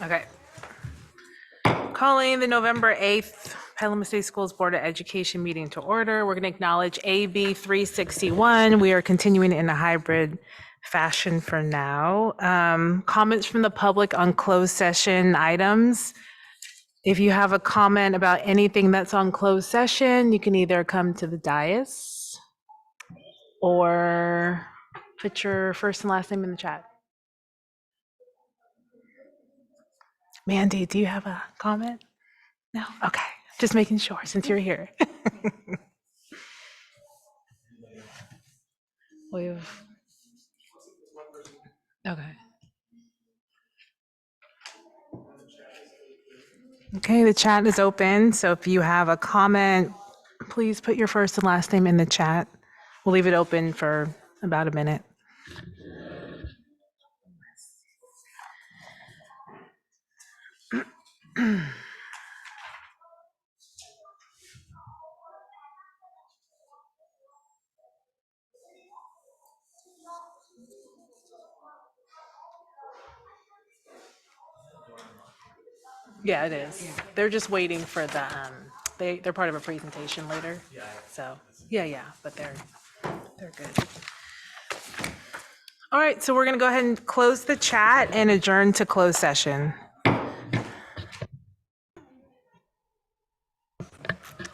Okay. Calling the November 8th Petaluma State Schools Board of Education meeting to order. We're going to acknowledge AB 361. We are continuing in a hybrid fashion for now. Comments from the public on closed session items. If you have a comment about anything that's on closed session, you can either come to the dais or put your first and last name in the chat. Mandy, do you have a comment? No? Okay. Just making sure since you're here. We've, okay. Okay, the chat is open. So if you have a comment, please put your first and last name in the chat. We'll leave it open for about a minute. Yeah, it is. They're just waiting for the, they're part of a presentation later. So, yeah, but they're good. All right, so we're gonna go ahead and close the chat and adjourn to closed session.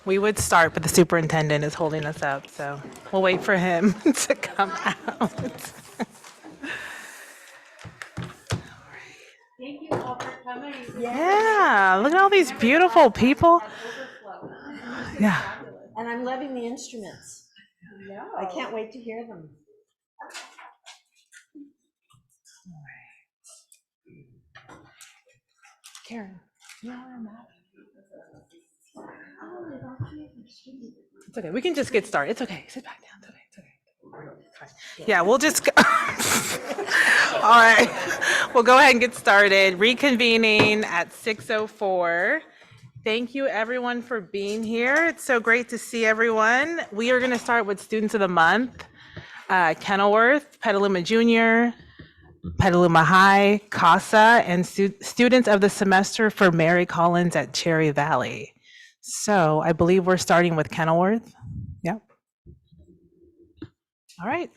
We would start, but the superintendent is holding us up, so we'll wait for him to come out. Thank you all for coming. Yeah, look at all these beautiful people. Yeah. And I'm loving the instruments. No. I can't wait to hear them. Karen, you know where I'm at? It's okay. We can just get started. It's okay. Sit back down. It's okay. It's okay. Fine. Yeah, we'll just go. All right. We'll go ahead and get started. Reconvening at 6:04. Thank you, everyone, for being here. It's so great to see everyone. We are going to start with Students of the Month. Kenilworth, Petaluma Junior, Petaluma High, CASA, and Students of the Semester for Mary Collins at Cherry Valley. So I believe we're starting with Kenilworth. Yep. All right.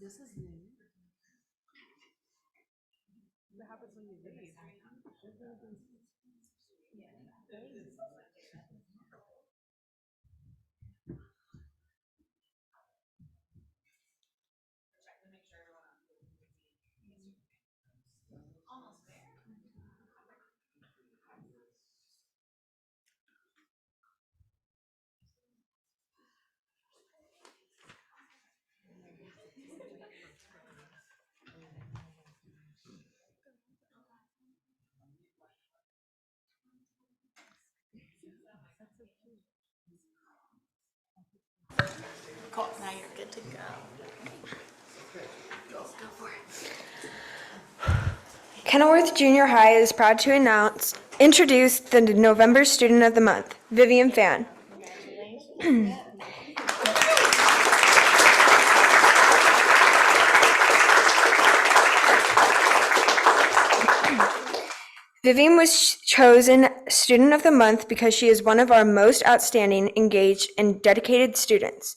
This is new. What happens when you leave? Cool, now you're good to go. Go for it. Kenilworth Junior High is proud to introduce the November Student of the Month, Vivian Fan. Vivian was chosen Student of the Month because she is one of our most outstanding, engaged, and dedicated students.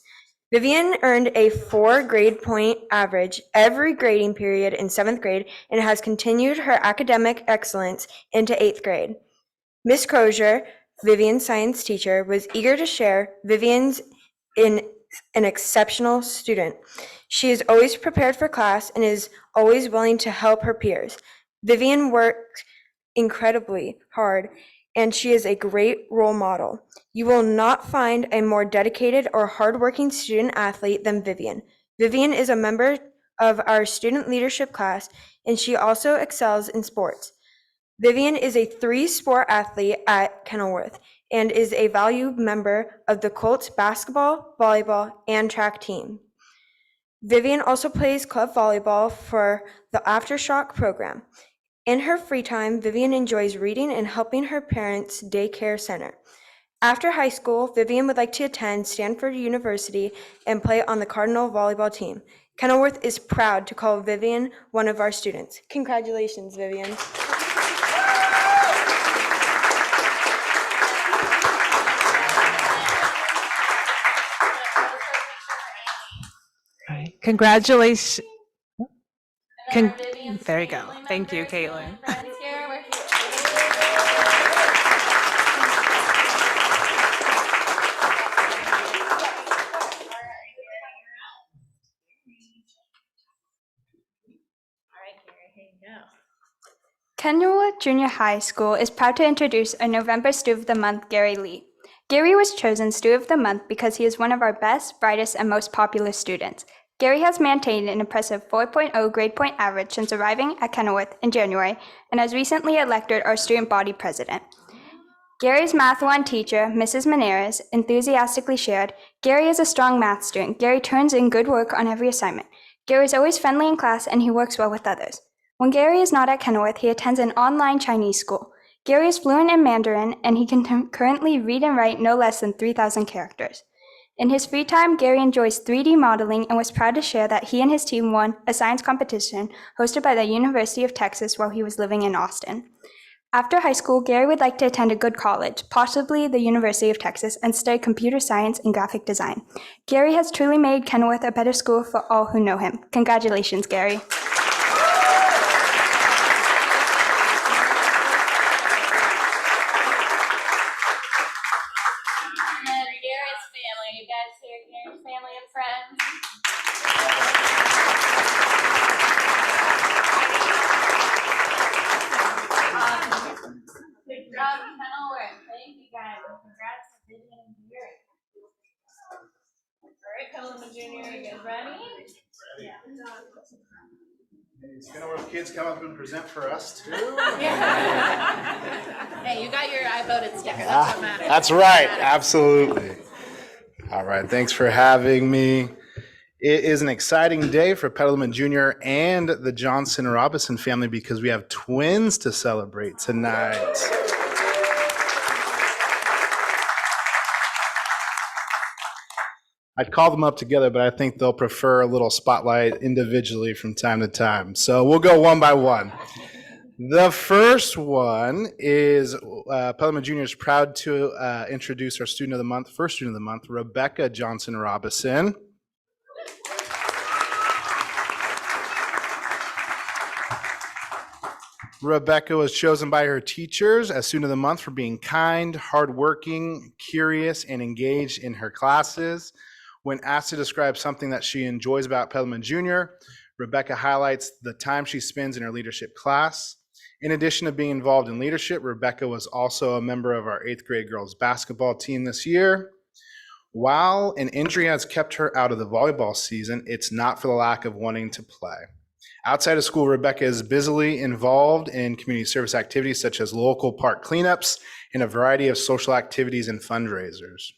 Vivian earned a 4 grade point average every grading period in 7th grade and has continued her academic excellence into 8th grade. Miss Crozier, Vivian's science teacher, was eager to share Vivian's an exceptional student. She is always prepared for class and is always willing to help her peers. Vivian works incredibly hard, and she is a great role model. You will not find a more dedicated or hardworking student athlete than Vivian. Vivian is a member of our student leadership class, and she also excels in sports. Vivian is a 3-sport athlete at Kenilworth and is a valued member of the Colts basketball, volleyball, and track team. Vivian also plays club volleyball for the Aftershock program. In her free time, Vivian enjoys reading and helping her parents' daycare center. After high school, Vivian would like to attend Stanford University and play on the Cardinal volleyball team. Kenilworth is proud to call Vivian one of our students. Congratulations, Vivian. Congratulations. There you go. Thank you, Caitlin. Kenilworth Junior High School is proud to introduce our November Student of the Month, Gary Lee. Gary was chosen Student of the Month because he is one of our best, brightest, and most popular students. Gary has maintained an impressive 4.0 grade point average since arriving at Kenilworth in January and has recently elected our student body president. Gary's Math 1 teacher, Mrs. Maneras, enthusiastically shared, "Gary is a strong math student. Gary turns in good work on every assignment. Gary is always friendly in class and he works well with others." When Gary is not at Kenilworth, he attends an online Chinese school. Gary is fluent in Mandarin and he can currently read and write no less than 3,000 characters. In his free time, Gary enjoys 3D modeling and was proud to share that he and his team won a science competition hosted by the University of Texas while he was living in Austin. After high school, Gary would like to attend a good college, possibly the University of Texas, and study computer science and graphic design. Gary has truly made Kenilworth a better school for all who know him. Congratulations, Gary. Family and friends. Good job, Kenilworth. Thank you guys. Congrats to Vivian and Gary. All right, Petaluma Junior, you guys ready? Yeah. These Kenilworth kids come up and present for us too. Hey, you got your I voted sticker. That's what matters. That's right. Absolutely. All right. Thanks for having me. It is an exciting day for Petaluma Junior and the Johnson Robinson family because we have twins to celebrate tonight. I'd call them up together, but I think they'll prefer a little spotlight individually from time to time. So we'll go one by one. The first one is Petaluma Junior is proud to introduce our student of the month, first student of the month, Rebecca Johnson Robinson. Rebecca was chosen by her teachers as student of the month for being kind, hardworking, curious, and engaged in her classes. When asked to describe something that she enjoys about Petaluma Junior, Rebecca highlights the time she spends in her leadership class. In addition to being involved in leadership, Rebecca was also a member of our 8th grade girls basketball team this year. While an injury has kept her out of the volleyball season, it's not for the lack of wanting to play. Outside of school, Rebecca is busily involved in community service activities such as local park cleanups and a variety of social activities and fundraisers.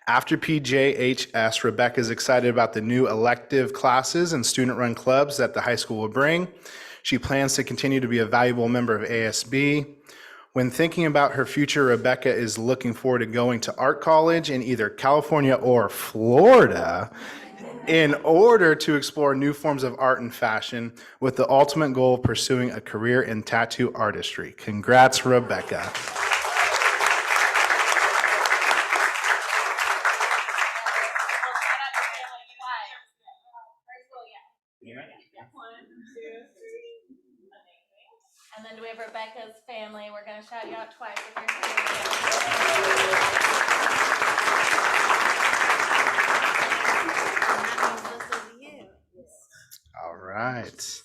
After PJHS, Rebecca is excited about the new elective classes and student-run clubs that the high school will bring. She plans to continue to be a valuable member of ASB. When thinking about her future, Rebecca is looking forward to going to art college in either California or Florida in order to explore new forms of art and fashion with the ultimate goal of pursuing a career in tattoo artistry. Congrats, Rebecca. And then do we have Rebecca's family? We're going to shout you out twice if you're here. All right.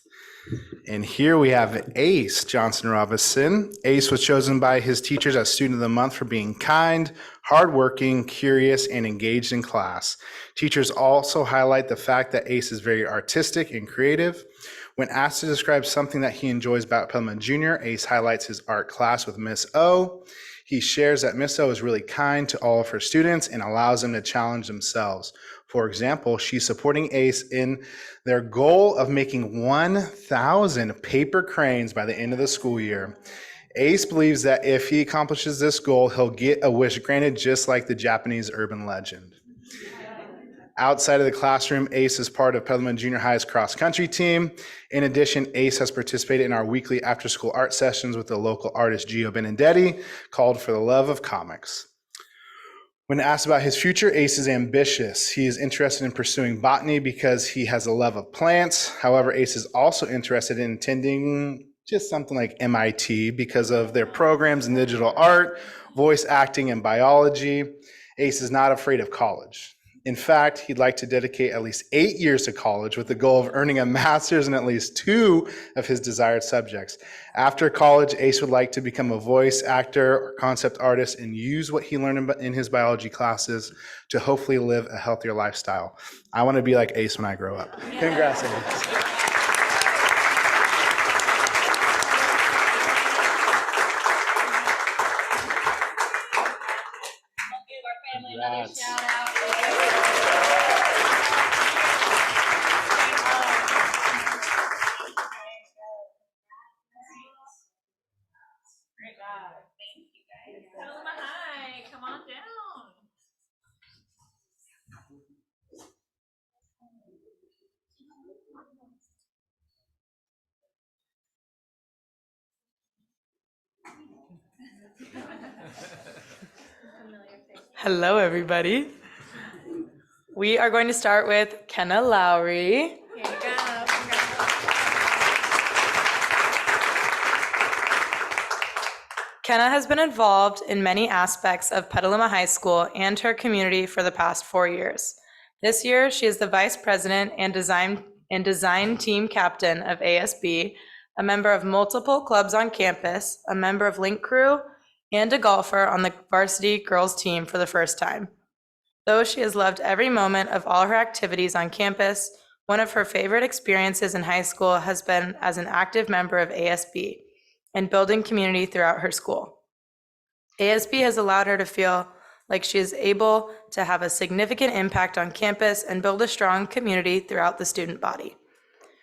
And here we have Ace Johnson Robinson. Ace was chosen by his teachers as student of the month for being kind, hardworking, curious, and engaged in class. Teachers also highlight the fact that Ace is very artistic and creative. When asked to describe something that he enjoys about Petaluma Junior, Ace highlights his art class with Miss O. He shares that Miss O is really kind to all of her students and allows them to challenge themselves. For example, she's supporting ACE in their goal of making 1,000 paper cranes by the end of the school year. ACE believes that if he accomplishes this goal, he'll get a wish granted, just like the Japanese urban legend. Outside of the classroom, ACE is part of Petaluma Junior High's cross-country team. In addition, ACE has participated in our weekly after-school art sessions with the local artist Gio Benedetti, called For the Love of Comics. When asked about his future, Ace is ambitious. He is interested in pursuing botany because he has a love of plants. However, Ace is also interested in attending just something like MIT because of their programs in digital art, voice acting, and biology. Ace is not afraid of college. In fact, he'd like to dedicate at least 8 years to college with the goal of earning a master's in at least 2 of his desired subjects. After college, Ace would like to become a voice actor or concept artist and use what he learned in his biology classes to hopefully live a healthier lifestyle. I want to be like Ace when I grow up. Congrats, Ace. Another shout out. Great job. Thank you guys. Petaluma High, come on down. Hello, everybody. We are going to start with Kenna Lowry. Here you go. Kenna has been involved in many aspects of Petaluma High School and her community for the past 4 years. This year, she is the Vice President and Design Team Captain of ASB, a member of multiple clubs on campus, a member of Link Crew, and a golfer on the varsity girls team for the first time. Though she has loved every moment of all her activities on campus, one of her favorite experiences in high school has been as an active member of ASB and building community throughout her school. ASB has allowed her to feel like she is able to have a significant impact on campus and build a strong community throughout the student body.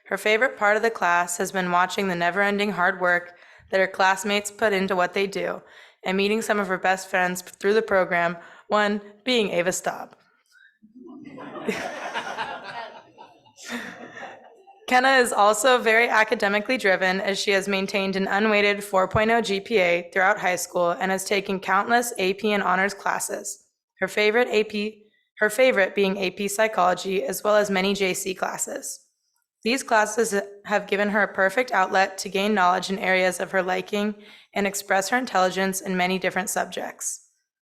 Her favorite part of the class has been watching the never-ending hard work that her classmates put into what they do and meeting some of her best friends through the program, one being Ava Staub. Kenna is also very academically driven, as she has maintained an unweighted 4.0 GPA throughout high school and has taken countless AP and honors classes. Her favorite being AP Psychology, as well as many JC classes. These classes have given her a perfect outlet to gain knowledge in areas of her liking and express her intelligence in many different subjects.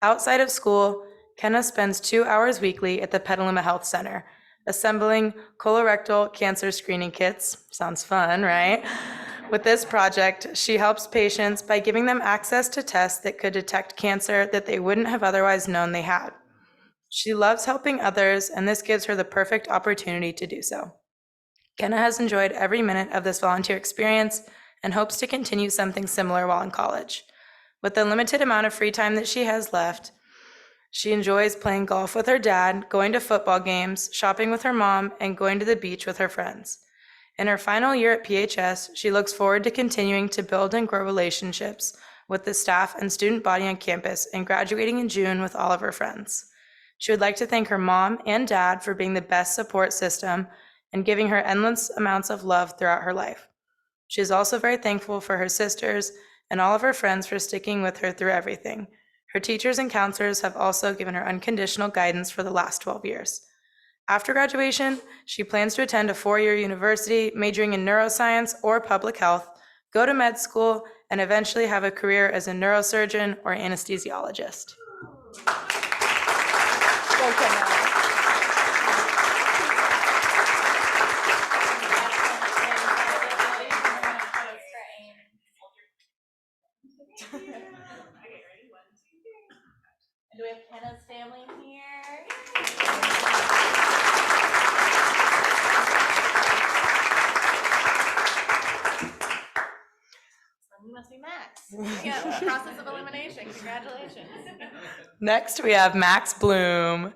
Outside of school, Kenna spends 2 hours weekly at the Petaluma Health Center, assembling colorectal cancer screening kits. Sounds fun, right? With this project, she helps patients by giving them access to tests that could detect cancer that they wouldn't have otherwise known they had. She loves helping others, and this gives her the perfect opportunity to do so. Kenna has enjoyed every minute of this volunteer experience and hopes to continue something similar while in college. With the limited amount of free time that she has left, she enjoys playing golf with her dad, going to football games, shopping with her mom, and going to the beach with her friends. In her final year at PHS, she looks forward to continuing to build and grow relationships with the staff and student body on campus and graduating in June with all of her friends. She would like to thank her mom and dad for being the best support system and giving her endless amounts of love throughout her life. She is also very thankful for her sisters and all of her friends for sticking with her through everything. Her teachers and counselors have also given her unconditional guidance for the last 12 years. After graduation, she plans to attend a 4-year university majoring in neuroscience or public health, go to med school, and eventually have a career as a neurosurgeon or anesthesiologist. And do we have Kenna's family here? You must be Max. Yeah, process of elimination. Congratulations. Next, we have Max Bloom.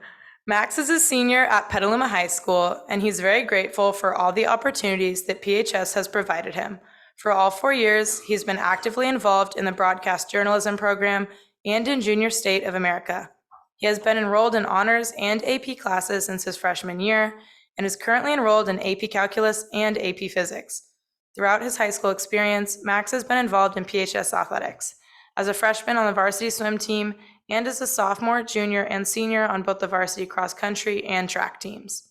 Max is a senior at Petaluma High School, and he's very grateful for all the opportunities that PHS has provided him. For all 4 years, he's been actively involved in the broadcast journalism program and in Junior State of America. He has been enrolled in honors and AP classes since his freshman year, and is currently enrolled in AP Calculus and AP Physics. Throughout his high school experience, Max has been involved in PHS athletics. As a freshman on the varsity swim team, and as a sophomore, junior, and senior on both the varsity cross country and track teams.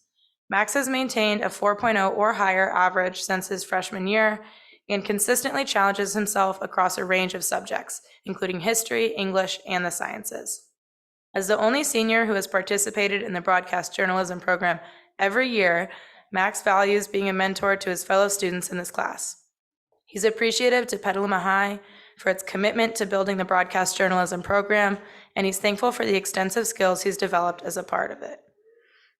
Max has maintained a 4.0 or higher average since his freshman year and consistently challenges himself across a range of subjects, including history, English, and the sciences. As the only senior who has participated in the broadcast journalism program every year, Max values being a mentor to his fellow students in this class. He's appreciative to Petaluma High for its commitment to building the broadcast journalism program, and he's thankful for the extensive skills he's developed as a part of it.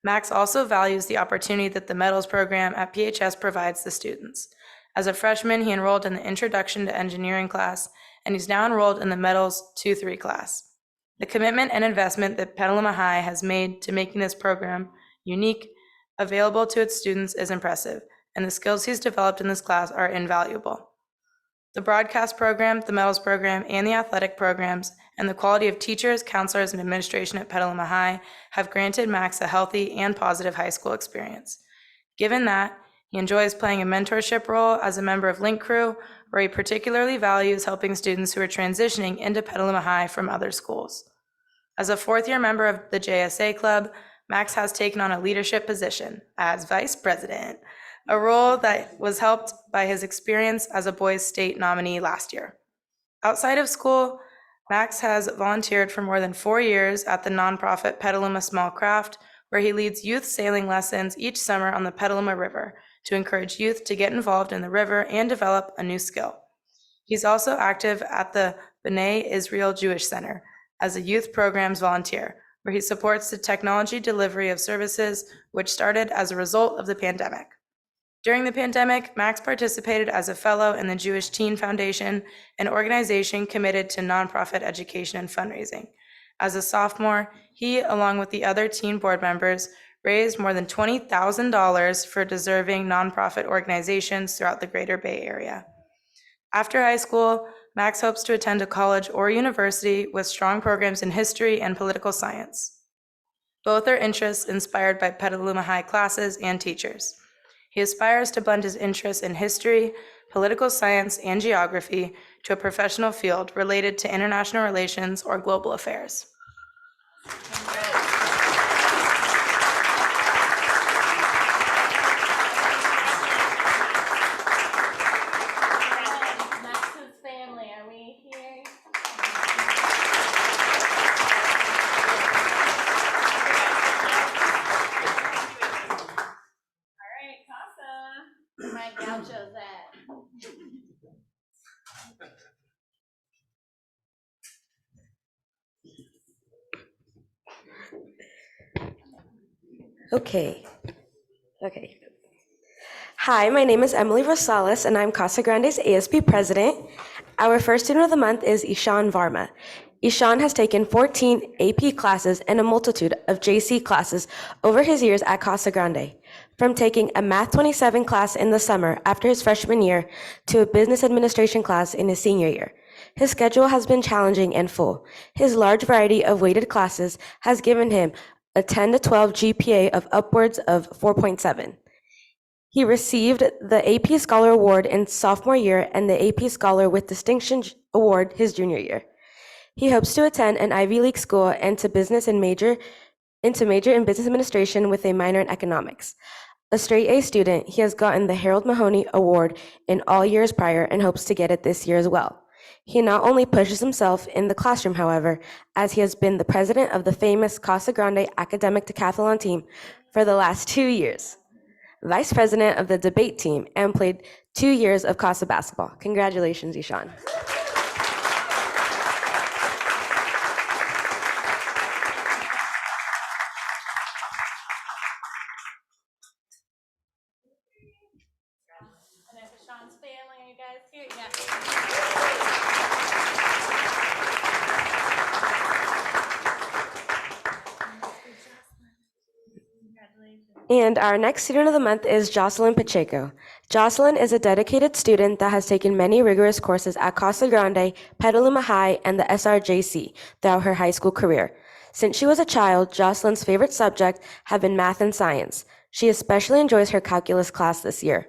Max also values the opportunity that the medals program at PHS provides the students. As a freshman, he enrolled in the Introduction to Engineering class, and he's now enrolled in the Medals 2-3 class. The commitment and investment that Petaluma High has made to making this program unique, available to its students is impressive, and the skills he's developed in this class are invaluable. The broadcast program, the medals program, and the athletic programs, and the quality of teachers, counselors, and administration at Petaluma High have granted Max a healthy and positive high school experience. Given that, he enjoys playing a mentorship role as a member of Link Crew, where he particularly values helping students who are transitioning into Petaluma High from other schools. As a fourth-year member of the JSA Club, Max has taken on a leadership position as vice president, a role that was helped by his experience as a boys' state nominee last year. Outside of school, Max has volunteered for more than 4 years at the nonprofit Petaluma Small Craft, where he leads youth sailing lessons each summer on the Petaluma River to encourage youth to get involved in the river and develop a new skill. He's also active at the B'nai Israel Jewish Center as a youth programs volunteer, where he supports the technology delivery of services, which started as a result of the pandemic. During the pandemic, Max participated as a fellow in the Jewish Teen Foundation, an organization committed to nonprofit education and fundraising. As a sophomore, he, along with the other teen board members, raised more than $20,000 for deserving nonprofit organizations throughout the Greater Bay Area. After high school, Max hopes to attend a college or university with strong programs in history and political science. Both are interests inspired by Petaluma High classes and teachers. He aspires to blend his interests in history, political science, and geography to a professional field related to international relations or global affairs. Max's family, are we here? All right, Casa. Where my gauchos at? Okay. Hi, my name is Emily Rosales, and I'm Casa Grande's ASB president. Our first student of the month is Ishan Varma. Ishan has taken 14 AP classes and a multitude of JC classes over his years at Casa Grande, from taking a Math 27 class in the summer after his freshman year to a business administration class in his senior year. His schedule has been challenging and full. His large variety of weighted classes has given him a 10 to 12 GPA of upwards of 4.7. He received the AP Scholar Award in sophomore year and the AP Scholar with Distinction Award his junior year. He hopes to attend an Ivy League school and to major in business administration with a minor in economics. A straight A student, he has gotten the Harold Mahoney Award in all years prior and hopes to get it this year as well. He not only pushes himself in the classroom, however, as he has been the president of the famous Casa Grande academic decathlon team for the last 2 years, vice president of the debate team, and played 2 years of Casa basketball. Congratulations, Ishan. And if it's Sean's family, are you guys here? Yeah. And our next student of the month is Jocelyn Pacheco. Jocelyn is a dedicated student that has taken many rigorous courses at Casa Grande, Petaluma High, and the SRJC throughout her high school career. Since she was a child, Jocelyn's favorite subject have been math and science. She especially enjoys her calculus class this year.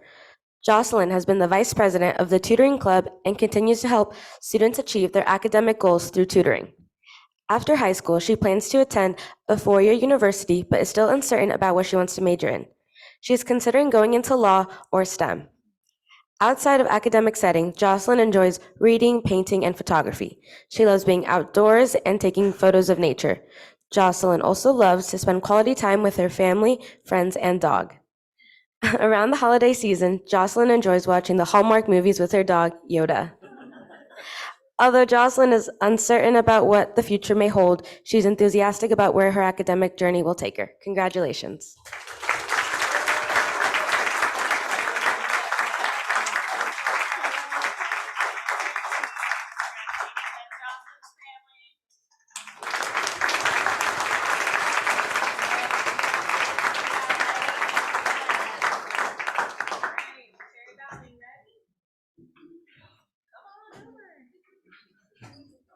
Jocelyn has been the vice president of the tutoring club and continues to help students achieve their academic goals through tutoring. After high school, she plans to attend a four-year university, but is still uncertain about what she wants to major in. She is considering going into law or STEM. Outside of academic setting, Jocelyn enjoys reading, painting, and photography. She loves being outdoors and taking photos of nature. Jocelyn also loves to spend quality time with her family, friends, and dog. Around the holiday season, Jocelyn enjoys watching the Hallmark movies with her dog, Yoda. Although Jocelyn is uncertain about what the future may hold, she's enthusiastic about where her academic journey will take her. Congratulations.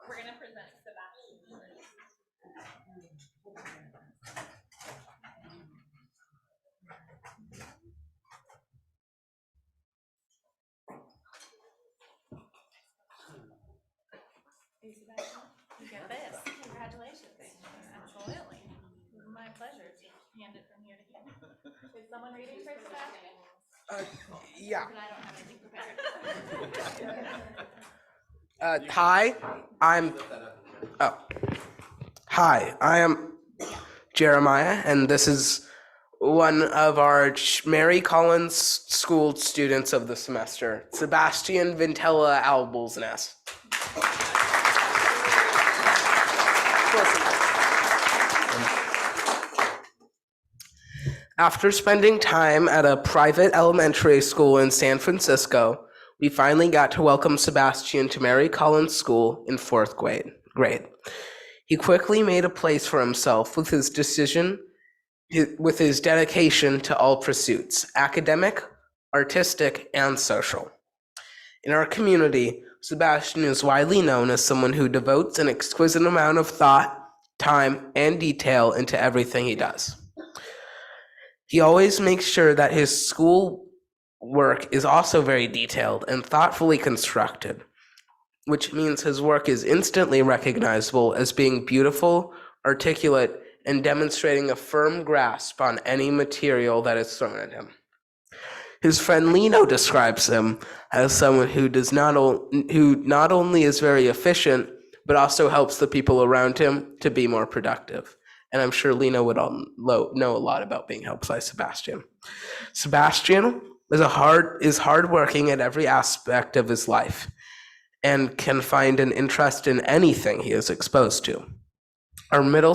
We're gonna present Sebastian. Hey Sebastian, you get this. Congratulations. Absolutely. My pleasure to hand it from here to here. Is someone reading for Sebastian? Yeah. I don't have anything prepared. Hi, Hi, I am Jeremiah, and this is one of our Mary Collins School students of the semester, Sebastian Vintella Albulsness. After spending time at a private elementary school in San Francisco, we finally got to welcome Sebastian to Mary Collins School in fourth grade. He quickly made a place for himself with his dedication to all pursuits, academic, artistic, and social. In our community, Sebastian is widely known as someone who devotes an exquisite amount of thought, time, and detail into everything he does. He always makes sure that his school work is also very detailed and thoughtfully constructed, which means his work is instantly recognizable as being beautiful, articulate, and demonstrating a firm grasp on any material that is thrown at him. His friend Lino describes him as someone who not only is very efficient, but also helps the people around him to be more productive. And I'm sure Lino would know a lot about being helped by Sebastian. Sebastian is hardworking at every aspect of his life and can find an interest in anything he is exposed to. Our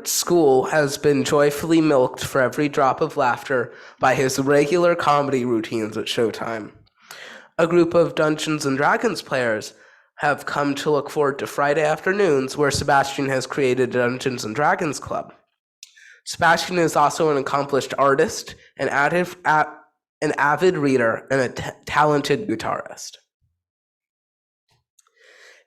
school has been joyfully milked for every drop of laughter by his regular comedy routines at showtime. A group of Dungeons and Dragons players have come to look forward to Friday afternoons, where Sebastian has created a Dungeons and Dragons club. Sebastian is also an accomplished artist, an avid reader, and a talented guitarist.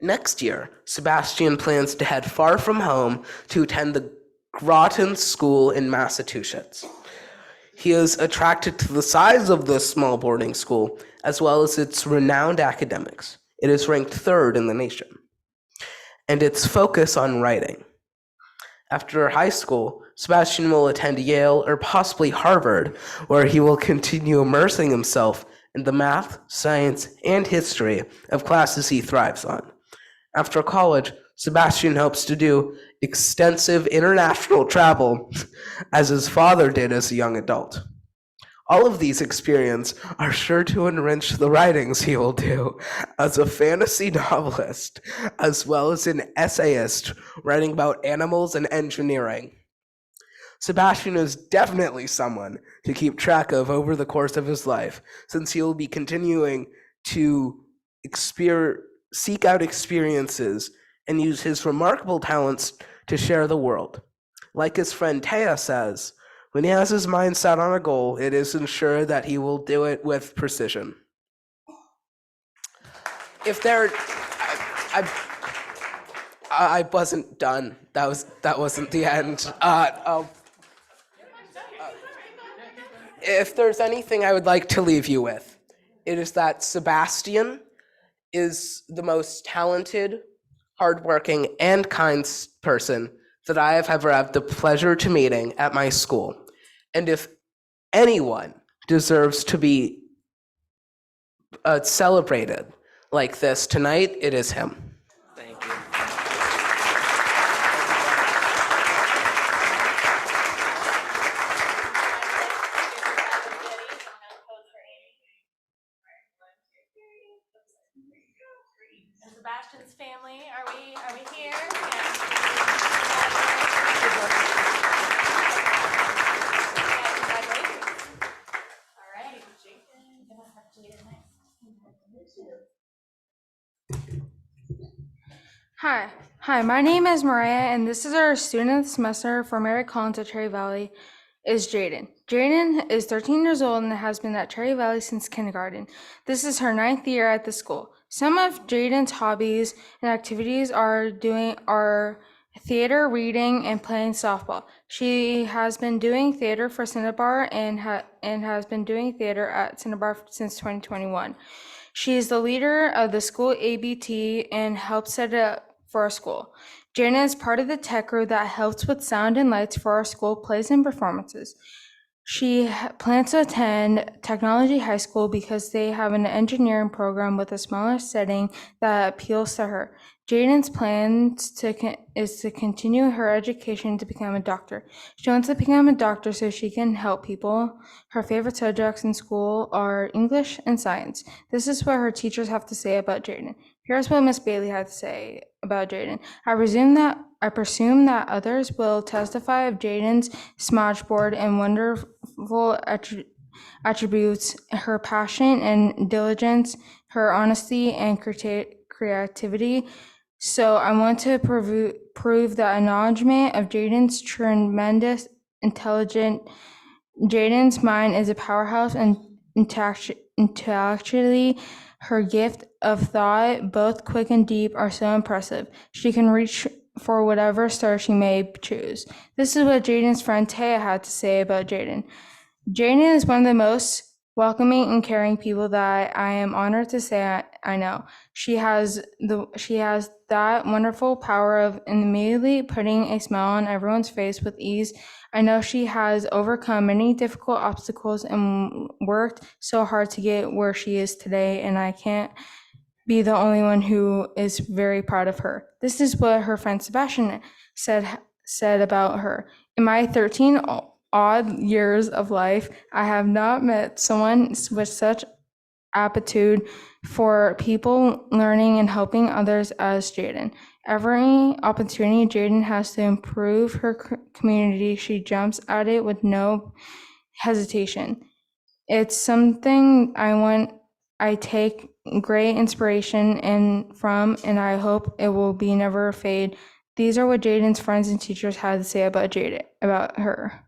Next year, Sebastian plans to head far from home to attend the Groton School in Massachusetts. He is attracted to the size of this small boarding school, as well as its renowned academics. It is ranked third in the nation, and its focus on writing. After high school, Sebastian will attend Yale or possibly Harvard, where he will continue immersing himself in the math, science, and history of classes he thrives on. After college, Sebastian hopes to do extensive international travel, as his father did as a young adult. All of these experiences are sure to enrich the writings he will do as a fantasy novelist, as well as an essayist writing about animals and engineering. Sebastian is definitely someone to keep track of over the course of his life, since he will be continuing to seek out experiences and use his remarkable talents to share the world. Like his friend Taya says, when he has his mind set on a goal, it is ensured that he will do it with precision. If there, I wasn't done. That wasn't the end. If there's anything I would like to leave you with, it is that Sebastian is the most talented, hardworking, and kind person that I have ever had the pleasure to meeting at my school. And if anyone deserves to be celebrated like this tonight, it is him. Thank you. And Sebastian's family, are we here? All right, Jason, gonna have Jaden next. Hi, my name is Mariah, and this is our student of the semester for Mary Collins at Cherry Valley, is Jaden. Jaden is 13 years old and has been at Cherry Valley since kindergarten. This is her 9th year at the school. Some of Jaden's hobbies and activities are theater, reading, and playing softball. She has been doing theater for Cinnabar and has been doing theater at Cinnabar since 2021. She is the leader of the school ABT and helps set it up for our school. Jaden is part of the tech crew that helps with sound and lights for our school plays and performances. She plans to attend Technology High School because they have an engineering program with a smaller setting that appeals to her. Jaden's plans is to continue her education to become a doctor. She wants to become a doctor so she can help people. Her favorite subjects in school are English and science. This is what her teachers have to say about Jaden. Here's what Miss Bailey had to say about Jaden. I presume that others will testify of Jaden's smudgeboard and wonderful attributes, her passion and diligence, her honesty and creativity. So I want to prove the acknowledgement of Jaden's tremendous intelligence. Jaden's mind is a powerhouse and intellectually. Her gift of thought, both quick and deep, are so impressive. She can reach for whatever star she may choose. This is what Jaden's friend Taya had to say about Jaden. Jaden is one of the most welcoming and caring people that I am honored to say I know. She has that wonderful power of immediately putting a smile on everyone's face with ease. I know she has overcome many difficult obstacles and worked so hard to get where she is today, and I can't be the only one who is very proud of her. This is what her friend Sebastian said about her. In my 13 odd years of life, I have not met someone with such aptitude for people, learning, and helping others as Jaden. Every opportunity Jaden has to improve her community, she jumps at it with no hesitation. It's something I take great inspiration from, and I hope it will be never fade. These are what Jaden's friends and teachers had to say about her.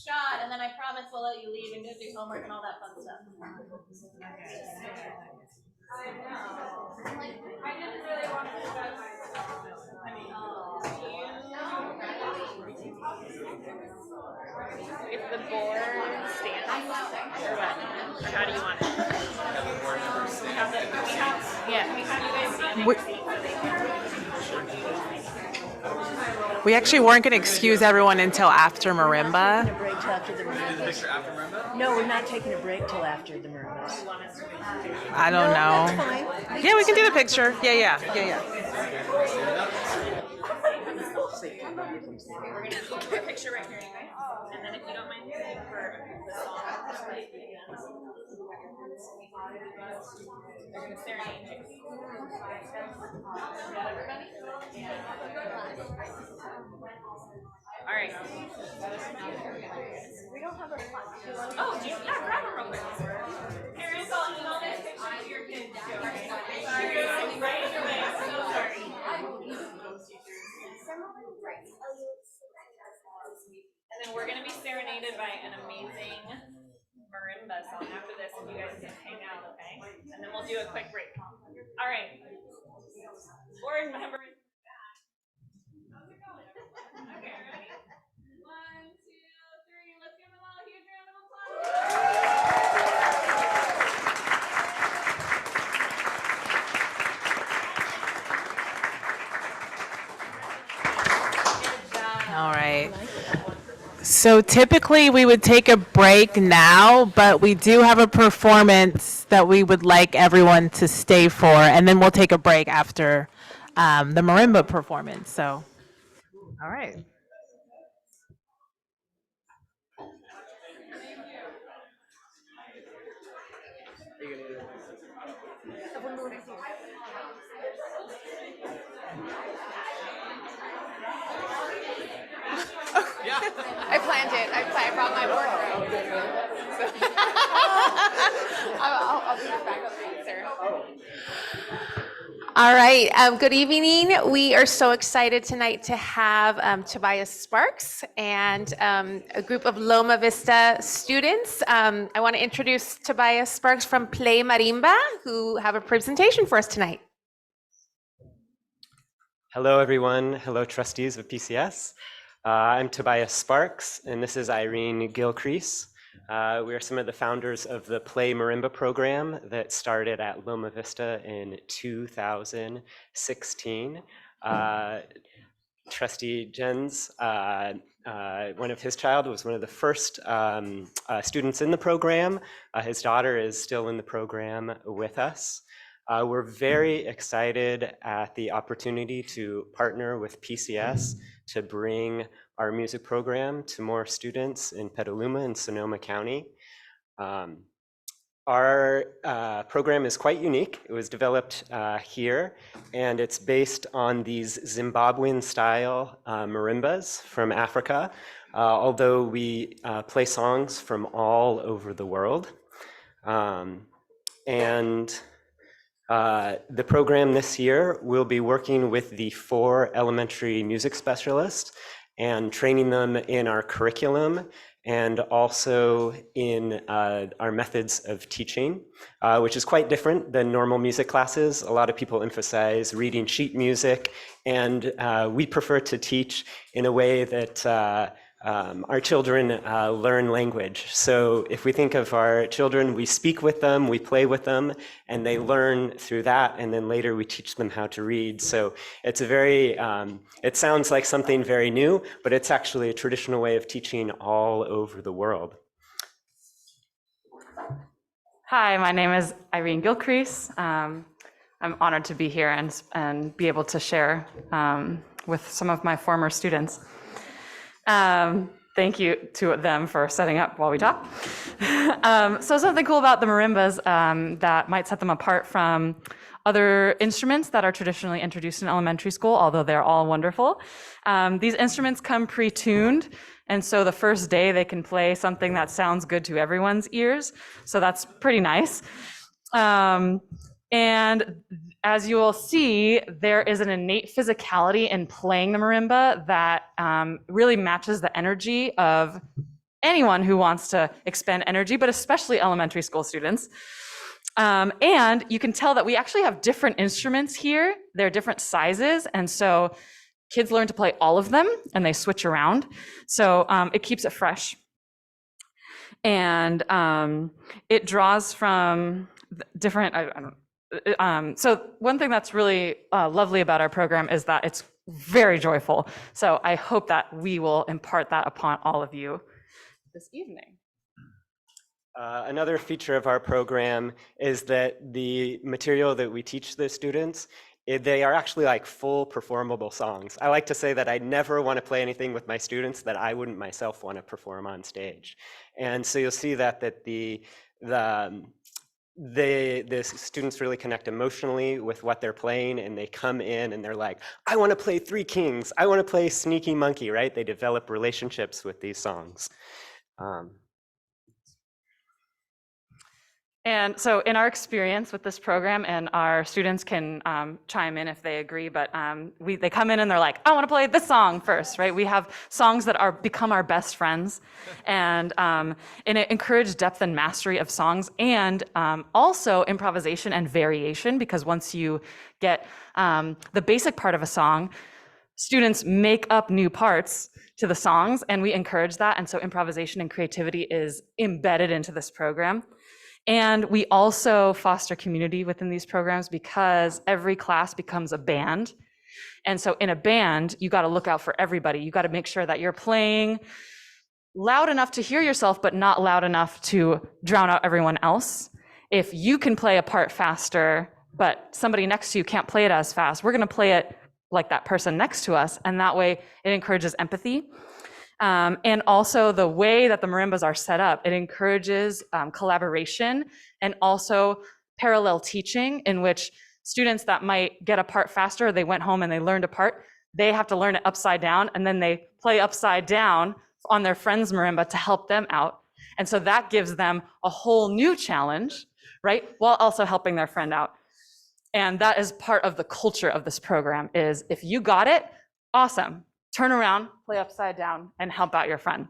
Shot, and then I promise we'll let you leave and go do homework and all that fun stuff. I know. I didn't really want to discuss myself. I mean, if the board stands, or what? Or how do you want it? We have you guys standing. We actually weren't going to excuse everyone until after marimba. Break till after the marimbas. No, we're not taking a break till after the marimbas. I don't know. That's fine. Yeah, we can do the picture. Yeah. We're gonna do a picture right here, okay? And then if you don't mind singing for the song, they're gonna serenade you. Everybody? All right. We don't have a flag. Oh, do you, yeah, grab them real quick. Parents, I'll email this picture to your kids too, okay? Sorry, right in your way, I'm so sorry. And then we're gonna be serenaded by an amazing marimba song after this, and you guys can hang out, okay? And then we'll do a quick break. All right. Board member. How's it going? Okay, ready? 1, 2, 3. Let's give them all a huge round of applause. All right. So typically we would take a break now, but we do have a performance that we would like everyone to stay for, and then we'll take a break after the marimba performance. So, all right. I planned it. I brought my board. I'll be back up the answer. All right. Good evening. We are so excited tonight to have Tobias Sparks and a group of Loma Vista students. I want to introduce Tobias Sparks from Play Marimba, who have a presentation for us tonight. Hello, everyone. Hello, trustees of PCS. I'm Tobias Sparks, and this is Irene Gilcrease. We are some of the founders of the Play Marimba program that started at Loma Vista in 2016. Trustee Jens, one of his child was one of the first students in the program. His daughter is still in the program with us. We're very excited at the opportunity to partner with PCS to bring our music program to more students in Petaluma and Sonoma County. Our program is quite unique. It was developed here, and it's based on these Zimbabwean-style marimbas from Africa, although we play songs from all over the world. The program this year will be working with the 4 elementary music specialists and training them in our curriculum and also in our methods of teaching, which is quite different than normal music classes. A lot of people emphasize reading sheet music, and we prefer to teach in a way that our children learn language. So if we think of our children, we speak with them, we play with them, and they learn through that, and then later we teach them how to read. So it's a very, it sounds like something very new, but it's actually a traditional way of teaching all over the world. Hi, my name is Irene Gilcrease. I'm honored to be here and be able to share with some of my former students. Thank you to them for setting up while we talk. So something cool about the marimbas that might set them apart from other instruments that are traditionally introduced in elementary school, although they're all wonderful. These instruments come pre-tuned, and so the first day they can play something that sounds good to everyone's ears. So that's pretty nice. And as you will see, there is an innate physicality in playing the marimba that really matches the energy of anyone who wants to expend energy, but especially elementary school students. And you can tell that we actually have different instruments here. They're different sizes, and so kids learn to play all of them, and they switch around. So it keeps it fresh. And it draws from different, so one thing that's really lovely about our program is that it's very joyful. So I hope that we will impart that upon all of you this evening. Another feature of our program is that the material that we teach the students they are actually like full performable songs. I like to say that I never want to play anything with my students that I wouldn't myself want to perform on stage. And so you'll see that the students really connect emotionally with what they're playing, and they come in and they're like, I want to play Three Kings, I want to play Sneaky Monkey, right? They develop relationships with these songs. And so in our experience with this program, and our students can chime in if they agree, but they come in and they're like, I want to play this song first, right? We have songs that become our best friends, and it encourages depth and mastery of songs, and also improvisation and variation, because once you get the basic part of a song, students make up new parts to the songs, and we encourage that. And so improvisation and creativity is embedded into this program. And we also foster community within these programs, because every class becomes a band. And so in a band, you got to look out for everybody. You got to make sure that you're playing loud enough to hear yourself, but not loud enough to drown out everyone else. If you can play a part faster, but somebody next to you can't play it as fast, we're going to play it like that person next to us. And that way it encourages empathy. And also the way that the marimbas are set up, it encourages collaboration and also parallel teaching, in which students that might get a part faster, they went home and they learned a part, they have to learn it upside down, and then they play upside down on their friend's marimba to help them out. And so that gives them a whole new challenge, right? While also helping their friend out. And that is part of the culture of this program, is if you got it, awesome. Turn around, play upside down, and help out your friend.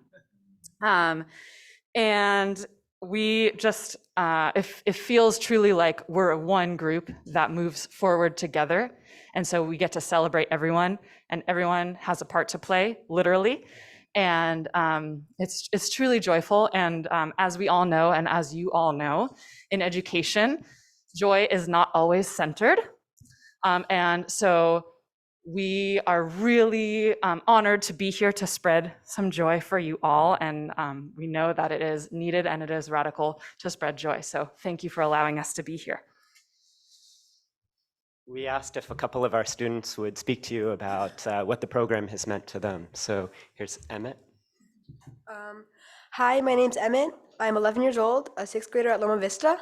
And we just, it feels truly like we're one group that moves forward together. And so we get to celebrate everyone, and everyone has a part to play, literally. And it's truly joyful. And as we all know, and as you all know, in education, joy is not always centered. And so we are really honored to be here to spread some joy for you all. And we know that it is needed and it is radical to spread joy. So thank you for allowing us to be here. We asked if a couple of our students would speak to you about what the program has meant to them. So here's Emmett. Hi, my name's Emmett. I'm 11 years old, a sixth grader at Loma Vista.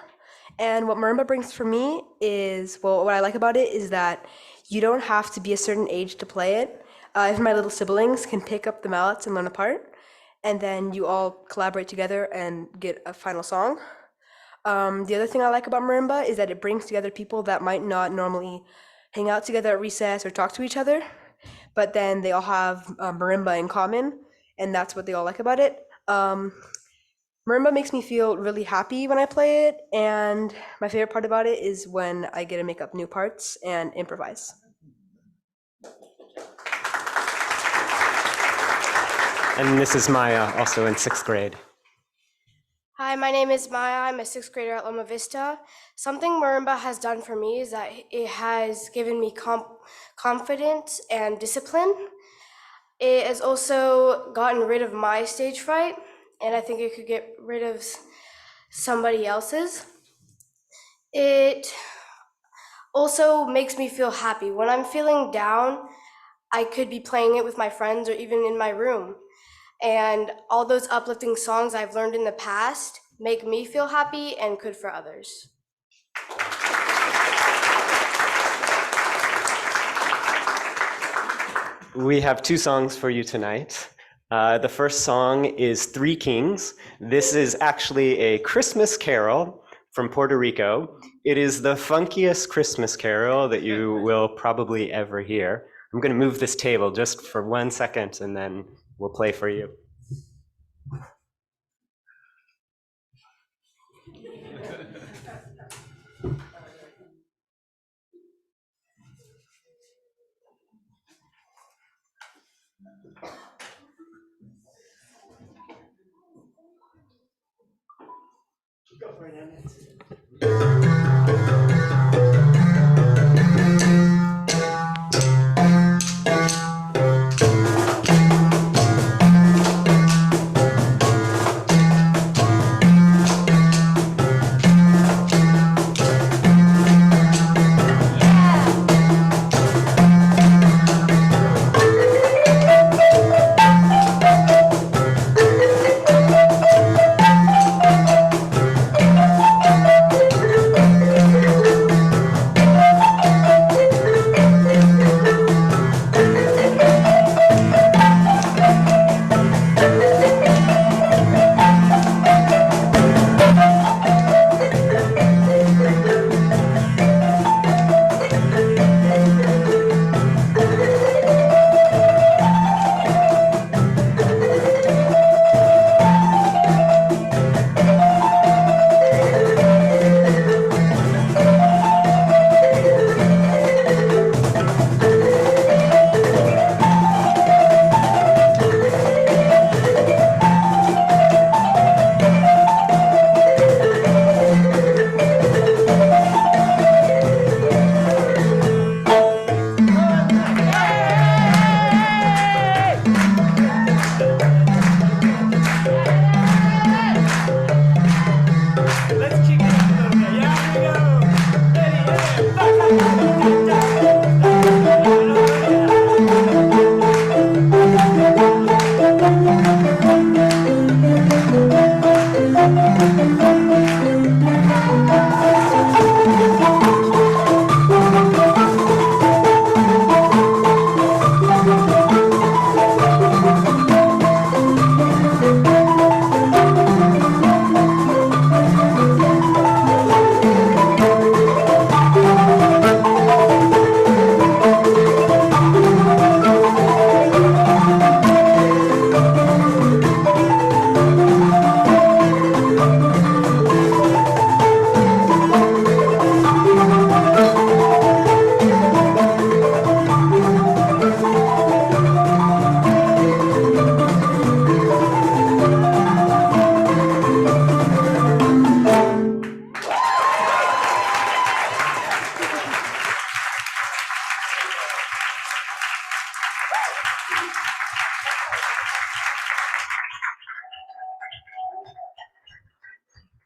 And what marimba brings for me is, well, what I like about it is that you don't have to be a certain age to play it. Even my little siblings can pick up the mallets and learn a part, and then you all collaborate together and get a final song. The other thing I like about marimba is that it brings together people that might not normally hang out together at recess or talk to each other, but then they all have marimba in common, and that's what they all like about it. Marimba makes me feel really happy when I play it, and my favorite part about it is when I get to make up new parts and improvise. And this is Maya, also in sixth grade. Hi, my name is Maya. I'm a sixth grader at Loma Vista. Something marimba has done for me is that it has given me confidence and discipline. It has also gotten rid of my stage fright, and I think it could get rid of somebody else's. It also makes me feel happy. When I'm feeling down, I could be playing it with my friends or even in my room. And all those uplifting songs I've learned in the past make me feel happy and good for others. We have two songs for you tonight. The first song is Three Kings. This is actually a Christmas carol from Puerto Rico. It is the funkiest Christmas carol that you will probably ever hear. I'm going to move this table just for 1 second, and then we'll play for you. Go for it, Emmett.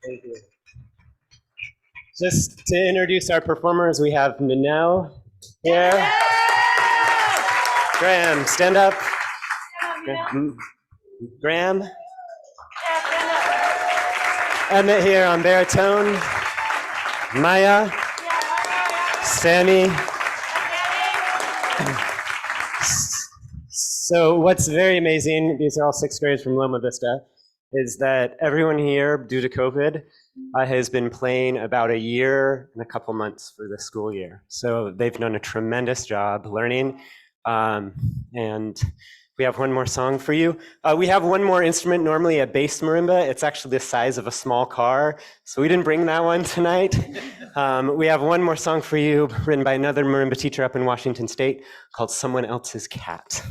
Thank you. Just to introduce our performers, we have Nanelle here. Graham, stand up. Graham. Emmett here on baritone. Maya. Sammy. So what's very amazing, these are all sixth graders from Loma Vista, is that everyone here, due to COVID, has been playing about a year and a couple months for the school year. So they've done a tremendous job learning. And we have one more song for you. We have one more instrument, normally a bass marimba. It's actually the size of a small car, so we didn't bring that one tonight. We have one more song for you, written by another marimba teacher up in Washington State, called Someone Else's Cat.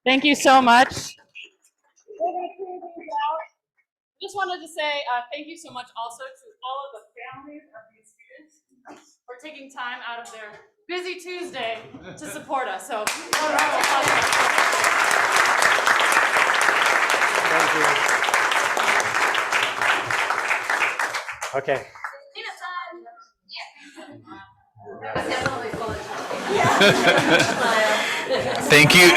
Thank you so much. Just wanted to say thank you so much also to all of the families of these students for taking time out of their busy Tuesday to support us. So, Thank you. Okay. Thank you,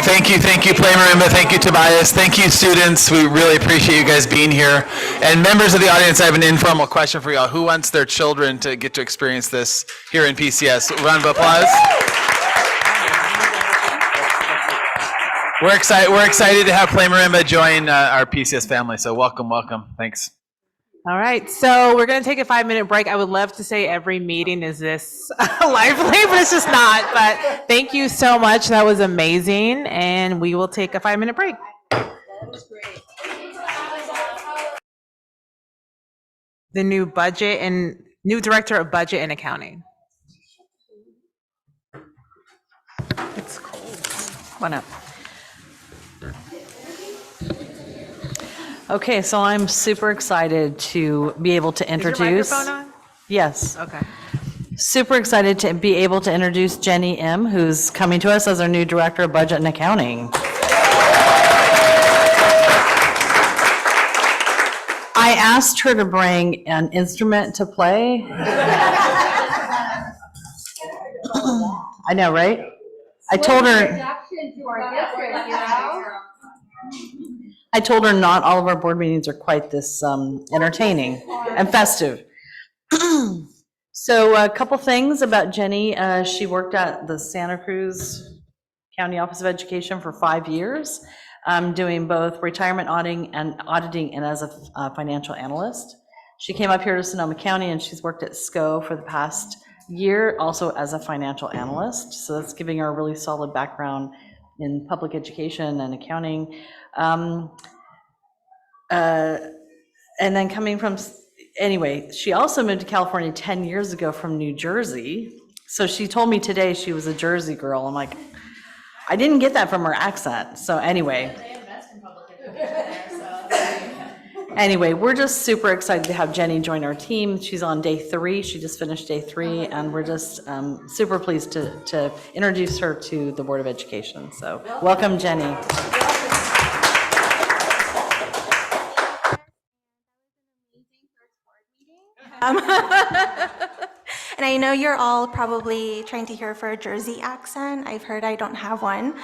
Play Marimba. Thank you, Tobias. Thank you, students. We really appreciate you guys being here. And members of the audience, I have an informal question for y'all. Who wants their children to get to experience this here in PCS? Round of applause. We're excited to have Play Marimba join our PCS family. So welcome. Thanks. All right, so we're going to take a 5-minute break. I would love to say every meeting is this lively, but it's just not. But thank you so much. That was amazing. And we will take a 5-minute break. That was great. The new director of budget and accounting. It's cold. Come on up. Okay, so I'm super excited to be able to introduce. Is your microphone on? Yes. Okay. Super excited to be able to introduce Jenny M., who's coming to us as our new Director of Budget and Accounting. I asked her to bring an instrument to play. I know, right? I told her not all of our board meetings are quite this entertaining and festive. So a couple things about Jenny. She worked at the Santa Cruz County Office of Education for 5 years, doing both retirement auditing and as a financial analyst. She came up here to Sonoma County and she's worked at SCO for the past year, also as a financial analyst. So that's giving her a really solid background in public education and accounting. And then anyway, she also moved to California 10 years ago from New Jersey. So she told me today she was a Jersey girl. I'm like, I didn't get that from her accent. So anyway, we're just super excited to have Jenny join our team. She's on day 3. She just finished day 3, and we're just super pleased to introduce her to the Board of Education. So welcome, Jenny. And I know you're all probably trying to hear for a Jersey accent. I've heard I don't have one.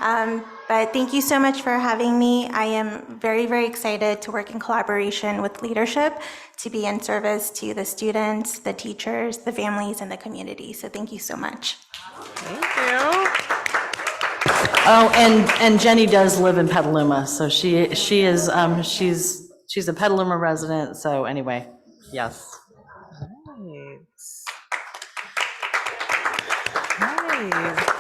But thank you so much for having me. I am very, very excited to work in collaboration with leadership to be in service to the students, the teachers, the families, and the community. So thank you so much. Thank you. Oh, and Jenny does live in Petaluma, so she's a Petaluma resident. So anyway, yes.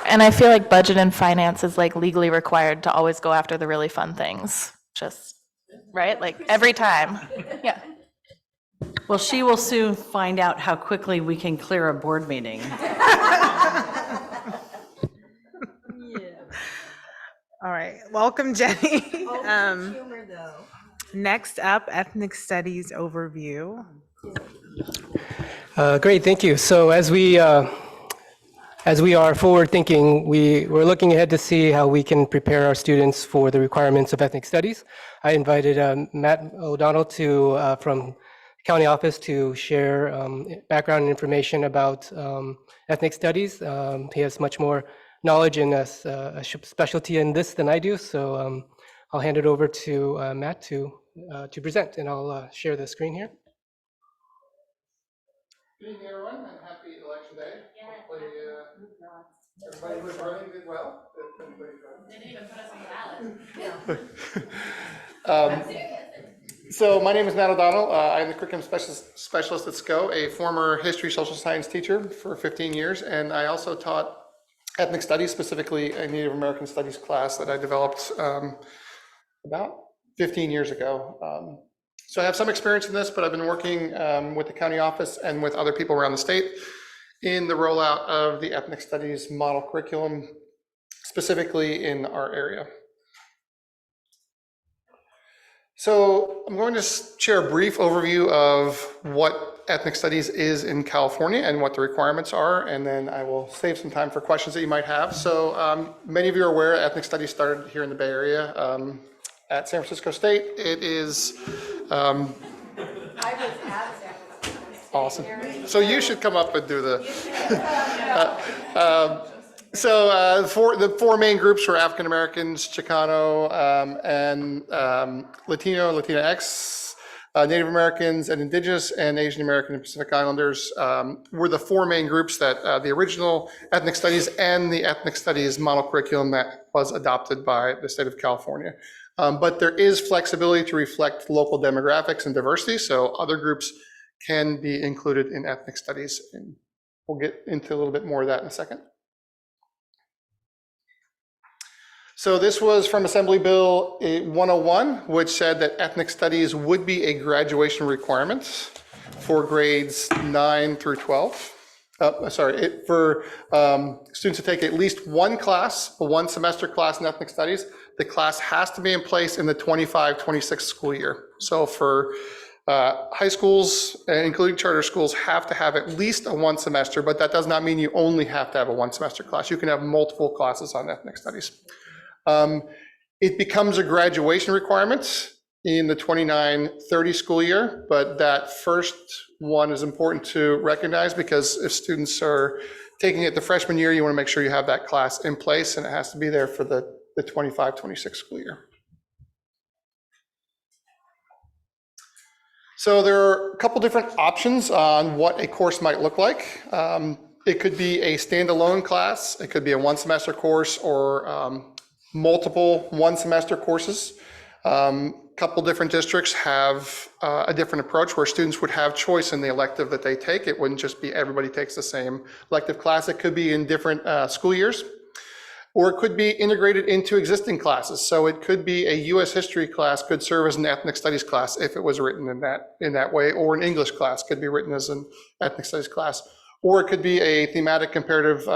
And I feel like budget and finance is like legally required to always go after the really fun things. Just, right? Like every time. Yeah. Well, she will soon find out how quickly we can clear a board meeting. All right, welcome, Jenny. Next up, ethnic studies overview. Great, thank you. So as we are forward thinking, we're looking ahead to see how we can prepare our students for the requirements of ethnic studies. I invited Matt O'Donnell from county office to share background information about ethnic studies. He has much more knowledge and a specialty in this than I do, so I'll hand it over to Matt to present, and I'll share the screen here. Good evening, everyone, and happy election day. Hopefully, everybody was running did well. They didn't even put us on the ballot. So my name is Matt O'Donnell. I'm the curriculum specialist at SCO, a former history social science teacher for 15 years, and I also taught ethnic studies, specifically a Native American studies class that I developed about 15 years ago. So I have some experience in this, but I've been working with the county office and with other people around the state in the rollout of the ethnic studies model curriculum, specifically in our area. So I'm going to share a brief overview of what ethnic studies is in California and what the requirements are, and then I will save some time for questions that you might have. So many of you are aware ethnic studies started here in the Bay Area at San Francisco State. It is awesome. So you should come up and do the So for the four main groups were African Americans, Chicano, and Latino, Latinx, Native Americans, and Indigenous, and Asian American and Pacific Islanders were the four main groups that the original ethnic studies and the ethnic studies model curriculum that was adopted by the state of California. But there is flexibility to reflect local demographics and diversity, so other groups can be included in ethnic studies. And we'll get into a little bit more of that in a second. So this was from Assembly Bill 101, which said that ethnic studies would be a graduation requirement for grades 9 through 12. For students to take at least one class, a one semester class in ethnic studies. The class has to be in place in the 25-26 school year. So for high schools, including charter schools, have to have at least a one semester, but that does not mean you only have to have a one semester class. You can have multiple classes on ethnic studies. It becomes a graduation requirement in the 29-30 school year, but that first one is important to recognize because if students are taking it the freshman year, you want to make sure you have that class in place and it has to be there for the 25-26 school year. So there are a couple different options on what a course might look like. It could be a standalone class, it could be a one semester course, or multiple one semester courses. Couple different districts have a different approach where students would have choice in the elective that they take. It wouldn't just be everybody takes the same elective class. It could be in different school years, or it could be integrated into existing classes. So it could be a US history class could serve as an ethnic studies class if it was written in that way, or an English class could be written as an ethnic studies class. Or it could be a thematic comparative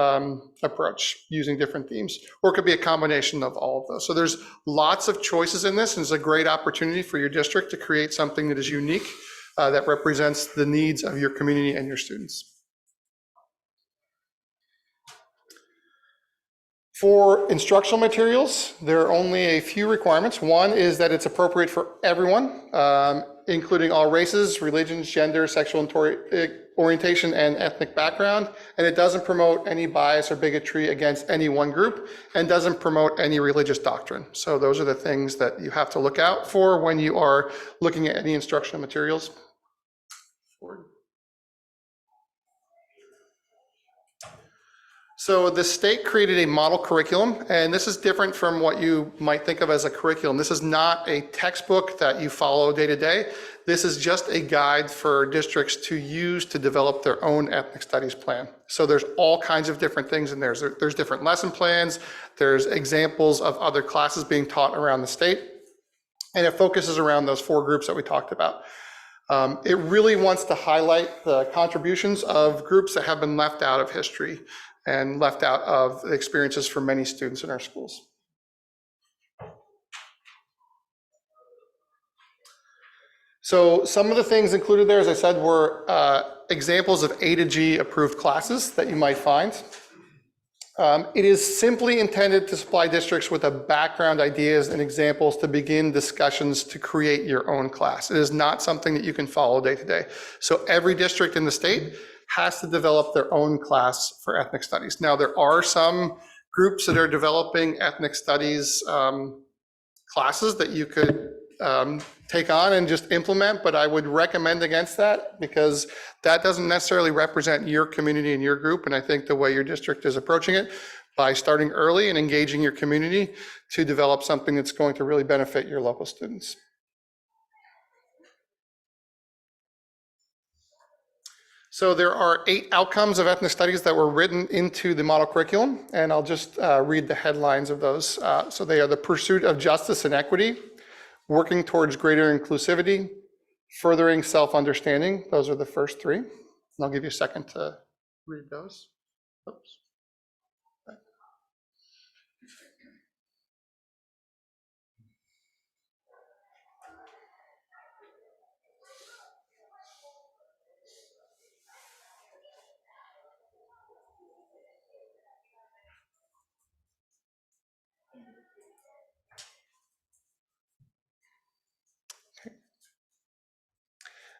approach using different themes, or it could be a combination of all of those. So there's lots of choices in this, and it's a great opportunity for your district to create something that is unique, that represents the needs of your community and your students. For instructional materials, there are only a few requirements. One is that it's appropriate for everyone, including all races, religions, gender, sexual orientation, and ethnic background. And it doesn't promote any bias or bigotry against any one group, and doesn't promote any religious doctrine. So those are the things that you have to look out for when you are looking at any instructional materials. So the state created a model curriculum, and this is different from what you might think of as a curriculum. This is not a textbook that you follow day to day. This is just a guide for districts to use to develop their own ethnic studies plan. So there's all kinds of different things in there. There's different lesson plans, there's examples of other classes being taught around the state, and it focuses around those four groups that we talked about. It really wants to highlight the contributions of groups that have been left out of history and left out of the experiences for many students in our schools. So some of the things included there, as I said, were examples of A to G approved classes that you might find. It is simply intended to supply districts with a background, ideas, and examples to begin discussions to create your own class. It is not something that you can follow day to day. So every district in the state has to develop their own class for ethnic studies. Now, there are some groups that are developing ethnic studies classes that you could take on and just implement, but I would recommend against that because that doesn't necessarily represent your community and your group. And I think the way your district is approaching it, by starting early and engaging your community to develop something that's going to really benefit your local students. So there are 8 outcomes of ethnic studies that were written into the model curriculum, and I'll just read the headlines of those. So they are the pursuit of justice and equity, working towards greater inclusivity, furthering self-understanding. Those are the first 3. And I'll give you a second to read those. Oops.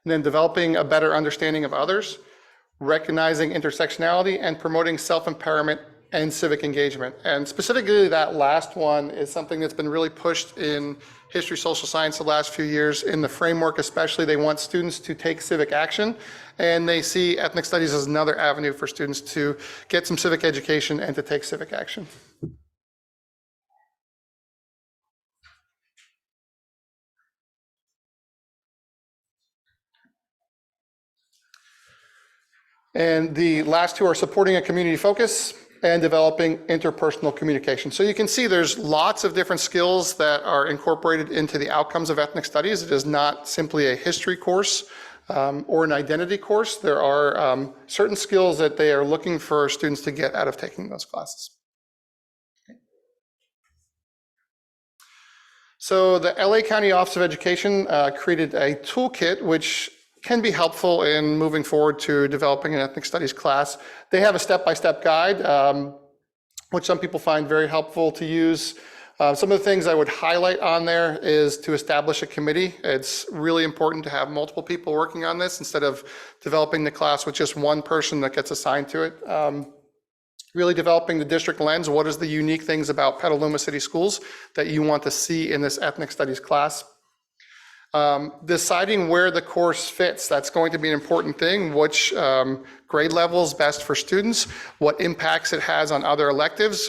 And then developing a better understanding of others, recognizing intersectionality, and promoting self-empowerment and civic engagement. And specifically that last one is something that's been really pushed in history, social science the last few years. In the framework especially, they want students to take civic action, and they see ethnic studies as another avenue for students to get some civic education and to take civic action. And the last two are supporting a community focus and developing interpersonal communication. So you can see there's lots of different skills that are incorporated into the outcomes of ethnic studies. It is not simply a history course or an identity course. There are certain skills that they are looking for students to get out of taking those classes. So the LA County Office of Education created a toolkit which can be helpful in moving forward to developing an ethnic studies class. They have a step-by-step guide, which some people find very helpful to use. Some of the things I would highlight on there is to establish a committee. It's really important to have multiple people working on this instead of developing the class with just one person that gets assigned to it. Really developing the district lens. What is the unique things about Petaluma City Schools that you want to see in this ethnic studies class? Deciding where the course fits, that's going to be an important thing. Which grade level is best for students, what impacts it has on other electives.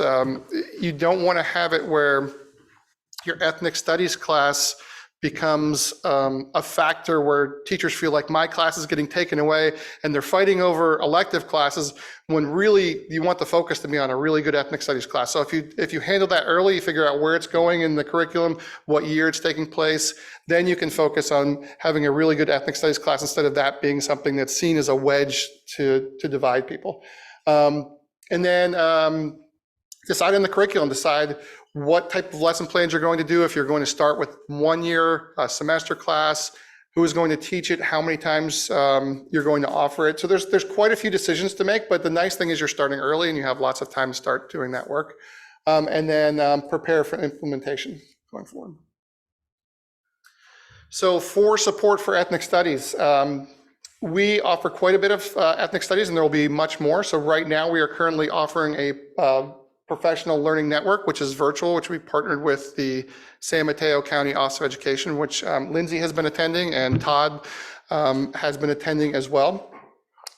You don't want to have it where your ethnic studies class becomes a factor where teachers feel like my class is getting taken away and they're fighting over classes when really you want the focus to be on a really good ethnic studies class. So if you handle that early, you figure out where it's going in the curriculum, what year it's taking place, then you can focus on having a really good ethnic studies class instead of that being something that's seen as a wedge to divide people. And then decide on the curriculum, decide what type of lesson plans you're going to do. If you're going to start with 1 year, a semester class, who is going to teach it, how many times you're going to offer it. So there's quite a few decisions to make, but the nice thing is you're starting early and you have lots of time to start doing that work. And then prepare for implementation going forward. So for support for ethnic studies, we offer quite a bit of ethnic studies and there will be much more. So right now we are currently offering a professional learning network, which is virtual, which we partnered with the San Mateo County Office of Education, which Lindsay has been attending and Todd has been attending as well.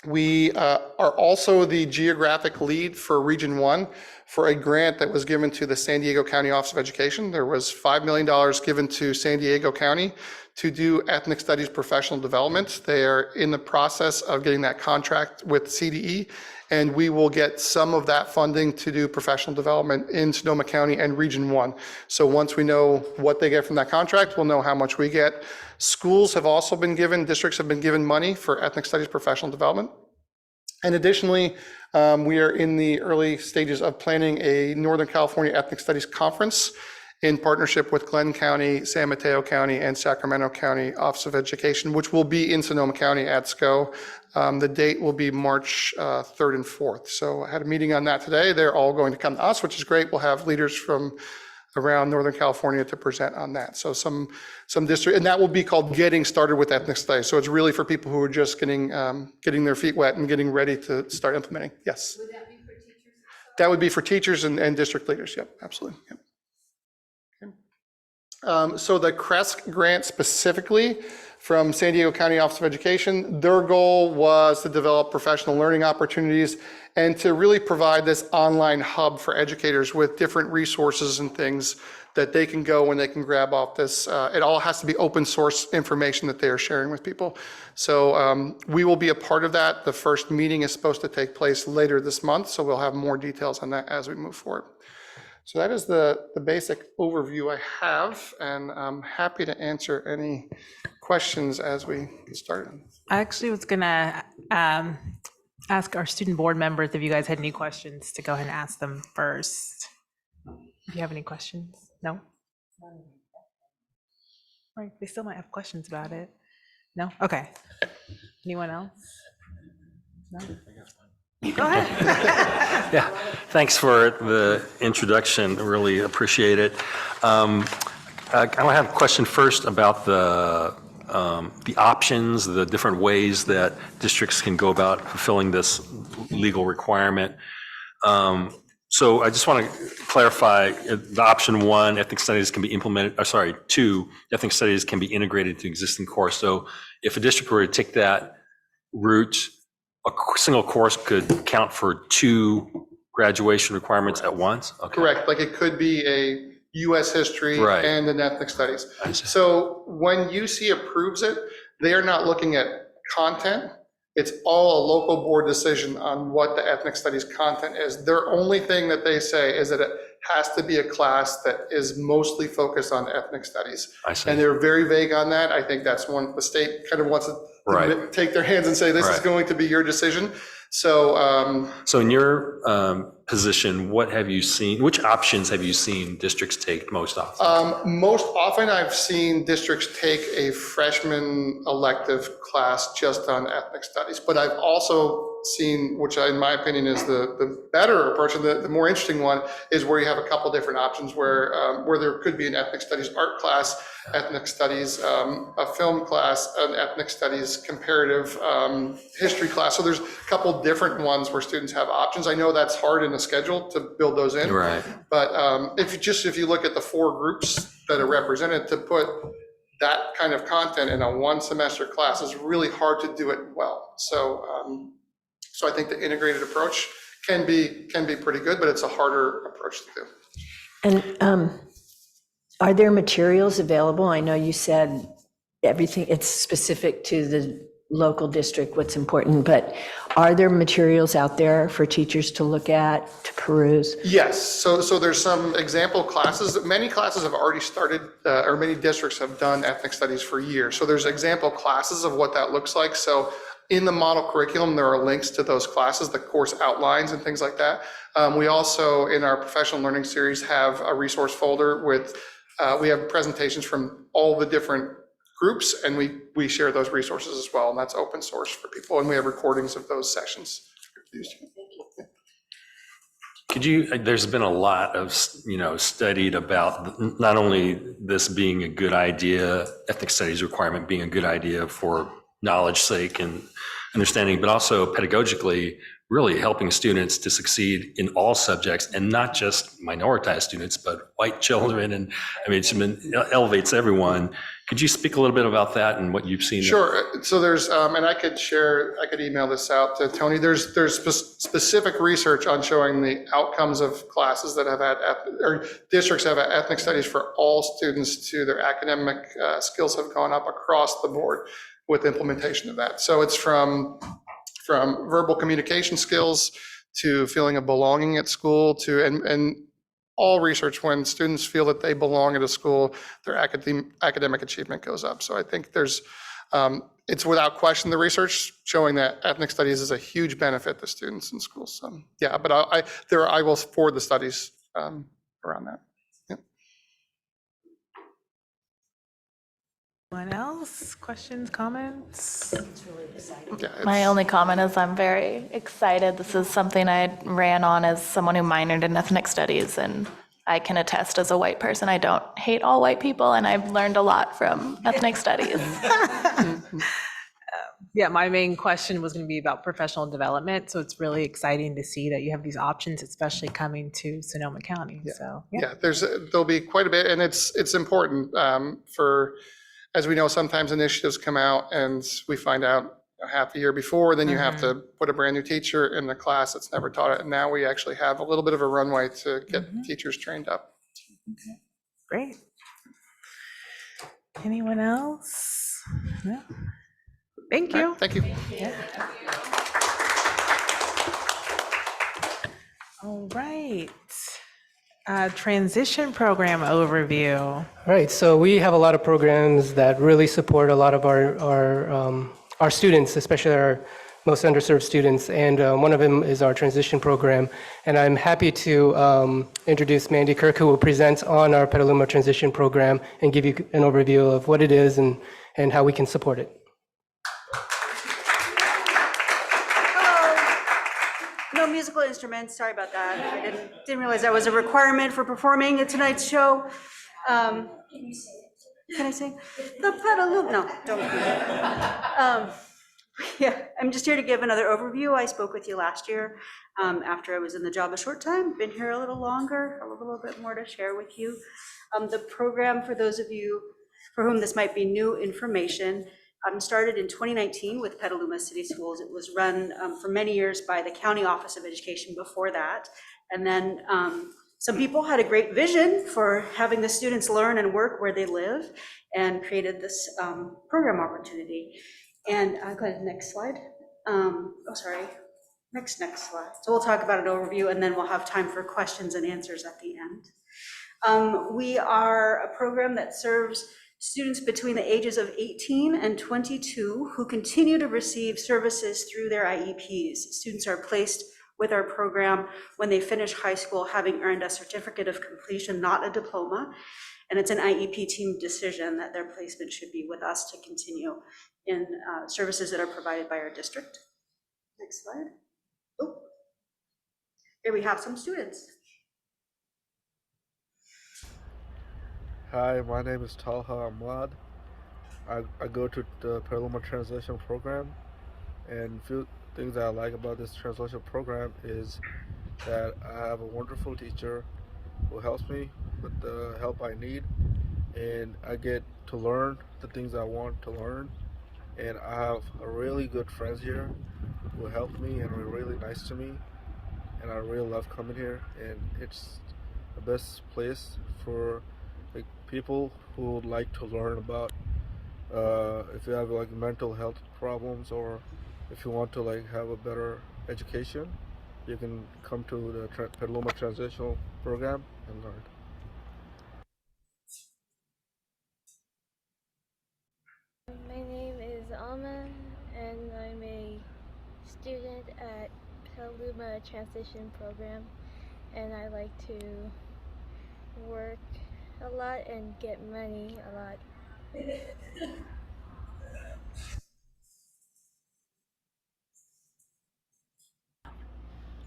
We are also the geographic lead for Region 1 for a grant that was given to the San Diego County Office of Education. There was $5 million given to San Diego County to do ethnic studies professional development. They are in the process of getting that contract with CDE, and we will get some of that funding to do professional development in Sonoma County and Region 1. So once we know what they get from that contract, we'll know how much we get. Schools have also been given, districts have been given money for ethnic studies professional development. And additionally, we are in the early stages of planning a Northern California Ethnic Studies Conference in partnership with Glenn County, San Mateo County, and Sacramento County Office of Education, which will be in Sonoma County at SCO. The date will be March 3rd and 4th. So I had a meeting on that today. They're all going to come to us, which is great. We'll have leaders from around Northern California to present on that. So some district, and that will be called Getting Started with Ethnic Studies. So it's really for people who are just getting their feet wet and getting ready to start implementing. Yes. Would that be for teachers? That would be for teachers and district leaders. Yep, absolutely. Yep. So the CRESC grant specifically from San Diego County Office of Education, their goal was to develop professional learning opportunities and to really provide this online hub for educators with different resources and things that they can go and they can grab off this. It all has to be open source information that they are sharing with people. So we will be a part of that. The first meeting is supposed to take place later this month, so we'll have more details on that as we move forward. So that is the basic overview I have, and I'm happy to answer any questions as we get started. I actually was gonna ask our student board members if you guys had any questions to go ahead and ask them first. Do you have any questions? No? Right, they still might have questions about it. No? Okay. Anyone else? No? Go ahead. Yeah, thanks for the introduction. Really appreciate it. I have a question first about the options, the different ways that districts can go about fulfilling this legal requirement. So I just want to clarify, the option 1, ethnic studies can be implemented, 2, ethnic studies can be integrated into existing course. So if a district were to take that route, a single course could count for 2 graduation requirements at once? Okay. Correct, like it could be a US history Right. and an ethnic studies. So when UC approves it, they are not looking at content. It's all a local board decision on what the ethnic studies content is. Their only thing that they say is that it has to be a class that is mostly focused on ethnic studies. I see. And they're very vague on that. I think that's one, the state kind of wants to Right. take their hands and say, this is Right. going to be your decision. So, So in your position, what have you seen, which options have you seen districts take most often? Most often I've seen districts take a freshman elective class just on ethnic studies, but I've also seen, which in my opinion is the better approach and the more interesting one, is where you have a couple different options where there could be an ethnic studies art class, ethnic studies, a film class, an ethnic studies comparative history class. So there's a couple different ones where students have options. I know that's hard in the schedule to build those in. Right. But if you look at the 4 groups that are represented, to put that kind of content in a 1 semester class is really hard to do it well. So I think the integrated approach can be pretty good, but it's a harder approach to do. And are there materials available? I know you said everything, it's specific to the local district, what's important, but are there materials out there for teachers to look at, to peruse? Yes, so there's some example classes. Many classes have already started, or many districts have done ethnic studies for years. So there's example classes of what that looks like. So in the model curriculum, there are links to those classes, the course outlines and things like that. We also, in our professional learning series, have a resource folder with, we have presentations from all the different groups, and we share those resources as well, and that's open source for people, and we have recordings of those sessions. Could you, there's been a lot of, studied about not only this being a good idea, ethnic studies requirement being a good idea for knowledge sake and understanding, but also pedagogically really helping students to succeed in all subjects and not just minoritized students, but white children. And I mean, it elevates everyone. Could you speak a little bit about that and what you've seen? Sure. So there's, and I could email this out to Tony. There's specific research on showing the outcomes of classes that have had, or districts have had ethnic studies for all students to their academic skills have gone up across the board with implementation of that. So it's from verbal communication skills to feeling of belonging at school to, and all research, when students feel that they belong at a school, their academic achievement goes up. So I think there's, it's without question the research showing that ethnic studies is a huge benefit to students in schools. So yeah, but I will forward the studies around that. Yep. Anyone else? Questions, comments? My only comment is I'm very excited. This is something I ran on as someone who minored in ethnic studies, and I can attest as a white person, I don't hate all white people, and I've learned a lot from ethnic studies. Yeah, my main question was going to be about professional development. So it's really exciting to see that you have these options, especially coming to Sonoma County. Yeah. So yeah, there'll be quite a bit, and it's important for, as we know, sometimes initiatives come out and we find out half a year before, then you have to put a brand new teacher in the class that's never taught it. And now we actually have a little bit of a runway to get teachers trained up. Okay. Great. Anyone else? No. Thank you. Thank you. Yeah. All right. Transition program overview. All right, so we have a lot of programs that really support a lot of our students, especially our most underserved students, and one of them is our transition program. And I'm happy to introduce Mandy Kirk, who will present on our Petaluma transition program and give you an overview of what it is and how we can support it. No musical instruments, sorry about that. I didn't realize that was a requirement for performing at tonight's show. Can I sing? The Petaluma, no, don't. Yeah, I'm just here to give another overview. I spoke with you last year after I was in the job a short time, been here a little longer, a little bit more to share with you. The program, for those of you for whom this might be new information, started in 2019 with Petaluma City Schools. It was run for many years by the County Office of Education before that. And then some people had a great vision for having the students learn and work where they live and created this program opportunity. And go ahead, next slide. Oh, sorry, next slide. So we'll talk about an overview and then we'll have time for questions and answers at the end. We are a program that serves students between the ages of 18 and 22 who continue to receive services through their IEPs. Students are placed with our program when they finish high school, having earned a certificate of completion, not a diploma. And it's an IEP team decision that their placement should be with us to continue in services that are provided by our district. Next slide. Oh, here we have some students. Hi, my name is Talha Ahmad. I go to the Petaluma Translation Program, and a few things that I like about this translation program is that I have a wonderful teacher who helps me with the help I need, and I get to learn the things I want to learn, and I have a really good friends here who help me and are really nice to me, and I really love coming here, and it's the best place for like people who would like to learn about if you have like mental health problems, or if you want to like have a better education, you can come to the Petaluma Transitional Program and learn. My name is Alma, and I'm a student at Petaluma Transition Program, and I like to work a lot and get money a lot.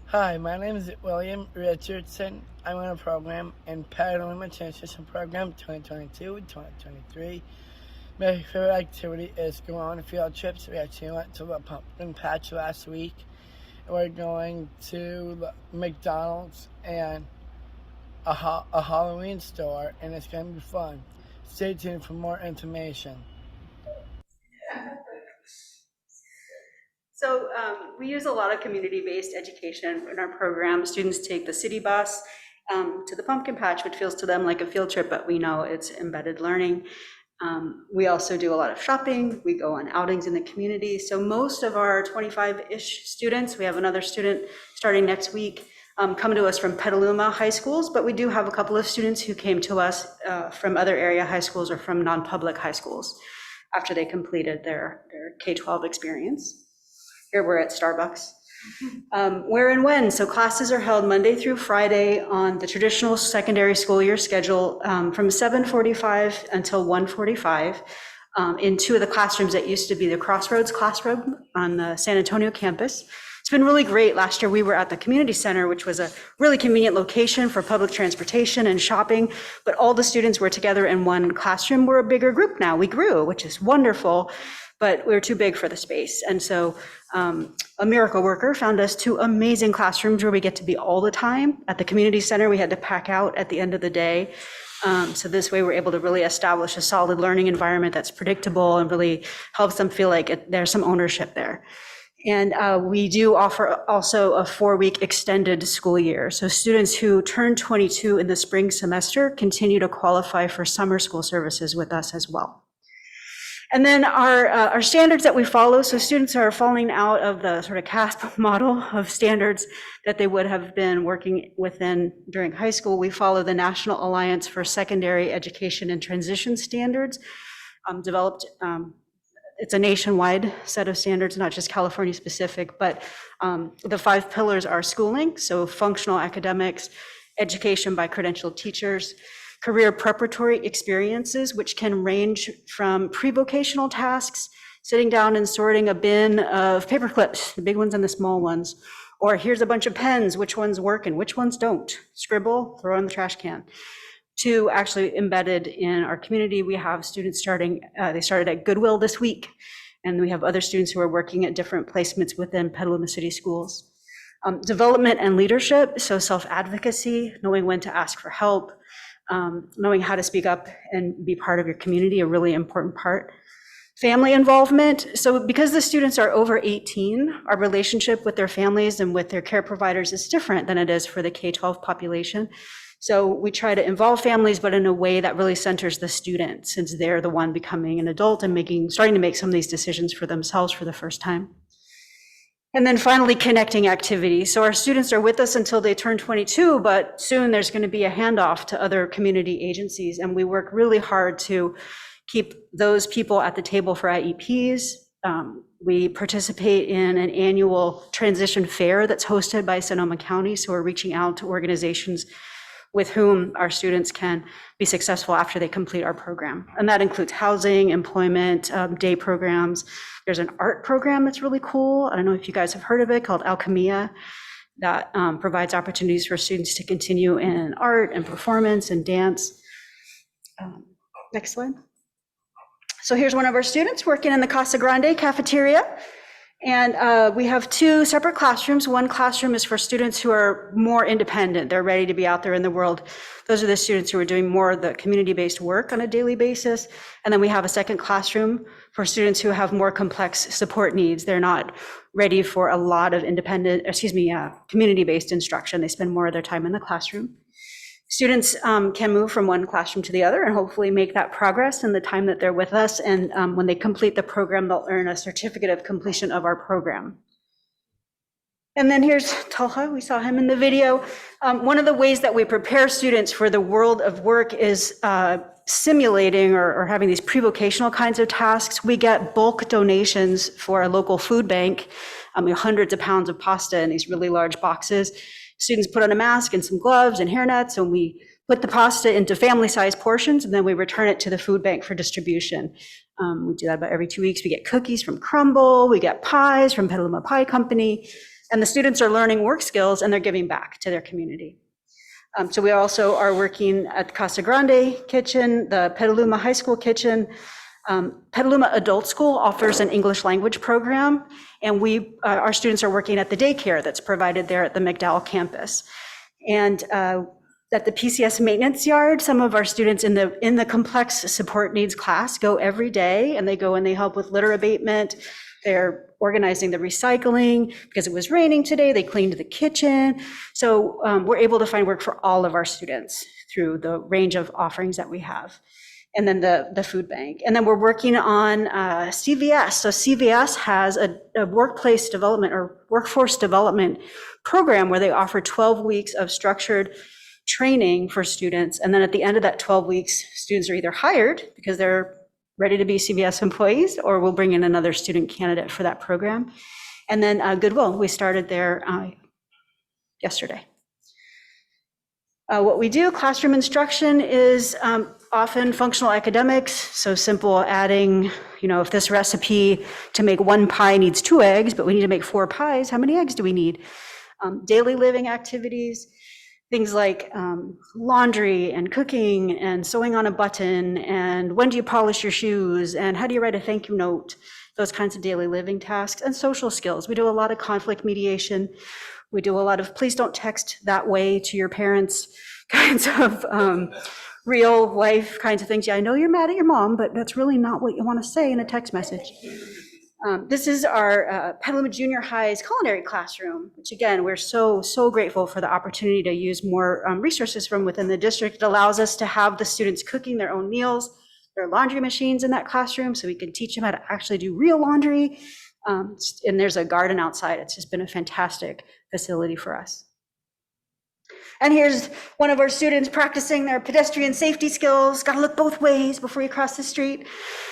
Hi, my name is William Richardson. I'm in a program in Petaluma Transition Program 2022-2023. My favorite activity is going on field trips. We actually went to the pumpkin patch last week. We're going to the McDonald's and a Halloween store, and it's going to be fun. Stay tuned for more information. So we use a lot of community-based education in our program. Students take the city bus to the pumpkin patch, which feels to them like a field trip, but we know it's embedded learning. We also do a lot of shopping. We go on outings in the community. So most of our 25-ish students, we have another student starting next week, come to us from Petaluma high schools, but we do have a couple of students who came to us from other area high schools or from non-public high schools after they completed their K-12 experience. Here we're at Starbucks. Where and when? So classes are held Monday through Friday on the traditional secondary school year schedule from 7:45 until 1:45 in two of the classrooms that used to be the Crossroads classroom on the San Antonio campus. It's been really great. Last year we were at the community center, which was a really convenient location for public transportation and shopping, but all the students were together in one classroom. We're a bigger group now. We grew, which is wonderful, but we were too big for the space. And so a miracle worker found us two amazing classrooms where we get to be all the time. At the community center, we had to pack out at the end of the day. So this way we're able to really establish a solid learning environment that's predictable and really helps them feel like there's some ownership there. And we do offer also a 4-week extended school year. So students who turn 22 in the spring semester continue to qualify for summer school services with us as well. And then our standards that we follow, so students are falling out of the sort of CASP model of standards that they would have been working within during high school. We follow the National Alliance for Secondary Education and Transition Standards, developed, it's a nationwide set of standards, not just California specific, but the 5 pillars are schooling, so functional academics, education by credentialed teachers, career preparatory experiences, which can range from pre-vocational tasks, sitting down and sorting a bin of paper clips, the big ones and the small ones, or here's a bunch of pens, which ones work and which ones don't. Scribble, throw in the trash can. To actually embedded in our community, we have students starting, they started at Goodwill this week, And we have other students who are working at different placements within Petaluma City Schools. Development and leadership, so self-advocacy, knowing when to ask for help, knowing how to speak up and be part of your community, a really important part. Family involvement, so because the students are over 18, our relationship with their families and with their care providers is different than it is for the K-12 population. So we try to involve families, but in a way that really centers the student, since they're the one becoming an adult and starting to make some of these decisions for themselves for the first time. And then finally, connecting activities. So our students are with us until they turn 22, but soon there's going to be a handoff to other community agencies, and we work really hard to keep those people at the table for IEPs. We participate in an annual transition fair that's hosted by Sonoma County, so we're reaching out to organizations with whom our students can be successful after they complete our program. And that includes housing, employment, day programs. There's an art program that's really cool. I don't know if you guys have heard of it, called Alchemia, that provides opportunities for students to continue in art and performance and dance. Next slide. So here's one of our students working in the Casa Grande cafeteria. And we have two separate classrooms. One classroom is for students who are more independent. They're ready to be out there in the world. Those are the students who are doing more of the community-based work on a daily basis. And then we have a second classroom for students who have more complex support needs. They're not ready for a lot of community-based instruction. They spend more of their time in the classroom. Students can move from one classroom to the other and hopefully make that progress in the time that they're with us. And when they complete the program, they'll earn a certificate of completion of our program. And then here's Talha, we saw him in the video. One of the ways that we prepare students for the world of work is simulating or having these pre-vocational kinds of tasks. We get bulk donations for a local food bank, hundreds of pounds of pasta in these really large boxes. Students put on a mask and some gloves and hairnets, and we put the pasta into family-sized portions, and then we return it to the food bank for distribution. We do that about every 2 weeks. We get cookies from Crumble, we get pies from Petaluma Pie Company, and the students are learning work skills and they're giving back to their community. So we also are working at the Casa Grande kitchen, the Petaluma High School kitchen. Petaluma Adult School offers an English language program, and our students are working at the daycare that's provided there at the McDowell campus. And at the PCS maintenance yard, some of our students in the complex support needs class go every day, and they go and they help with litter abatement. They're organizing the recycling. Because it was raining today, they cleaned the kitchen. So we're able to find work for all of our students through the range of offerings that we have. And then the food bank. And then we're working on CVS. So CVS has a workplace development or workforce development program where they offer 12 weeks of structured training for students. And then at the end of that 12 weeks, students are either hired because they're ready to be CVS employees, or we'll bring in another student candidate for that program. And then Goodwill, we started there yesterday. What we do, classroom instruction, is often functional academics, so simple adding, if this recipe to make one pie needs 2 eggs, but we need to make 4 pies, how many eggs do we need? Daily living activities, things like laundry and cooking and sewing on a button, and when do you polish your shoes, and how do you write a thank you note, those kinds of daily living tasks, and social skills. We do a lot of conflict mediation. We do a lot of please don't text that way to your parents kinds of real life kinds of things. Yeah, I know you're mad at your mom, but that's really not what you want to say in a text message. This is our Petaluma Junior High's culinary classroom, which again, we're so grateful for the opportunity to use more resources from within the district. It allows us to have the students cooking their own meals. There are laundry machines in that classroom, so we can teach them how to actually do real laundry. And there's a garden outside. It's just been a fantastic facility for us. And here's one of our students practicing their pedestrian safety skills. Got to look both ways before you cross the street.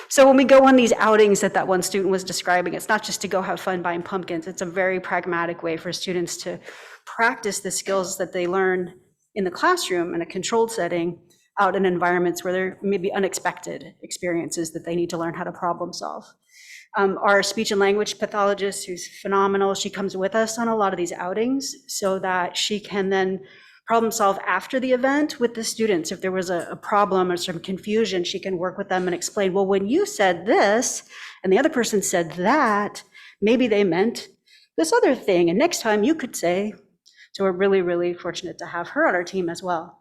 So when we go on these outings that one student was describing, it's not just to go have fun buying pumpkins. It's a very pragmatic way for students to practice the skills that they learn in the classroom in a controlled setting out in environments where there may be unexpected experiences that they need to learn how to problem solve. Our speech and language pathologist, who's phenomenal, she comes with us on a lot of these outings so that she can then problem solve after the event with the students. If there was a problem or some confusion, she can work with them and explain, well, when you said this and the other person said that, maybe they meant this other thing. And next time you could say, so we're really, really fortunate to have her on our team as well.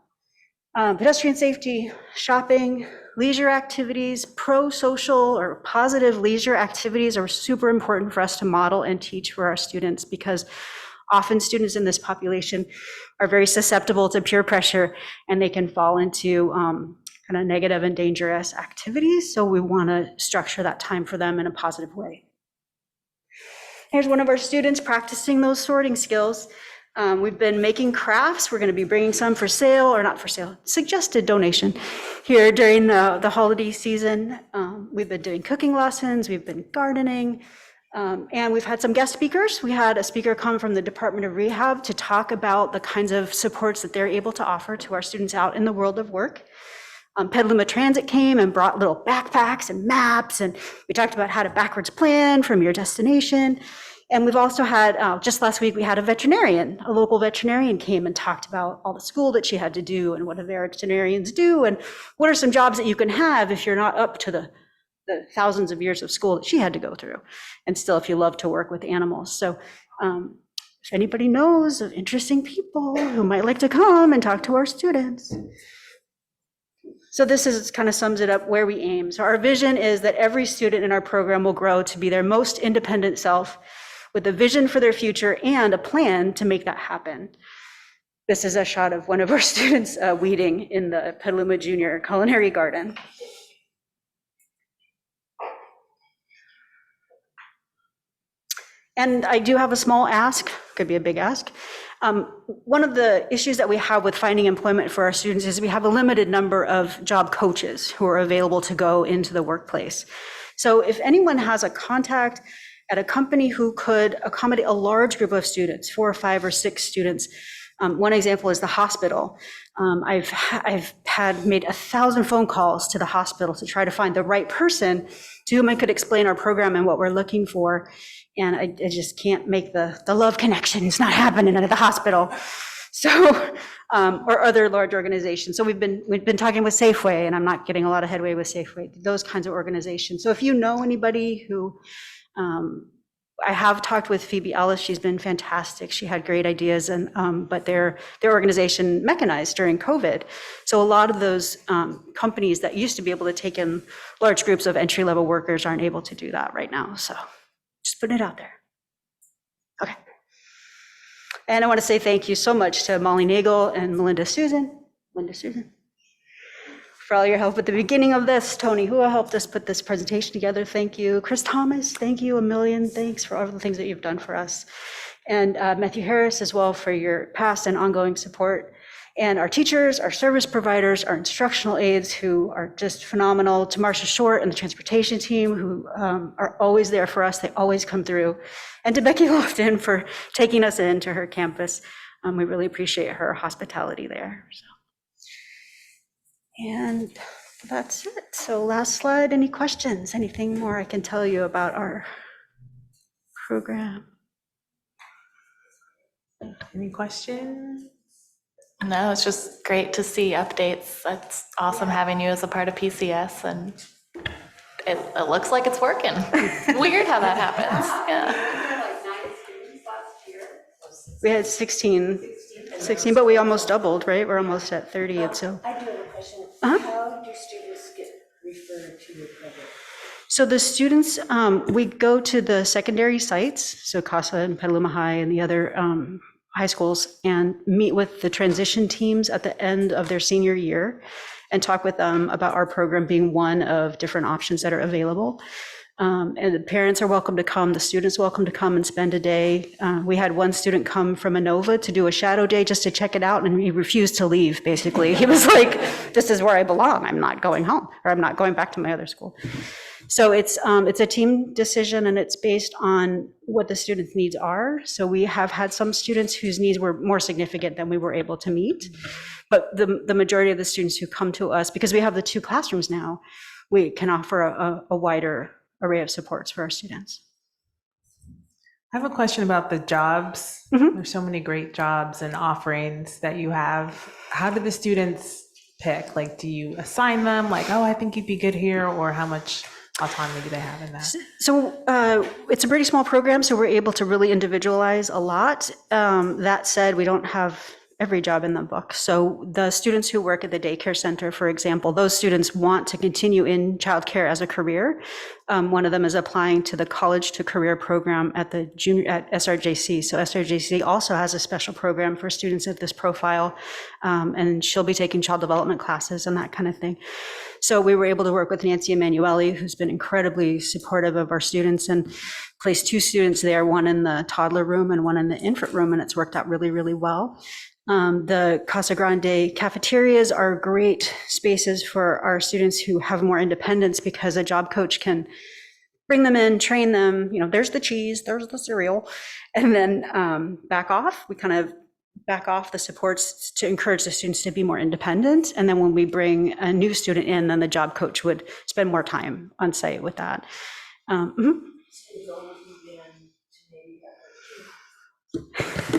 Pedestrian safety, shopping, leisure activities, pro-social or positive leisure activities are super important for us to model and teach for our students, because often students in this population are very susceptible to peer pressure and they can fall into kind of negative and dangerous activities. So we want to structure that time for them in a positive way. Here's one of our students practicing those sorting skills. We've been making crafts. We're going to be bringing some for sale, or not for sale, suggested donation here during the holiday season. We've been doing cooking lessons. We've been gardening. And we've had some guest speakers. We had a speaker come from the Department of Rehab to talk about the kinds of supports that they're able to offer to our students out in the world of work. Petaluma Transit came and brought little backpacks and maps, and we talked about how to backwards plan from your destination. And we've also had, just last week, we had a local veterinarian came and talked about all the school that she had to do and what do veterinarians do and what are some jobs that you can have if you're not up to the thousands of years of school that she had to go through, and still if you love to work with animals. So if anybody knows of interesting people who might like to come and talk to our students. So this is kind of sums it up where we aim. So our vision is that every student in our program will grow to be their most independent self with a vision for their future and a plan to make that happen. This is a shot of one of our students weeding in the Petaluma Junior Culinary Garden. And I do have a small ask, could be a big ask. One of the issues that we have with finding employment for our students is we have a limited number of job coaches who are available to go into the workplace. So if anyone has a contact at a company who could accommodate a large group of students, 4 or 5 or 6 students, one example is the hospital. I've made 1,000 phone calls to the hospital to try to find the right person to whom I could explain our program and what we're looking for. And I just can't make the love connection. It's not happening at the hospital. So, or other large organizations. So we've been talking with Safeway, and I'm not getting a lot of headway with Safeway, those kinds of organizations. So if you know anybody who, I have talked with Phoebe Ellis. She's been fantastic. She had great ideas, and but their organization mechanized during COVID. So a lot of those companies that used to be able to take in large groups of entry-level workers aren't able to do that right now. So just putting it out there. Okay. And I want to say thank you so much to Molly Nagel and Linda Susan, for all your help at the beginning of this. Tony Hua helped us put this presentation together. Thank you. Chris Thomas, thank you a million. Thanks for all the things that you've done for us. And Matthew Harris as well for your past and ongoing support. And our teachers, our service providers, our instructional aides who are just phenomenal. To Marsha Short and the transportation team who are always there for us. They always come through. And to Becky Lofton for taking us into her campus. We really appreciate her hospitality there. So. And that's it. So last slide, any questions? Anything more I can tell you about our program? Any questions? No, it's just great to see updates. It's awesome having you as a part of PCS, and it looks like it's working. It's weird how that happens. Yeah. We had 16, but we almost doubled, right? We're almost at 30. And so. I do have a question. How do students get referred to your program? So the students, we go to the secondary sites, so CASA and Petaluma High and the other high schools, and meet with the transition teams at the end of their senior year and talk with them about our program being one of different options that are available. And the parents are welcome to come, the students welcome to come and spend a day. We had one student come from Inova to do a shadow day just to check it out, and he refused to leave, basically. He was like, this is where I belong. I'm not going home, or I'm not going back to my other school. So it's a team decision, and it's based on what the students' needs are. So we have had some students whose needs were more significant than we were able to meet. But the majority of the students who come to us, because we have the 2 classrooms now, we can offer a wider array of supports for our students. I have a question about the jobs. There's so many great jobs and offerings that you have. How do the students pick? Like, do you assign them like, oh, I think you'd be good here, or how much autonomy do they have in that? So it's a pretty small program, so we're able to really individualize a lot. That said, we don't have every job in the book. So the students who work at the daycare center, for example, those students want to continue in childcare as a career. One of them is applying to the college to career program at the at SRJC. So SRJC also has a special program for students of this profile, and she'll be taking child development classes and that kind of thing. So we were able to work with Nancy Emanuele, who's been incredibly supportive of our students, and placed 2 students there, one in the toddler room and one in the infant room, and it's worked out really, really well. The Casa Grande cafeterias are great spaces for our students who have more independence, because a job coach can bring them in, train them, there's the cheese, there's the cereal, and then back off. We kind of back off the supports to encourage the students to be more independent. And then when we bring a new student in, then the job coach would spend more time on site with that.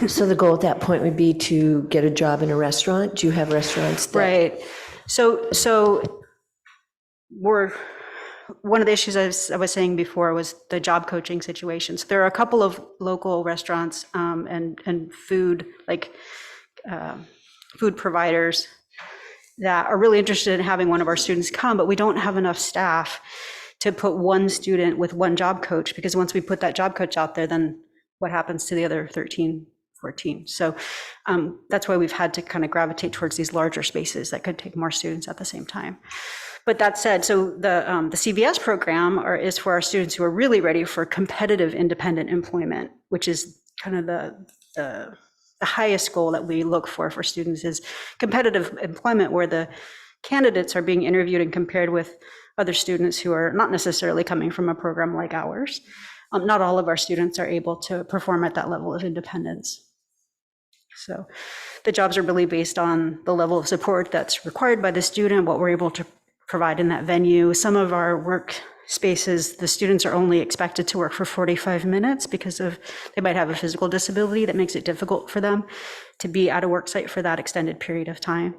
So the goal at that point would be to get a job in a restaurant? Do you have restaurants that? Right. So we're, one of the issues I was saying before was the job coaching situations. There are a couple of local restaurants and food, like food providers, that are really interested in having one of our students come, but we don't have enough staff to put one student with one job coach, because once we put that job coach out there, then what happens to the other 13, 14? So that's why we've had to kind of gravitate towards these larger spaces that could take more students at the same time. But that said, so the CVS program is for our students who are really ready for competitive independent employment, which is kind of the highest goal that we look for students, is competitive employment, where the candidates are being interviewed and compared with other students who are not necessarily coming from a program like ours. Not all of our students are able to perform at that level of independence. So the jobs are really based on the level of support that's required by the student, what we're able to provide in that venue. Some of our work spaces, the students are only expected to work for 45 minutes because they might have a physical disability that makes it difficult for them to be at a work site for that extended period of time.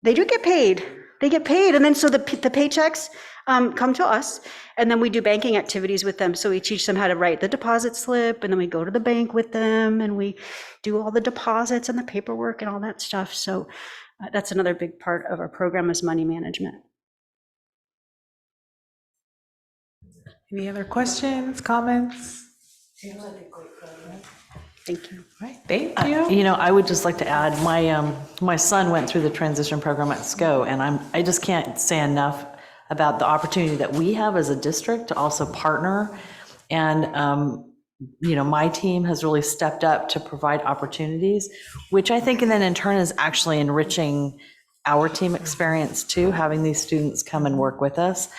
They do get paid. They get paid, and then so the paychecks come to us, and then we do banking activities with them. So we teach them how to write the deposit slip, and then we go to the bank with them, and we do all the deposits and the paperwork and all that stuff. So that's another big part of our program, is money management. Any other questions, comments? Thank you. Right, thank you. I would just like to add, my son went through the transition program at SCO, and I just can't say enough about the opportunity that we have as a district to also partner. And, my team has really stepped up to provide opportunities, which I think, and then in turn is actually enriching our team experience too, having these students come and work with us.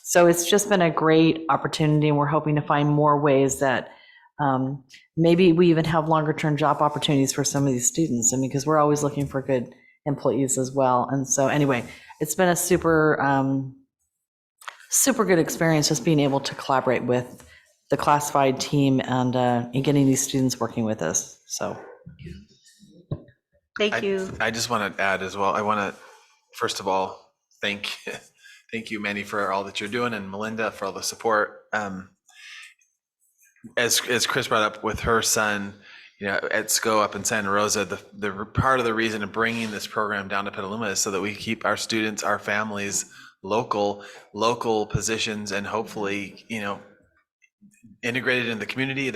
So it's just been a great opportunity, and we're hoping to find more ways that maybe we even have longer term job opportunities for some of these students, and because we're always looking for good employees as well. And so anyway, it's been a super good experience just being able to collaborate with the classified team and getting these students working with us. So thank you. I just want to add as well. I want to first of all thank you, Mandy, for all that you're doing, and Melinda for all the support. As Chris brought up with her son, at SCO up in Santa Rosa, the part of the reason of bringing this program down to Petaluma is so that we keep our students, our families, local positions, and hopefully, integrated in the community.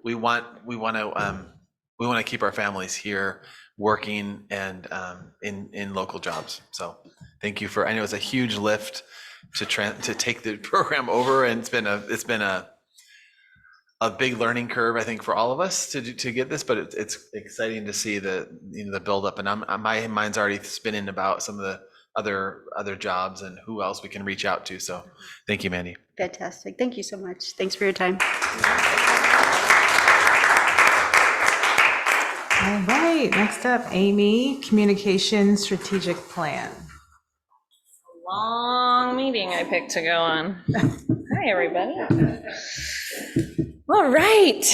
We want to keep our families here working and in local jobs. So thank you I know it's a huge lift to take the program over, and it's been a big learning curve, I think, for all of us to get this, but it's exciting to see the build up, and my mind's already spinning about some of the other jobs and who else we can reach out to. So thank you, Mandy. Fantastic. Thank you so much. Thanks for your time. All right, next up, Amy, Communication Strategic Plan. Long meeting I picked to go on. Hi, everybody. All right.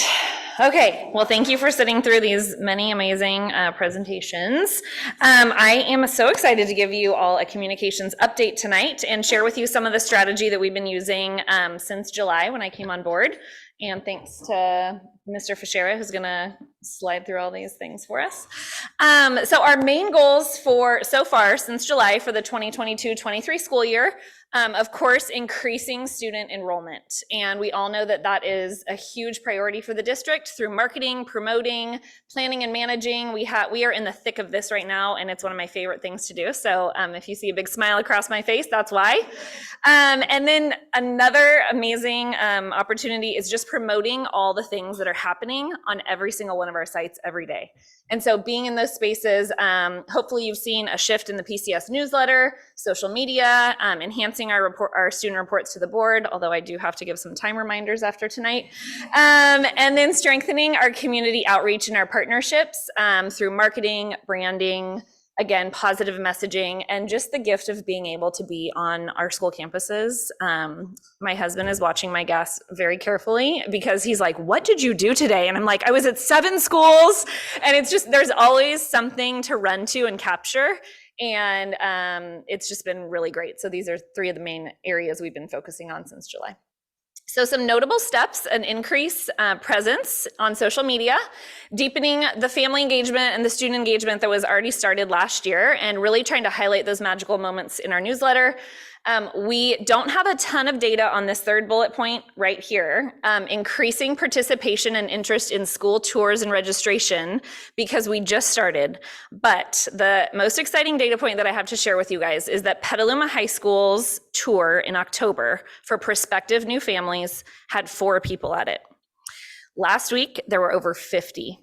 Okay, well, thank you for sitting through these many amazing presentations. I am so excited to give you all a communications update tonight and share with you some of the strategy that we've been using since July when I came on board. And thanks to Mr. Fischera, who's gonna slide through all these things for us. So our main goals for so far since July for the 2022-23 school year, of course, increasing student enrollment. And we all know that that is a huge priority for the district through marketing, promoting, planning and managing. We are in the thick of this right now, and it's one of my favorite things to do. So if you see a big smile across my face, that's why. And then another amazing opportunity is just promoting all the things that are happening on every single one of our sites every day. And so being in those spaces, hopefully you've seen a shift in the PCS newsletter, social media, enhancing our student reports to the board, although I do have to give some time reminders after tonight. And then strengthening our community outreach and our partnerships through marketing, branding, again, positive messaging, and just the gift of being able to be on our school campuses. My husband is watching my gas very carefully because he's like, what did you do today? And I'm like, I was at 7 schools. And it's just, there's always something to run to and capture. And it's just been really great. So these are 3 of the main areas we've been focusing on since July. So some notable steps: an increase presence on social media, deepening the family engagement and the student engagement that was already started last year, and really trying to highlight those magical moments in our newsletter. We don't have a ton of data on this 3rd bullet point right here, increasing participation and interest in school tours and registration, because we just started. But the most exciting data point that I have to share with you guys is that Petaluma High School's tour in October for prospective new families had 4 people at it. Last week, there were over 50.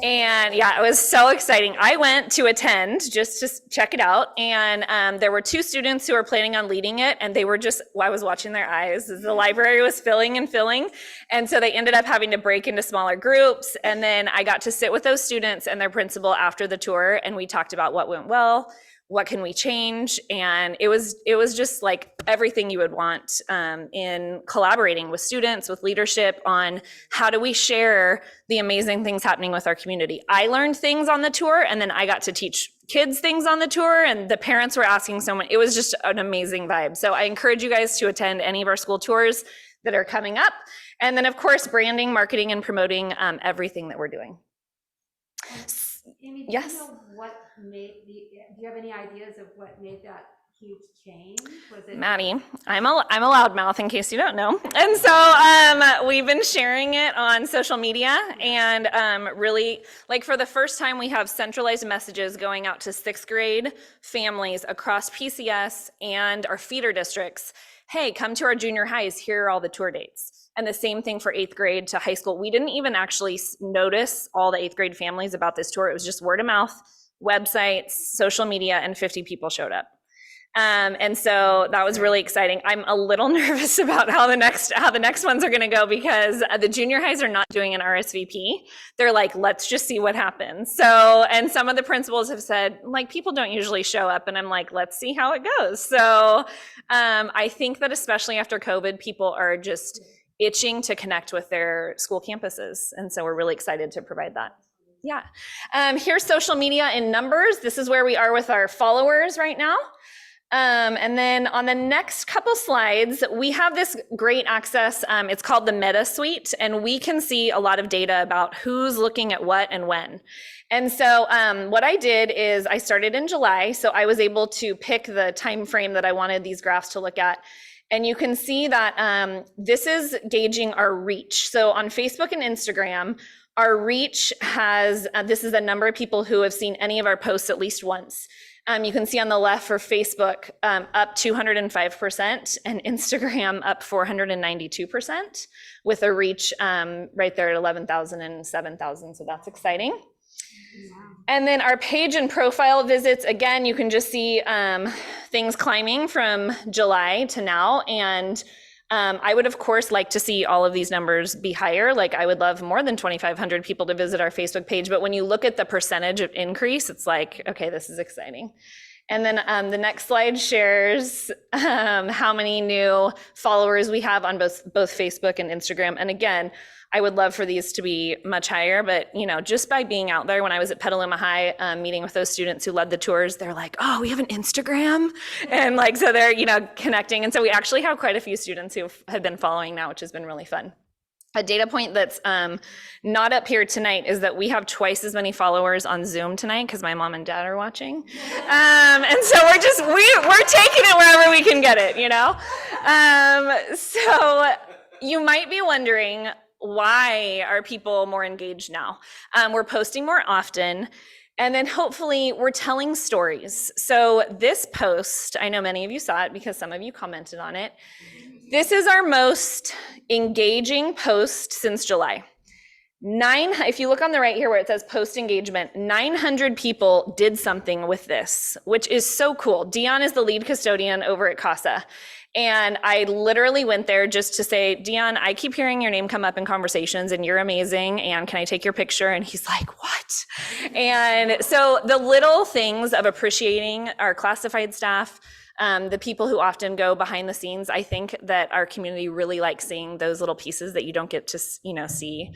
And yeah, it was so exciting. I went to attend just to check it out. And there were 2 students who were planning on leading it. And they were just, I was watching their eyes as the library was filling and filling. And so they ended up having to break into smaller groups. And then I got to sit with those students and their principal after the tour. And we talked about what went well, what can we change? And it was just like everything you would want in collaborating with students, with leadership, on how do we share the amazing things happening with our community. I learned things on the tour, and then I got to teach kids things on the tour, and the parents were asking so much. It was just an amazing vibe. So I encourage you guys to attend any of our school tours that are coming up. And then of course, branding, marketing, and promoting everything that we're doing. Amy, yes. Do you know what made do you have any ideas of what made that huge change? Was it Maddie, I'm a loudmouth in case you don't know. And so we've been sharing it on social media, and really, like, for the first time, we have centralized messages going out to 6th grade families across PCS and our feeder districts. Hey, come to our junior highs, here are all the tour dates. And the same thing for 8th grade to high school. We didn't even actually notice all the 8th grade families about this tour. It was just word of mouth, websites, social media, and 50 people showed up. And so that was really exciting. I'm a little nervous about how the next ones are going to go, because the junior highs are not doing an RSVP. They're like, let's just see what happens. So, and some of the principals have said, like, people don't usually show up, and I'm like, let's see how it goes. So I think that especially after COVID, people are just itching to connect with their school campuses. And so we're really excited to provide that. Yeah. Here's social media in numbers. This is where we are with our followers right now. And then on the next couple slides, we have this great access. It's called the Meta Suite, and we can see a lot of data about who's looking at what and when. And so what I did is I started in July, so I was able to pick the time frame that I wanted these graphs to look at. And you can see that this is gauging our reach. So on Facebook and Instagram, our reach has, this is the number of people who have seen any of our posts at least once. You can see on the left for Facebook up 205% and Instagram up 492% with a reach right there at 11,000 and 7,000. So that's exciting. And then our page and profile visits, again, you can just see things climbing from July to now. And I would, of course, like to see all of these numbers be higher. Like, I would love more than 2,500 people to visit our Facebook page. But when you look at the percentage of increase, it's like, okay, this is exciting. And then the next slide shares how many new followers we have on both Facebook and Instagram. And again, I would love for these to be much higher, but just by being out there, when I was at Petaluma High, meeting with those students who led the tours, they're like, oh, we have an Instagram. And so they're, connecting. And so we actually have quite a few students who have been following now, which has been really fun. A data point that's not up here tonight is that we have twice as many followers on Zoom tonight because my mom and dad are watching. And so we're taking it wherever we can get it, So you might be wondering, why are people more engaged now? We're posting more often. And then hopefully we're telling stories. So this post, I know many of you saw it because some of you commented on it. This is our most engaging post since July. If you look on the right here where it says post engagement, 900 people did something with this, which is so cool. Dion is the lead custodian over at CASA. And I literally went there just to say, Dion, I keep hearing your name come up in conversations and you're amazing. And can I take your picture? And he's like, what? And so the little things of appreciating our classified staff, the people who often go behind the scenes, I think that our community really likes seeing those little pieces that you don't get to, see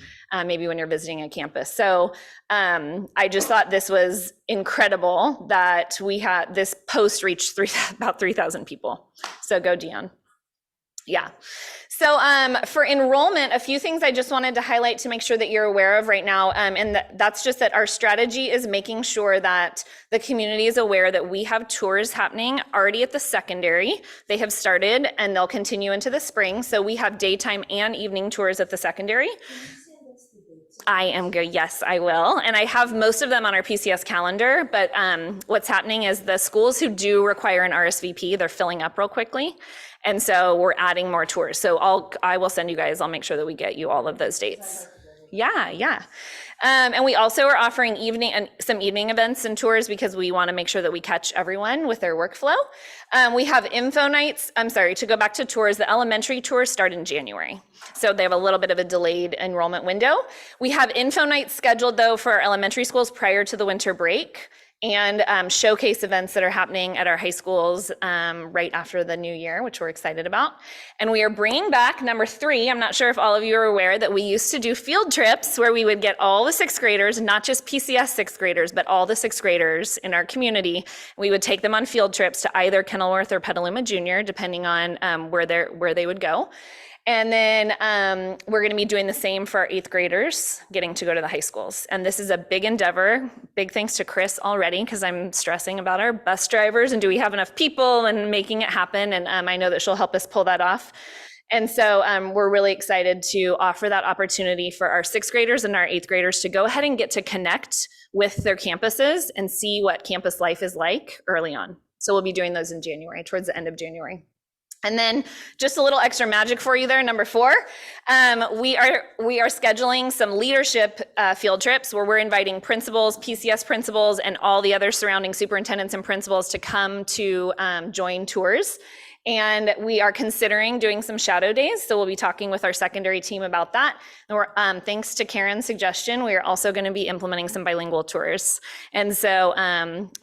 maybe when you're visiting a campus. So I just thought this was incredible that we had this post reached about 3,000 people. So go Dion. Yeah. So for enrollment, a few things I just wanted to highlight to make sure that you're aware of right now. And that's just that our strategy is making sure that the community is aware that we have tours happening already at the secondary. They have started and they'll continue into the spring. So we have daytime and evening tours at the secondary. I am good. Yes, I will. And I have most of them on our PCS calendar, but what's happening is the schools who do require an RSVP, they're filling up real quickly. And so we're adding more tours. So I will send you guys, I'll make sure that we get you all of those dates. Yeah. And we also are offering some evening events and tours because we want to make sure that we catch everyone with their workflow. We have info nights. To go back to tours, the elementary tours start in January. So they have a little bit of a delayed enrollment window. We have info nights scheduled though for our elementary schools prior to the winter break, and showcase events that are happening at our high schools right after the new year, which we're excited about. And we are bringing back number 3. I'm not sure if all of you are aware that we used to do field trips where we would get all the 6th graders, not just PCS 6th graders, but all the 6th graders in our community. We would take them on field trips to either Kenilworth or Petaluma Junior, depending on where they would go. And then we're going to be doing the same for our 8th graders, getting to go to the high schools. And this is a big endeavor. Big thanks to Chris already, because I'm stressing about our bus drivers and do we have enough people and making it happen. And I know that she'll help us pull that off. And so we're really excited to offer that opportunity for our 6th graders and our 8th graders to go ahead and get to connect with their campuses and see what campus life is like early on. So we'll be doing those in January, towards the end of January. And then just a little extra magic for you there, number 4. We are scheduling some leadership field trips where we're inviting principals, PCS principals, and all the other surrounding superintendents and principals to come to join tours. And we are considering doing some shadow days. So we'll be talking with our secondary team about that. And thanks to Karen's suggestion, we are also going to be implementing some bilingual tours. And so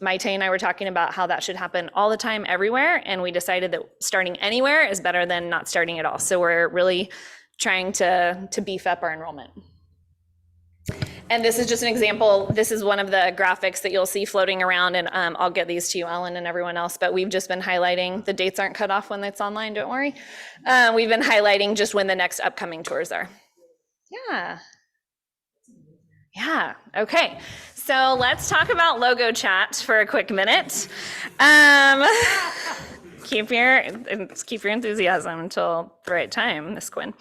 Maite and I were talking about how that should happen all the time, everywhere. And we decided that starting anywhere is better than not starting at all. So we're really trying to beef up our enrollment. And this is just an example. This is one of the graphics that you'll see floating around, and I'll get these to you, Ellen, and everyone else, but we've just been highlighting, the dates aren't cut off when it's online, don't worry. We've been highlighting just when the next upcoming tours are. Yeah, okay. So let's talk about logo chat for a quick minute. Keep your enthusiasm until the right time, Miss Quinn.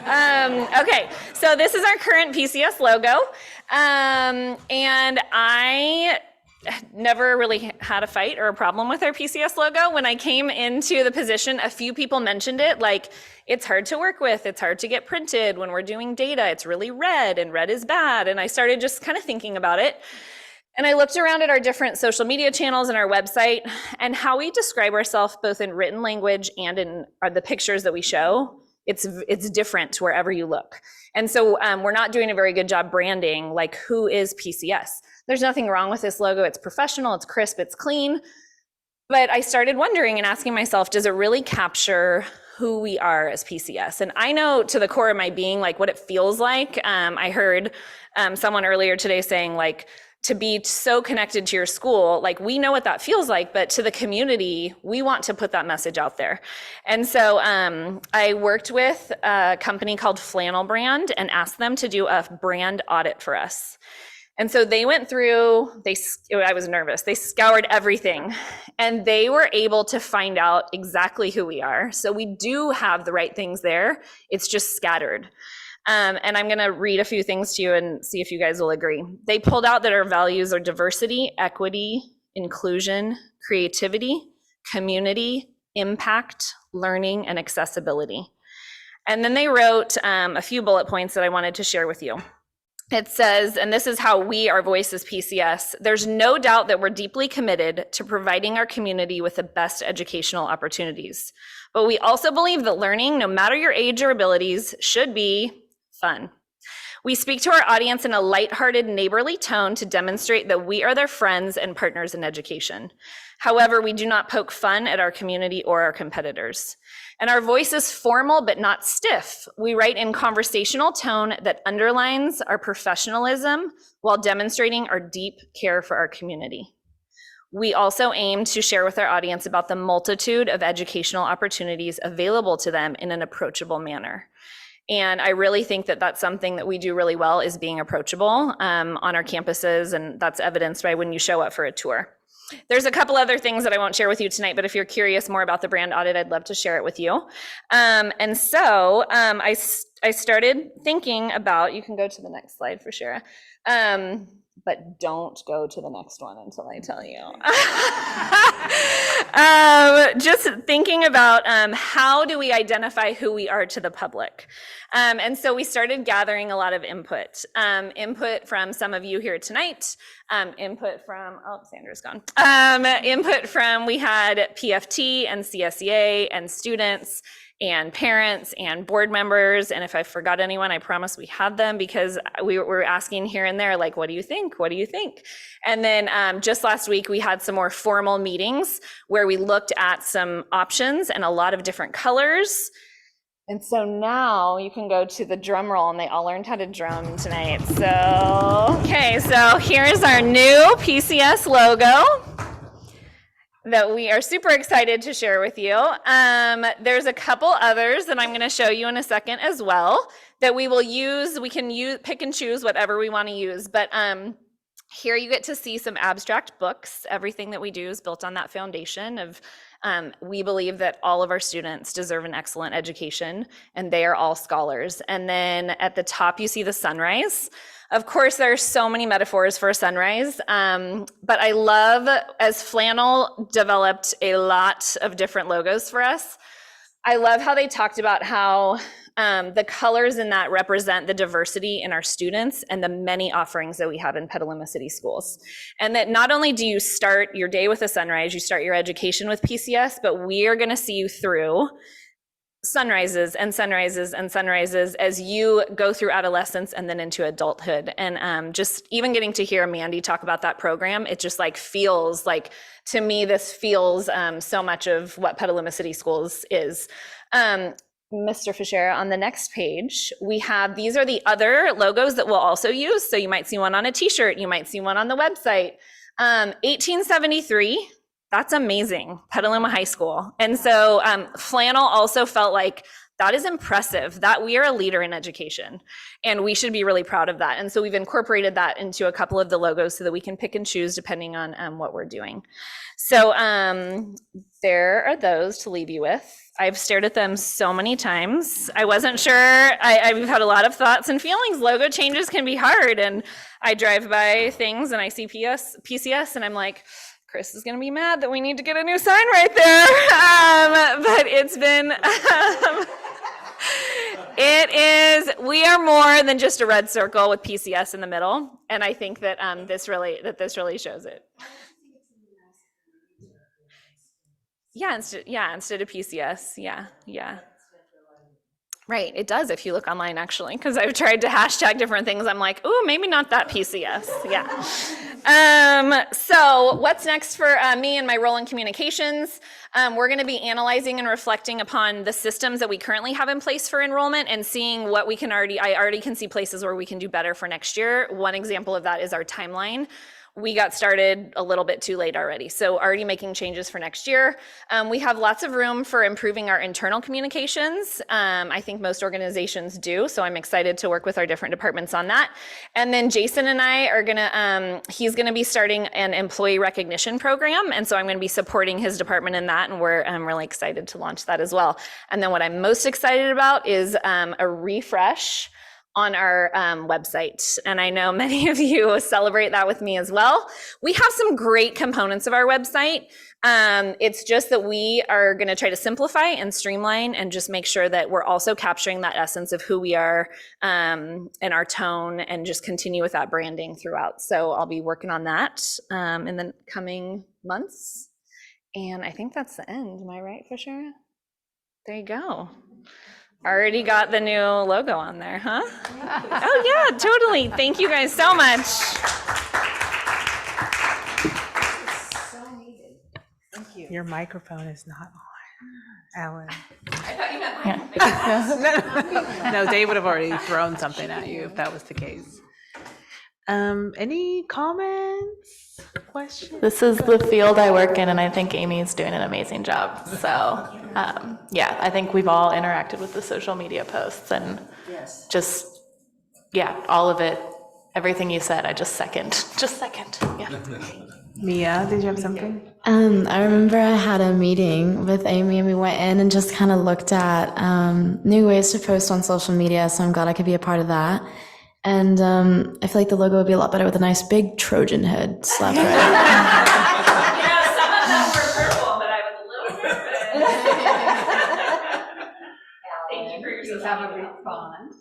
Okay, so this is our current PCS logo. And I never really had a fight or a problem with our PCS logo. When I came into the position, a few people mentioned it, like, it's hard to work with, it's hard to get printed. When we're doing data, it's really red, and red is bad. And I started just kind of thinking about it. And I looked around at our different social media channels and our website, and how we describe ourselves both in written language and in the pictures that we show. It's different wherever you look. And so we're not doing a very good job branding, like, who is PCS? There's nothing wrong with this logo. It's professional, it's crisp, it's clean. But I started wondering and asking myself, does it really capture who we are as PCS? And I know to the core of my being, like what it feels like. I heard someone earlier today saying like, to be so connected to your school, like we know what that feels like, but to the community, we want to put that message out there. And so I worked with a company called Flannel Brand and asked them to do a brand audit for us. And so they went through, I was nervous, they scoured everything and they were able to find out exactly who we are. So we do have the right things there, it's just scattered. And I'm gonna read a few things to you and see if you guys will agree. They pulled out that our values are diversity, equity, inclusion, creativity, community, impact, learning, and accessibility. And then they wrote a few bullet points that I wanted to share with you. It says, and this is how we, our voice as PCS, there's no doubt that we're deeply committed to providing our community with the best educational opportunities. But we also believe that learning, no matter your age or abilities, should be fun. We speak to our audience in a lighthearted, neighborly tone to demonstrate that we are their friends and partners in education. However, we do not poke fun at our community or our competitors. And our voice is formal but not stiff. We write in conversational tone that underlines our professionalism while demonstrating our deep care for our community. We also aim to share with our audience about the multitude of educational opportunities available to them in an approachable manner. And I really think that that's something that we do really well, is being approachable on our campuses, and that's evidenced by when you show up for a tour. There's a couple other things that I won't share with you tonight, but if you're curious more about the brand audit, I'd love to share it with you. And so I started thinking about, you can go to the next slide for sure, but don't go to the next one until I tell you. Just thinking about how do we identify who we are to the public? And so we started gathering a lot of input. Input from some of you here tonight, input from, oh, Sandra's gone. Input from, we had PFT and CSEA and students and parents and board members. And if I forgot anyone, I promise we had them, because we were asking here and there, like, what do you think? What do you think? And then just last week, we had some more formal meetings where we looked at some options and a lot of different colors. And so now you can go to the drum roll, and they all learned how to drum tonight. So, okay, so here's our new PCS logo that we are super excited to share with you. There's a couple others that I'm gonna show you in a second as well that we will use. We can use, pick and choose whatever we wanna use, but here you get to see some abstract books. Everything that we do is built on that foundation of we believe that all of our students deserve an excellent education, and they are all scholars. And then at the top, you see the sunrise. Of course, there are so many metaphors for a sunrise, but I love, as Flannel developed a lot of different logos for us, I love how they talked about how the colors in that represent the diversity in our students and the many offerings that we have in Petaluma City Schools. And that not only do you start your day with a sunrise, you start your education with PCS, but we are gonna see you through sunrises and sunrises and sunrises as you go through adolescence and then into adulthood. And just even getting to hear Mandy talk about that program, it just like feels like, to me, this feels so much of what Petaluma City Schools is. Mr. Fisher, on the next page, we have, these are the other logos that we'll also use. So you might see one on a t-shirt, you might see one on the website. 1873, that's amazing, Petaluma High School. And so Flannel also felt like that is impressive, that we are a leader in education and we should be really proud of that. And so we've incorporated that into a couple of the logos so that we can pick and choose depending on what we're doing. So there are those to leave you with. I've stared at them so many times. I wasn't sure, I've had a lot of thoughts and feelings. Logo changes can be hard, and I drive by things and I see PCS and I'm like, Chris is gonna be mad that we need to get a new sign right there. But it's been, we are more than just a red circle with PCS in the middle. And I think that this really shows it. Yeah, instead of PCS, yeah. Right, it does if you look online actually, because I've tried to hashtag different things. I'm like, ooh, maybe not that PCS, yeah. So what's next for me and my role in communications? We're going to be analyzing and reflecting upon the systems that we currently have in place for enrollment and seeing what we can I already can see places where we can do better for next year. One example of that is our timeline. We got started a little bit too late already, so already making changes for next year. We have lots of room for improving our internal communications. I think most organizations do, so I'm excited to work with our different departments on that. And then Jason and I are gonna, he's gonna be starting an employee recognition program, and so I'm gonna be supporting his department in that, and I'm really excited to launch that as well. And then what I'm most excited about is a refresh on our website. And I know many of you celebrate that with me as well. We have some great components of our website. It's just that we are gonna try to simplify and streamline and just make sure that we're also capturing that essence of who we are and our tone and just continue with that branding throughout. So I'll be working on that in the coming months. And I think that's the end. Am I right, Fisher? There you go. Already got the new logo on there, huh? Oh yeah, totally. Thank you guys so much. So needed. Thank you. Your microphone is not on, Ellen. I thought you meant mine. No, Dave would have already thrown something at you if that was the case. Any comments, questions? This is the field I work in, and I think Amy's doing an amazing job. So, yeah, I think we've all interacted with the social media posts, and just, yeah, all of it, everything you said, I just second. Yeah. Mia, did you have something? I remember I had a meeting with Amy, and we went in and just kind of looked at new ways to post on social media, so I'm glad I could be a part of that. And I feel like the logo would be a lot better with a nice big Trojan head slapped right. Yeah, some of them were purple, but I was a little nervous. Thank you for your support. Have a response.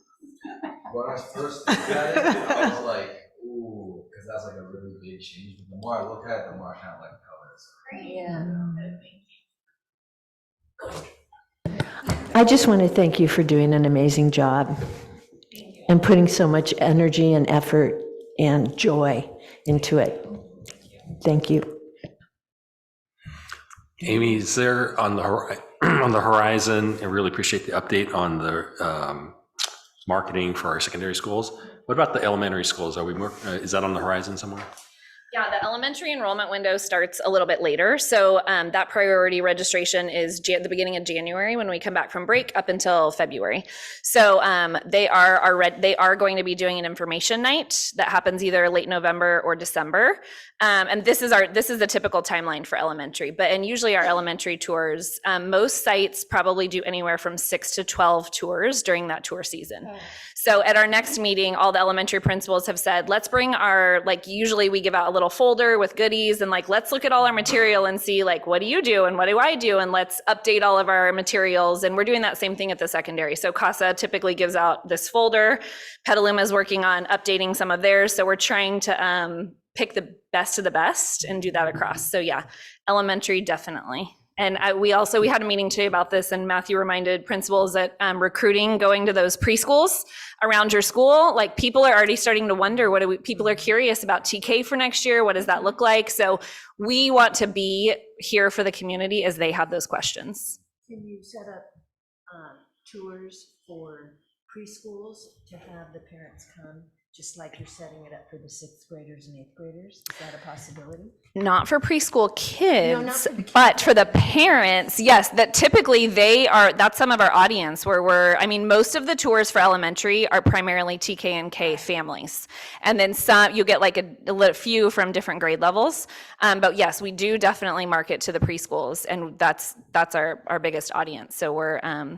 When I first looked at it, I was like, ooh, because that's like a really big change. But the more I look at it, the more I kind of like colors. I just want to thank you for doing an amazing job and putting so much energy and effort and joy into it. Thank you. Amy, is there on the horizon, I really appreciate the update on the marketing for our secondary schools. What about the elementary schools? Is that on the horizon somewhere? Yeah, the elementary enrollment window starts a little bit later. So that priority registration is the beginning of January when we come back from break up until February. So they are going to be doing an information night that happens either late November or December. And this is the typical timeline for elementary, and usually our elementary tours, most sites probably do anywhere from 6 to 12 tours during that tour season. Oh. So at our next meeting, all the elementary principals have said, let's bring usually we give out a little folder with goodies and let's look at all our material and see what do you do and what do I do? And let's update all of our materials. And we're doing that same thing at the secondary. So CASA typically gives out this folder. Petaluma is working on updating some of theirs. So we're trying to pick the best of the best and do that across. So yeah, elementary definitely. And we had a meeting today about this, and Matthew reminded principals that recruiting, going to those preschools around your school, people are already starting to wonder, people are curious about TK for next year, what does that look like? So we want to be here for the community as they have those questions. Can you set up tours for preschools to have the parents come, just like you're setting it up for the 6th graders and 8th graders? Is that a possibility? Not for preschool kids, but for the parents, yes, that typically that's some of our audience where most of the tours for elementary are primarily TK and K families. And then you get a few from different grade levels. But yes, we do definitely market to the preschools, and that's our biggest audience. So my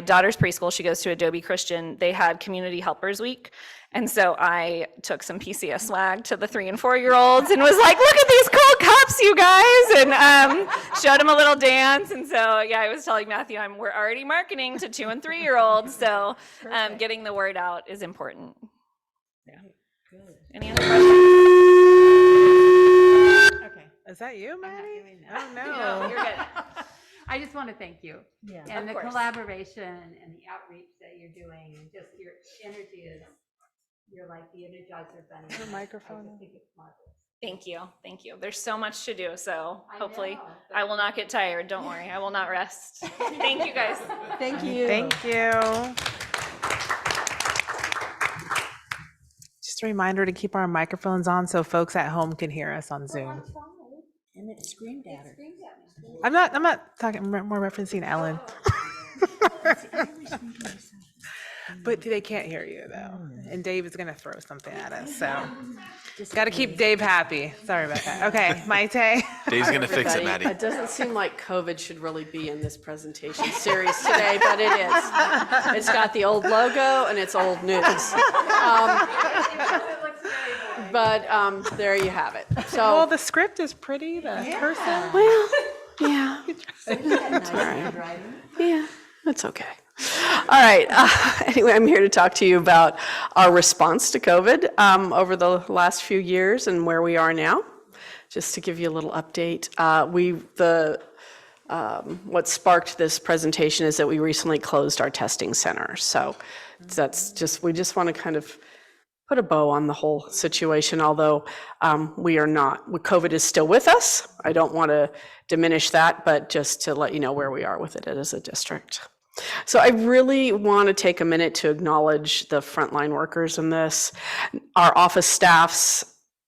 daughter's preschool, she goes to Adobe Christian, they had Community Helpers Week. And so I took some PCS swag to the 3 and 4-year-olds and was like, look at these cool cups, you guys, and showed them a little dance. And so, yeah, I was telling Matthew, we're already marketing to 2 and 3-year-olds. So getting the word out is important. Yeah. Good. Any other questions? Okay. Is that you, Maddie? Oh, no. No, you're good. I just want to thank you. Yeah. And the collaboration and the outreach that you're doing, and just your energy is you're like the Energizer Bunny. Her microphone. I just think it's marvelous. Thank you. Thank you. There's so much to do, so I hopefully know, I will not get tired. Don't worry. I will not rest. Thank you, guys. Thank you. Thank you. Just a reminder to keep our microphones on so folks at home can hear us on Zoom. And it screamed at her. I'm not talking, more referencing Ellen. But they can't hear you though. And Dave is gonna throw something at us, so. Gotta keep Dave happy. Sorry about that. Okay, Maite. Dave's gonna fix it, Everybody, Maddie. It doesn't seem like COVID should really be in this presentation series today, but it is. It's got the old logo and it's old news. There you have it. So, Well, the script is pretty, the person. well, yeah. It's all right. Yeah, that's okay. All right. Anyway, I'm here to talk to you about our response to COVID over the last few years and where we are now. Just to give you a little update, what sparked this presentation is that we recently closed our testing center. So we just want to kind of put a bow on the whole situation, although we are not. COVID is still with us. I don't want to diminish that, but just to let you know where we are with it as a district. So I really want to take a minute to acknowledge the frontline workers in this, our office staffs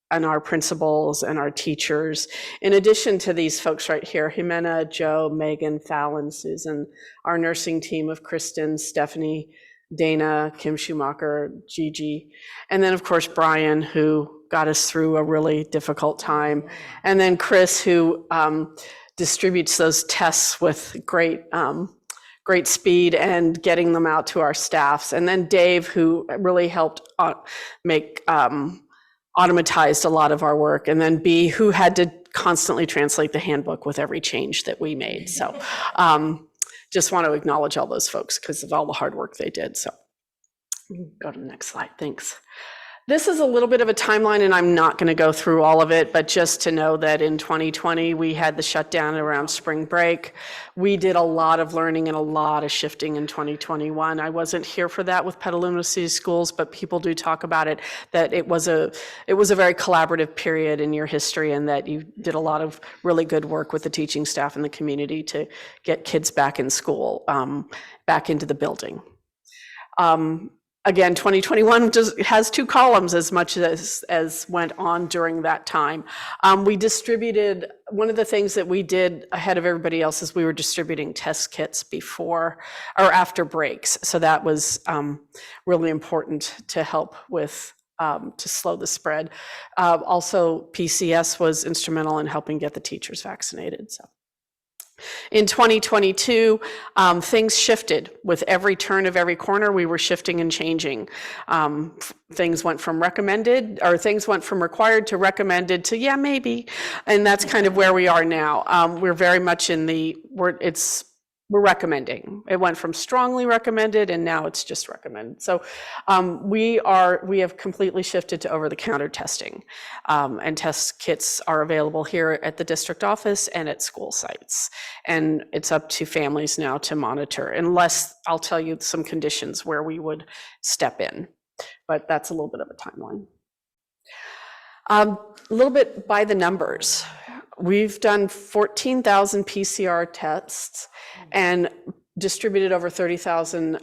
and our principals and our teachers. In addition to these folks right here, Jimena, Joe, Megan, Fallon, Susan, our nursing team of Kristen, Stephanie, Dana, Kim Schumacher, Gigi, and then of course Brian, who got us through a really difficult time, and then Chris, who distributes those tests with great speed and getting them out to our staffs, and then Dave, who really helped automatized a lot of our work, and then B, who had to constantly translate the handbook with every change that we made. So just want to acknowledge all those folks because of all the hard work they did. So go to the next slide, thanks. This is a little bit of a timeline, and I'm not going to go through all of it, but just to know that in 2020, we had the shutdown around spring break. We did a lot of learning and a lot of shifting in 2021. I wasn't here for that with Petaluma City Schools, but people do talk about it, that it was a very collaborative period in your history, and that you did a lot of really good work with the teaching staff and the community to get kids back in school, back into the building. Again, 2021 just has two columns as much as went on during that time. We distributed, one of the things that we did ahead of everybody else is we were distributing test kits before or after breaks. So that was really important to help with, to slow the spread. Also, PCS was instrumental in helping get the teachers vaccinated. So. In 2022, things shifted. With every turn of every corner, we were shifting and changing. Things went from recommended, or things went from required to recommended to, yeah, maybe. And that's kind of where we are now. We're very much in we're recommending. It went from strongly recommended, and now it's just recommended. So we have completely shifted to over-the-counter testing, and test kits are available here at the district office and at school sites. And it's up to families now to monitor, unless I'll tell you some conditions where we would step in. But that's a little bit of a timeline. A little bit by the numbers. We've done 14,000 PCR tests and distributed over 30,000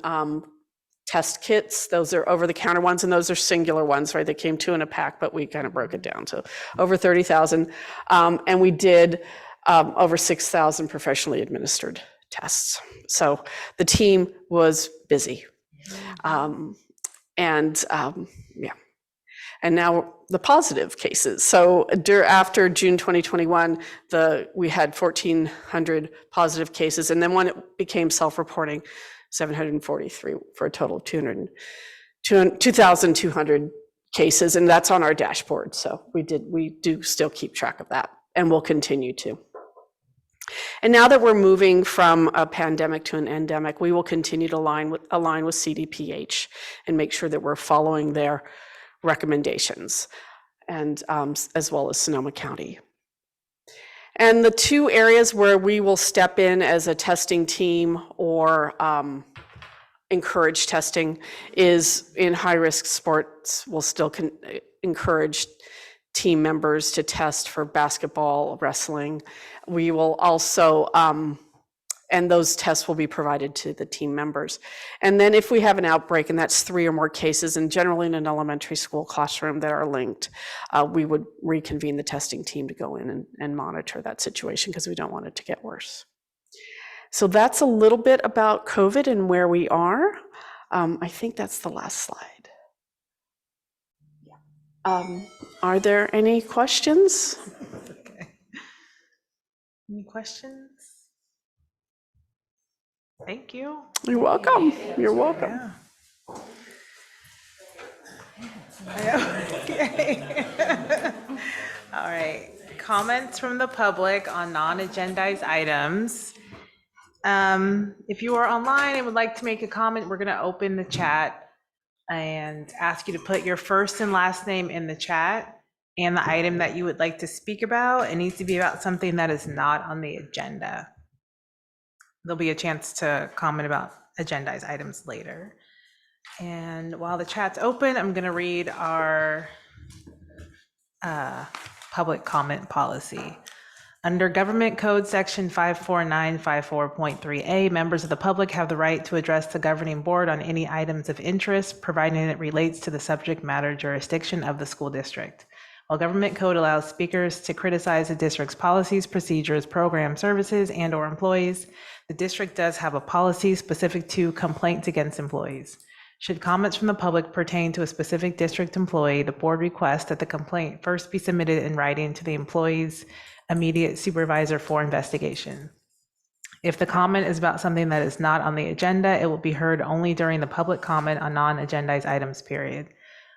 test kits. Those are over-the-counter ones, and those are singular ones, right? They came two in a pack, but we kind of broke it down to over 30,000. And we did over 6,000 professionally administered tests. So the team was busy. And now the positive cases. So after June 2021, we had 1,400 positive cases. And then when it became self-reporting, 743 for a total of 2,200 cases. And that's on our dashboard. So we do still keep track of that, and we'll continue to. And now that we're moving from a pandemic to an endemic, we will continue to align with CDPH and make sure that we're following their recommendations, and as well as Sonoma County. And the two areas where we will step in as a testing team or encourage testing is in high-risk sports, we'll still encourage team members to test for basketball, wrestling. We will also, and those tests will be provided to the team members. And then if we have an outbreak, and that's 3 or more cases, and generally in an elementary school classroom that are linked, we would reconvene the testing team to go in and monitor that situation because we don't want it to get worse. So that's a little bit about COVID and where we are. I think that's the last slide. Are there any questions? Okay. Any questions? Thank you. You're welcome. You're welcome. Okay. All right. Comments from the public on non-agendized items. If you are online and would like to make a comment, we're going to open the chat and ask you to put your first and last name in the chat and the item that you would like to speak about. It needs to be about something that is not on the agenda. There'll be a chance to comment about agendized items later. And while the chat's open, I'm going to read our public comment policy. Under Government Code Section 54954.3a, members of the public have the right to address the governing board on any items of interest, providing it relates to the subject matter jurisdiction of the school district. While Government Code allows speakers to criticize the district's policies, procedures, programs, services, and/or employees, the district does have a policy specific to complaints against employees. Should comments from the public pertain to a specific district employee, the board requests that the complaint first be submitted in writing to the employee's immediate supervisor for investigation. If the comment is about something that is not on the agenda, it will be heard only during the public comment on non-agendized items period.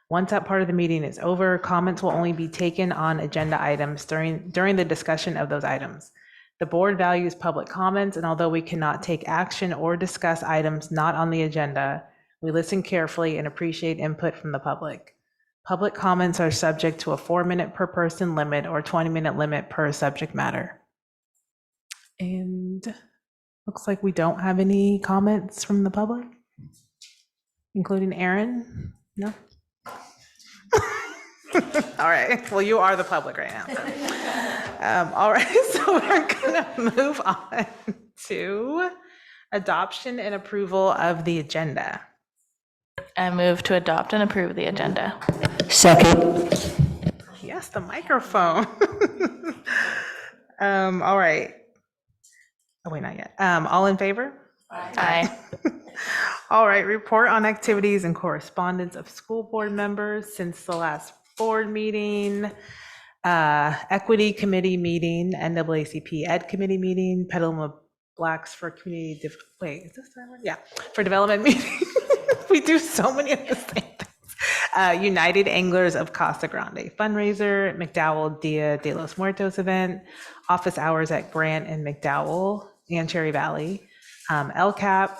Once that part of the meeting is over, comments will only be taken on agenda items during the discussion of those items. The board values public comments, and although we cannot take action or discuss items not on the agenda, we listen carefully and appreciate input from the public. Public comments are subject to a 4-minute per person limit or 20-minute limit per subject matter. And looks like we don't have any comments from the public, including Aaron. No? All right, well, you are the public right now. So. All right, so we're gonna move on to adoption and approval of the agenda. I move to adopt and approve the agenda. Second. Yes, the microphone. All right. Oh, wait, not yet. All in favor? Aye. All right, report on activities and correspondence of school board members since the last board meeting, equity committee meeting, NAACP Ed committee meeting, Petaluma Blacks for Community, wait, is this the right one? Yeah, for development meeting. We do so many of the same things. United Anglers of Casa Grande fundraiser, McDowell Dia de los Muertos event, office hours at Grant and McDowell and Cherry Valley, LCAP,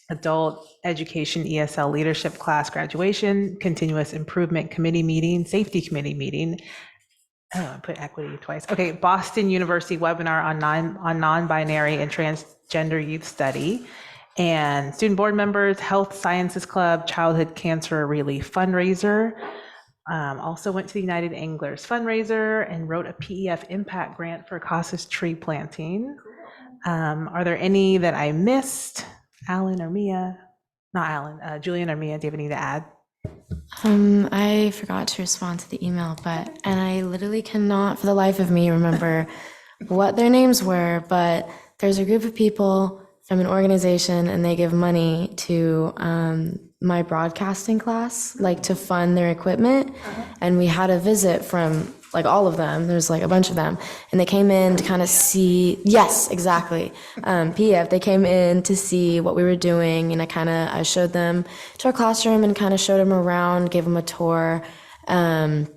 Adult Education ESL Leadership Class Graduation, Continuous Improvement Committee meeting, Safety Committee meeting. Oh, I put equity twice. Okay, Boston University webinar on non-binary and transgender youth study, and student board members, Health Sciences Club, Childhood Cancer Relief fundraiser. Also went to the United Anglers fundraiser and wrote a PEF impact grant for Casa's tree planting. Are there any that I missed? Alan or Mia? Not Alan, Julian or Mia, do you have any to add? I forgot to respond to the email, and I literally cannot for the life of me remember what their names were, but there's a group of people from an organization and they give money to my broadcasting class, like to fund their equipment. And we had a visit from like all of them. There's like a bunch of them. And they came in to kind of see, yes, exactly. PF, they came in to see what we were doing. And I showed them to our classroom and kind of showed them around, gave them a tour. And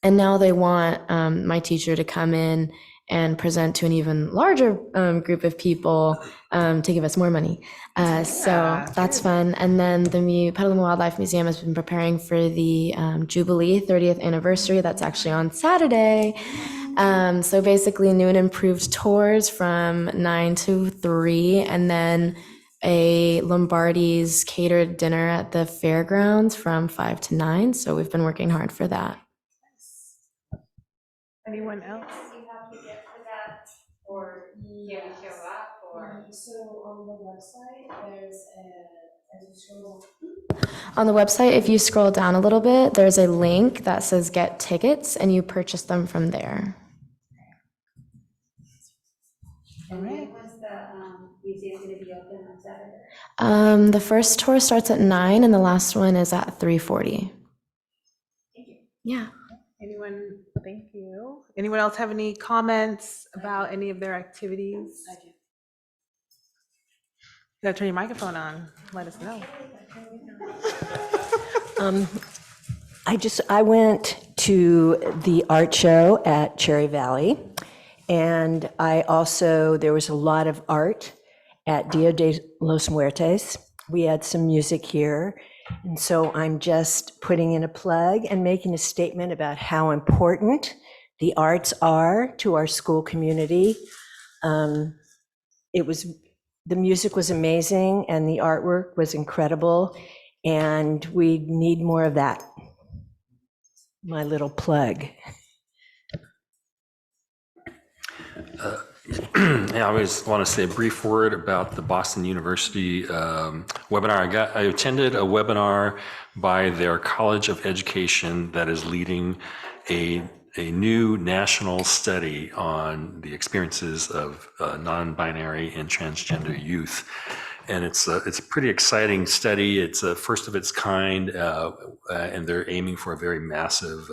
now they want my teacher to come in and present to an even larger group of people to give us more money. So that's fun. And then the Petaluma Wildlife Museum has been preparing for the Jubilee 30th anniversary. That's actually on Saturday. So basically new and improved tours from 9 to 3, and then a Lombardi's catered dinner at the fairgrounds from 5 to 9. So we've been working hard for that. Anyone else? Or can we show up or? So on the website, if you scroll down a little bit, there's a link that says get tickets and you purchase them from there. And when was the museum going to be open on Saturday? The first tour starts at 9 and the last one is at 3:40. Thank you. Yeah. Anyone, thank you. Anyone else have any comments about any of their activities? I do. You gotta turn your microphone on, let us know. I went to the art show at Cherry Valley, and there was a lot of art at Dia de los Muertes. We had some music here, and so I'm just putting in a plug and making a statement about how important the arts are to our school community. The music was amazing, and the artwork was incredible, and we need more of that. My little plug. I always want to say a brief word about the Boston University webinar. I attended a webinar by their College of Education that is leading a new national study on the experiences of non-binary and transgender youth. And it's a pretty exciting study. It's a first of its kind, and they're aiming for a very massive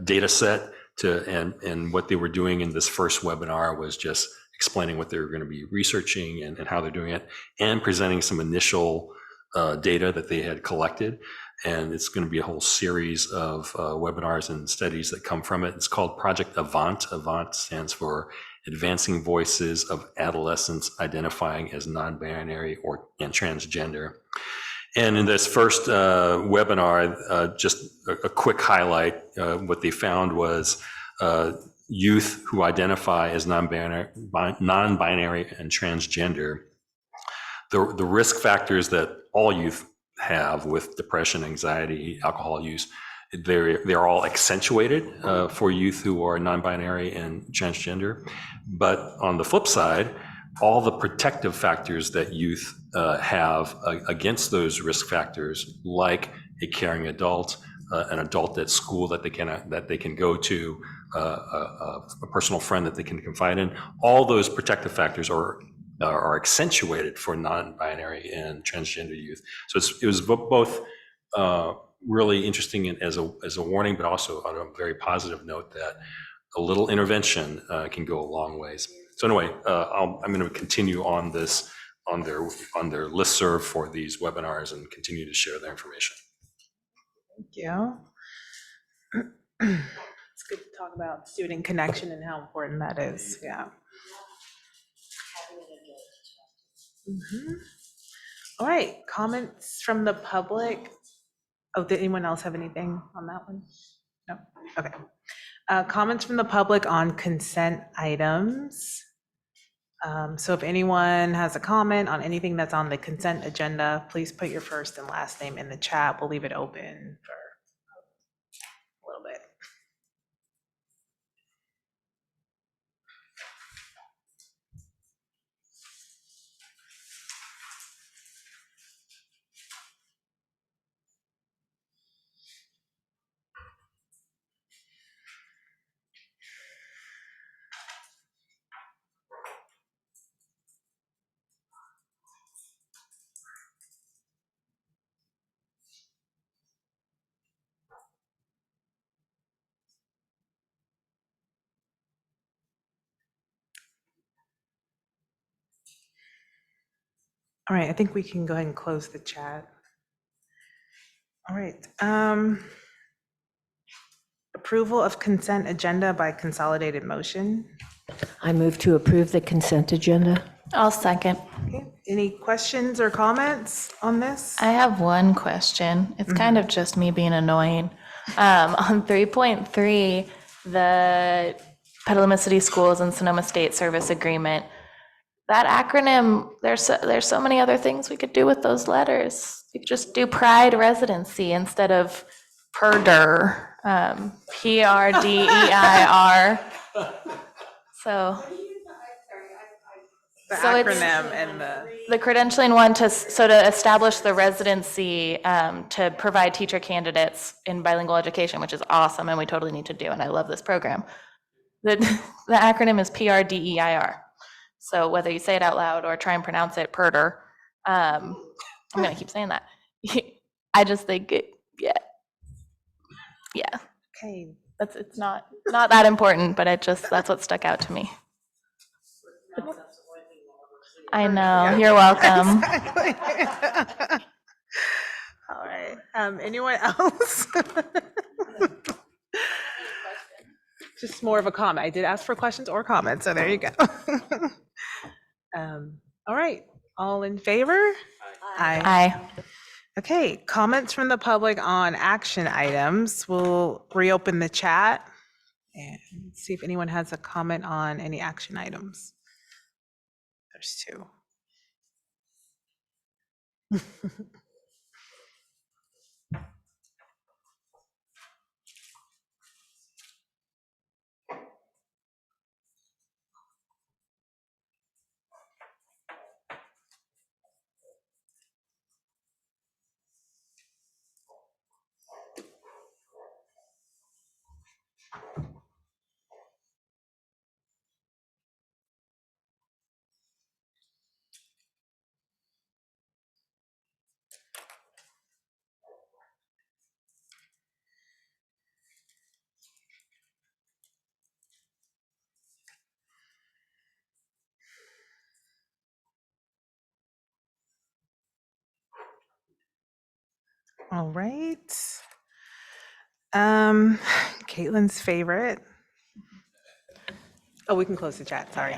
data set. And what they were doing in this first webinar was just explaining what they were going to be researching and how they're doing it, and presenting some initial data that they had collected. And it's going to be a whole series of webinars and studies that come from it. It's called Project Avant. Avant stands for Advancing Voices of Adolescents Identifying as Non-Binary and Transgender. And in this first webinar, just a quick highlight, what they found was youth who identify as non-binary and transgender, the risk factors that all youth have with depression, anxiety, alcohol use, they're all accentuated for youth who are non-binary and transgender. But on the flip side, all the protective factors that youth have against those risk factors, like a caring adult, an adult at school that they can go to, a personal friend that they can confide in, all those protective factors are accentuated for non-binary and transgender youth. So it was both really interesting as a warning, but also on a very positive note that a little intervention can go a long ways. So anyway, I'm going to continue on this on their listserv for these webinars and continue to share their information. Thank you. It's good to talk about student connection and how important that is. Yeah. All right, comments from the public. Oh, did anyone else have anything on that one? No? Okay. Comments from the public on consent items. So if anyone has a comment on anything that's on the consent agenda, please put your first and last name in the chat. We'll leave it open for a little bit. All right, I think we can go ahead and close the chat. All right. Approval of consent agenda by consolidated motion. I move to approve the consent agenda. I'll second. Okay. Any questions or comments on this? I have one question. It's kind of just me being annoying. On 3.3, the Petaluma City Schools and Sonoma State Service Agreement, that acronym, there's so many other things we could do with those letters. You could just do Pride Residency instead of PRDER, PRDEIR. So. The So it's- acronym and The credentialing one to establish the residency to provide teacher candidates in bilingual education, which is awesome and we totally need to do, and I love this program. The acronym is PRDEIR. So whether you say it out loud or try and pronounce it PRDER, I'm gonna keep saying that. I just think yeah. Okay. It's not that important, but that's what stuck out to me. I know. You're welcome. Exactly. All right. Anyone else? Just more of a comment. I did ask for questions or comments, so there you go. All right. All in favor? Aye. Okay. Comments from the public on action items. We'll reopen the chat and see if anyone has a comment on any action items. There's two. All right. Caitlin's favorite. Oh, we can close the chat, sorry.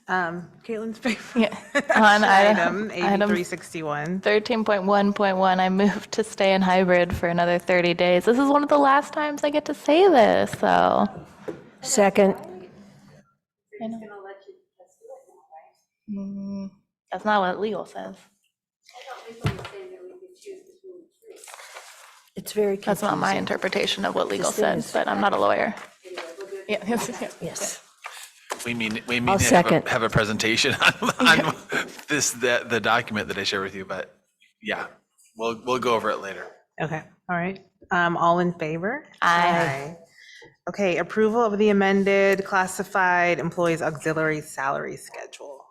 Caitlin's favorite On action item, item 8361. 13.1.1, I moved to stay in hybrid for another 30 days. This is one of the last times I get to say this, so. Second. I know. That's not what legal says. It's very confusing. That's not my interpretation of what legal This thing says, is- but I'm not a lawyer. Yeah. Yes. We mean I'll to second. have a presentation on the document that I share with you, but yeah, we'll go over it later. Okay, all right. All in favor? Aye. Okay, approval of the amended classified employees auxiliary salary schedule.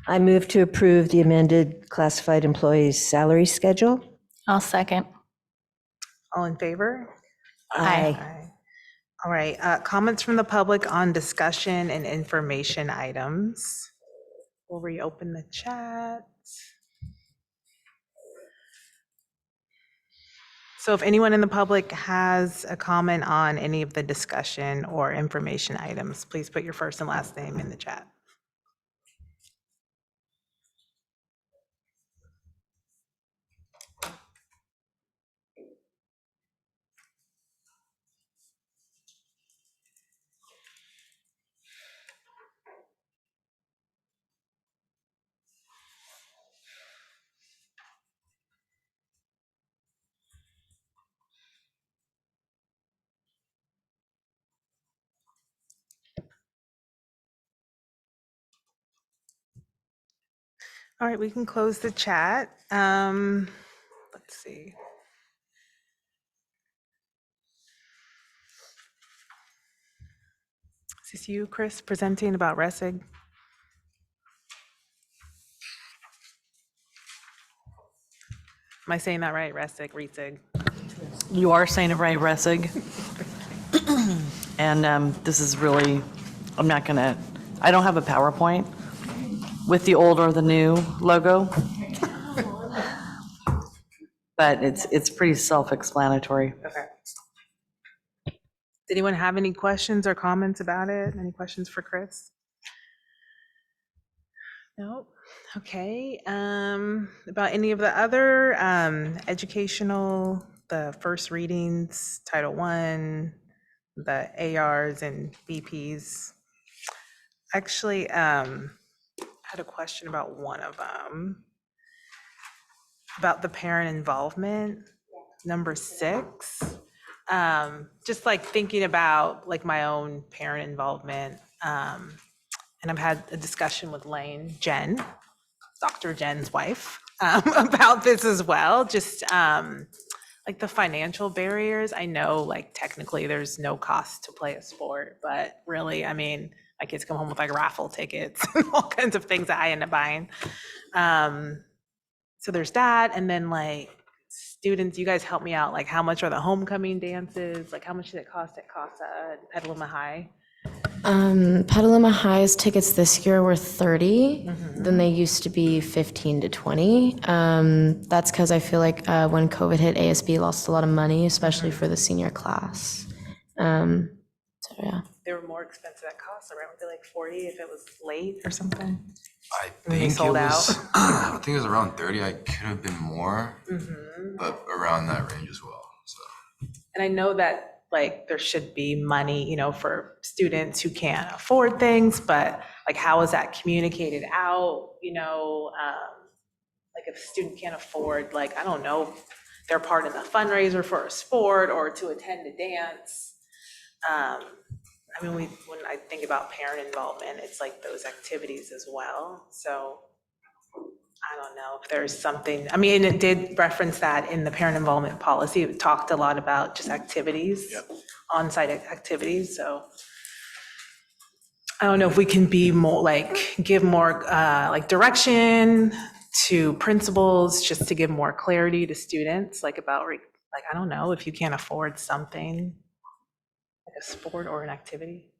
I move to approve the amended classified employees salary schedule. I'll second. All in favor? Aye. All right, comments from the public on discussion and information items. We'll reopen the chat. So if anyone in the public has a comment on any of the discussion or information items, please put your first and last name in the chat. All right, we can close the chat. Let's see. Is this you, Chris, presenting about RESIG? Am I saying that right? RESIG. You are saying it right, Resig. And this is really, I don't have a PowerPoint with the old or the new logo. But it's pretty self-explanatory. Okay. Did anyone have any questions or comments about it? Any questions for Chris? No. Okay. About any of the other educational, the first readings, Title I, the ARs and BPs. Actually, had a question about one of them, about the parent involvement, number 6. Just like thinking about like my own parent involvement. And I've had a discussion with Jen, Dr. Jen's wife, about this as well. Just like the financial barriers. I know like technically there's no cost to play a sport, but really, I mean, my kids come home with like raffle tickets and all kinds of things that I end up buying. So there's that. And then like students, you guys help me out. Like how much are the homecoming dances? Like how much did it cost at CASA at Petaluma High? Petaluma High's tickets this year were 30. Then they used to be 15 to 20. That's because I feel like when COVID hit, ASB lost a lot of money, especially for the senior class. So yeah. They were more expensive at CASA, right? Were they like 40 if it was late or something? I And then they think it sold was, out. I think it was around 30. I could have been more, but around that range as well. So And I know that like there should be money, for students who can't afford things, but like how is that communicated out? Like if a student can't afford, like, I don't know, they're part of the fundraiser for a sport or to attend a dance. I mean, when I think about parent involvement, it's like those activities as well. So I don't know if there's something, I mean, it did reference that in the parent involvement policy. It talked a lot about just activities, on-site activities. So I don't know if we can be more like, give more like direction to principals, just to give more clarity to students, like about, like, I don't know, if you can't afford something, like a sport or an activity.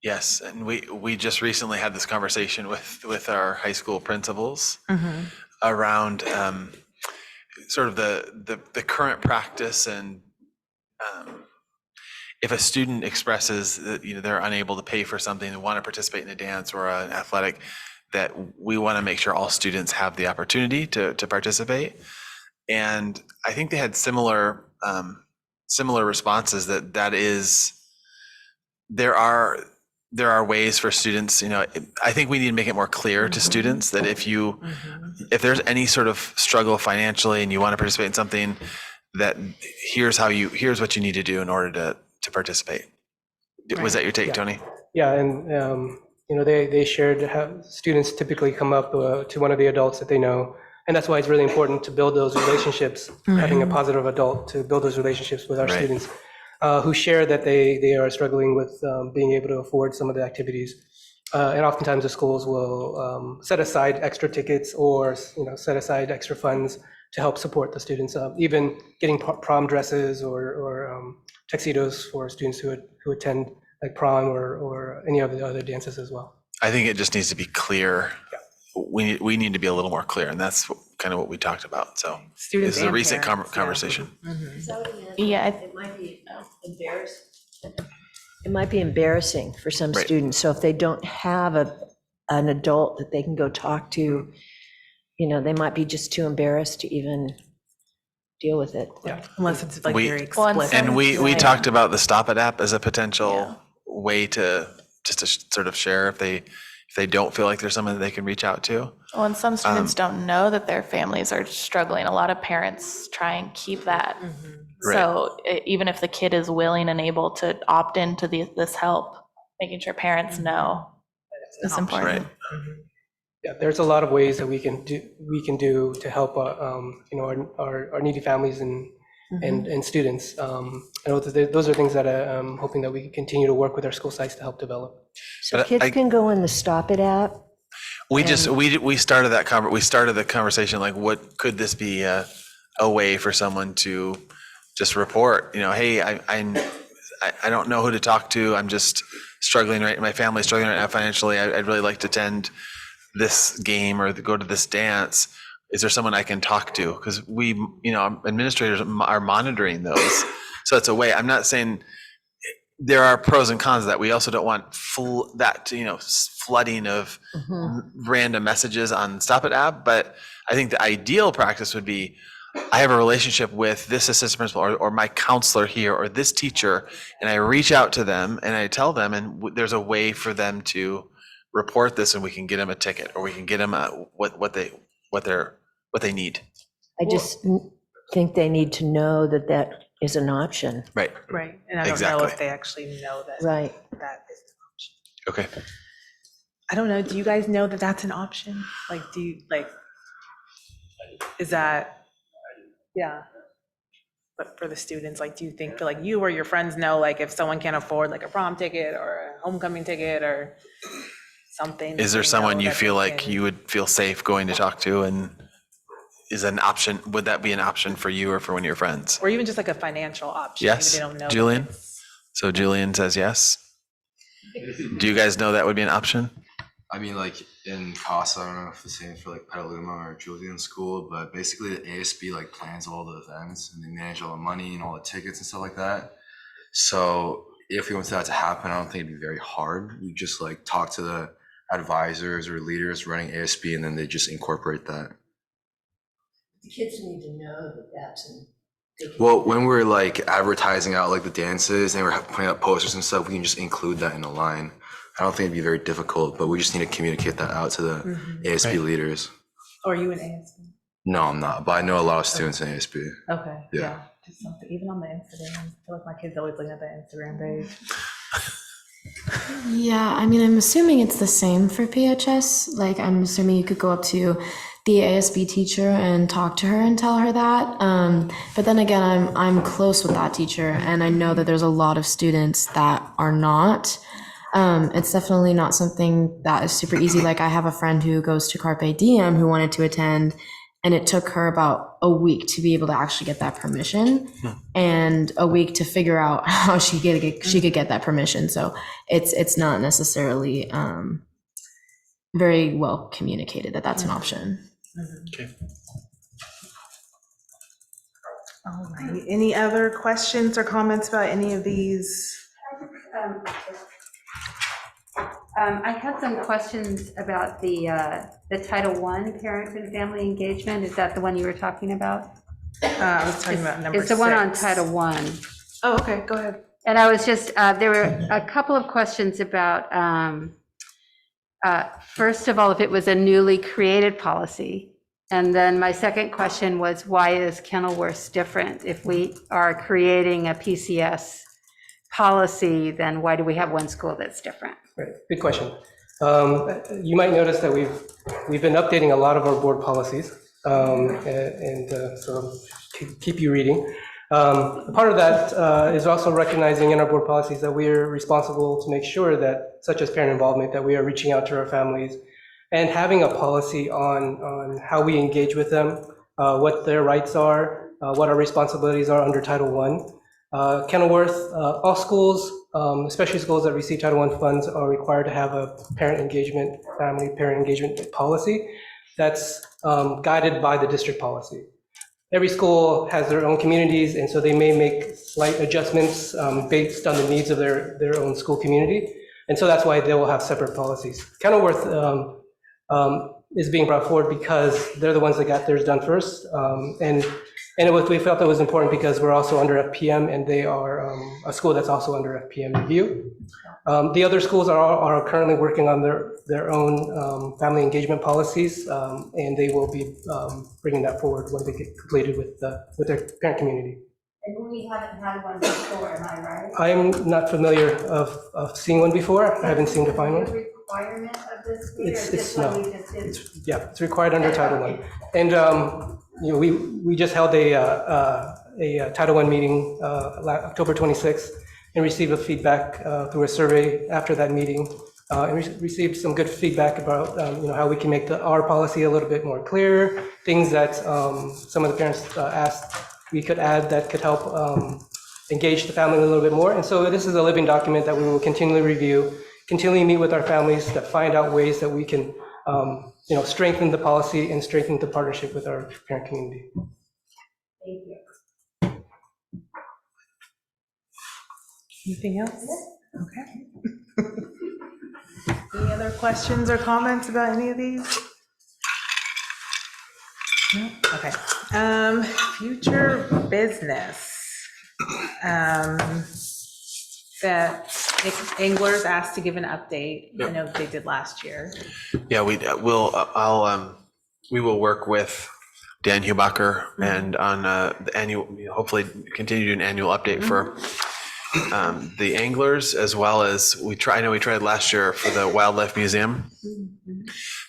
Yes, and we just recently had this conversation with our high school principals around sort of the current practice, and if a student expresses that they're unable to pay for something, they want to participate in a dance or an athletic, that we want to make sure all students have the opportunity to participate. And I think they had similar responses that is there are ways for students, I think we need to make it more clear to students that if there's any sort of struggle financially and you want to participate in something, that here's what you need to do in order to participate. Was that your take, Tony? Yeah, and they shared how students typically come up to one of the adults that they know, and that's why it's really important to build those relationships, having a positive adult to build those relationships with our students. Who share that they are struggling with being able to afford some of the activities. And oftentimes the schools will set aside extra tickets or set aside extra funds to help support the students, even getting prom dresses or tuxedos for students who attend like prom or any of the other dances as well. I think it just needs to be clear. Yeah. We need to be a little more clear, and that's kind of what we talked about. So Students this is a and recent parents, conversation. Yeah, It might be embarrassing. It might be embarrassing for some students. So if they don't have an adult that they can go talk to, they might be just too embarrassed to even deal with it. Yeah, unless it's like very explicit. And we talked about the Stop It app as a potential way to sort of share if they don't feel like there's someone that they can reach out to. Well, and some students don't know that their families are struggling. A lot of parents try and keep that. So even if the kid is willing and able to opt into this help, making sure parents know is important. Yeah, there's a lot of ways that we can do to help our needy families and students. Those are things that I'm hoping that we can continue to work with our school sites to help develop. So kids can go in the Stop It app. We started the conversation like, what could this be a way for someone to just report, hey, I don't know who to talk to. I'm just struggling my family's struggling right now financially. I'd really like to attend this game or go to this dance. Is there someone I can talk to? Because administrators are monitoring those. So it's a way. I'm not saying there are pros and cons of that. We also don't want flooding of random messages on Stop It app. But I think the ideal practice would be, I have a relationship with this assistant principal or my counselor here or this teacher, and I reach out to them and I tell them, and there's a way for them to report this and we can get them a ticket, or we can get them what they need. I just think they need to know that that is an option. Right. Right, and I don't know Exactly. if they actually know that. Right. That is an option. Okay. I don't know, do you guys know that that's an option? Like, do you, like, is that, yeah. But for the students, like, do you think, like, you or your friends know, like, if someone can't afford like a prom ticket or a homecoming ticket or something? Is there they someone know you that feel they like can- you would feel safe going to talk to, and is an option, would that be an option for you or for one of your friends? Or even just like a financial option? Yes, Maybe they don't know that Julian? it's- So Julian says yes. Do you guys know that would be an option? I mean, like in CASA, I don't know if the same for like Petaluma or Julian School, but basically the ASB like plans all the events and they manage all the money and all the tickets and stuff like that. So if we want that to happen, I don't think it'd be very hard. We just like talk to the advisors or leaders running ASB, and then they just incorporate that. The kids need to know that that's an. Well, when we're like advertising out like the dances and we're putting up posters and stuff, we can just include that in the line. I don't think it'd be very difficult, but we just need to communicate that out to the ASB leaders. Or are you an ASB? No, I'm not, but I know a lot of students in ASB. Okay, Yeah. yeah, just something, even on the Instagram, I feel like my kids always looking at the Instagram page. Yeah, I mean, I'm assuming it's the same for PHS. Like, I'm assuming you could go up to the ASB teacher and talk to her and tell her that. But then again, I'm close with that teacher, and I know that there's a lot of students that are not. It's definitely not something that is super easy. Like, I have a friend who goes to Carpe Diem who wanted to attend, and it took her about a week to be able to actually get that permission, and a week to figure out how she could get that permission. So it's not necessarily very well communicated that that's an option. Okay. All right, any other questions or comments about any of these? I had some questions about the Title I parent and family engagement. Is that the one you were talking about? I was talking about number 6. It's the one on Title I. Oh, okay, go ahead. And I was just, there were a couple of questions about, first of all, if it was a newly created policy. And then my second question was, why is Kenilworth different? If we are creating a PCS policy, then why do we have one school that's different? Right, good question. You might notice that we've been updating a lot of our board policies, so keep you reading. Part of that is also recognizing in our board policies that we are responsible to make sure that, such as parent involvement, that we are reaching out to our families and having a policy on how we engage with them, what their rights are, what our responsibilities are under Title I. Kenilworth, all schools, especially schools that receive Title I funds, are required to have a parent engagement, family parent engagement policy that's guided by the district policy. Every school has their own communities, and so they may make slight adjustments based on the needs of their own school community. And so that's why they will have separate policies. Kenilworth is being brought forward because they're the ones that got theirs done first. We felt it was important because we're also under FPM, and they are a school that's also under FPM review. The other schools are currently working on their own family engagement policies, and they will be bringing that forward when they get completed with their parent community. And we haven't had one before, am I right? I'm not familiar of seeing one before. I haven't seen to find one. Requirement of this? It's required under Title I. And we just held a Title I meeting October 26th and received a feedback through a survey after that meeting. And received some good feedback about how we can make our policy a little bit more clear, things that some of the parents asked we could add that could help engage the family a little bit more. And so this is a living document that we will continually review, continually meet with our families to find out ways that we can strengthen the policy and strengthen the partnership with our parent community. Thank you. Anything else? Okay. Any other questions or comments about any of these? No? Okay. Future business. The anglers asked to give an update. I know they did last year. Yeah, we will work with Dan Hubacher and on the annual, hopefully continue to do an annual update for the anglers, as well as I know we tried last year for the Wildlife Museum.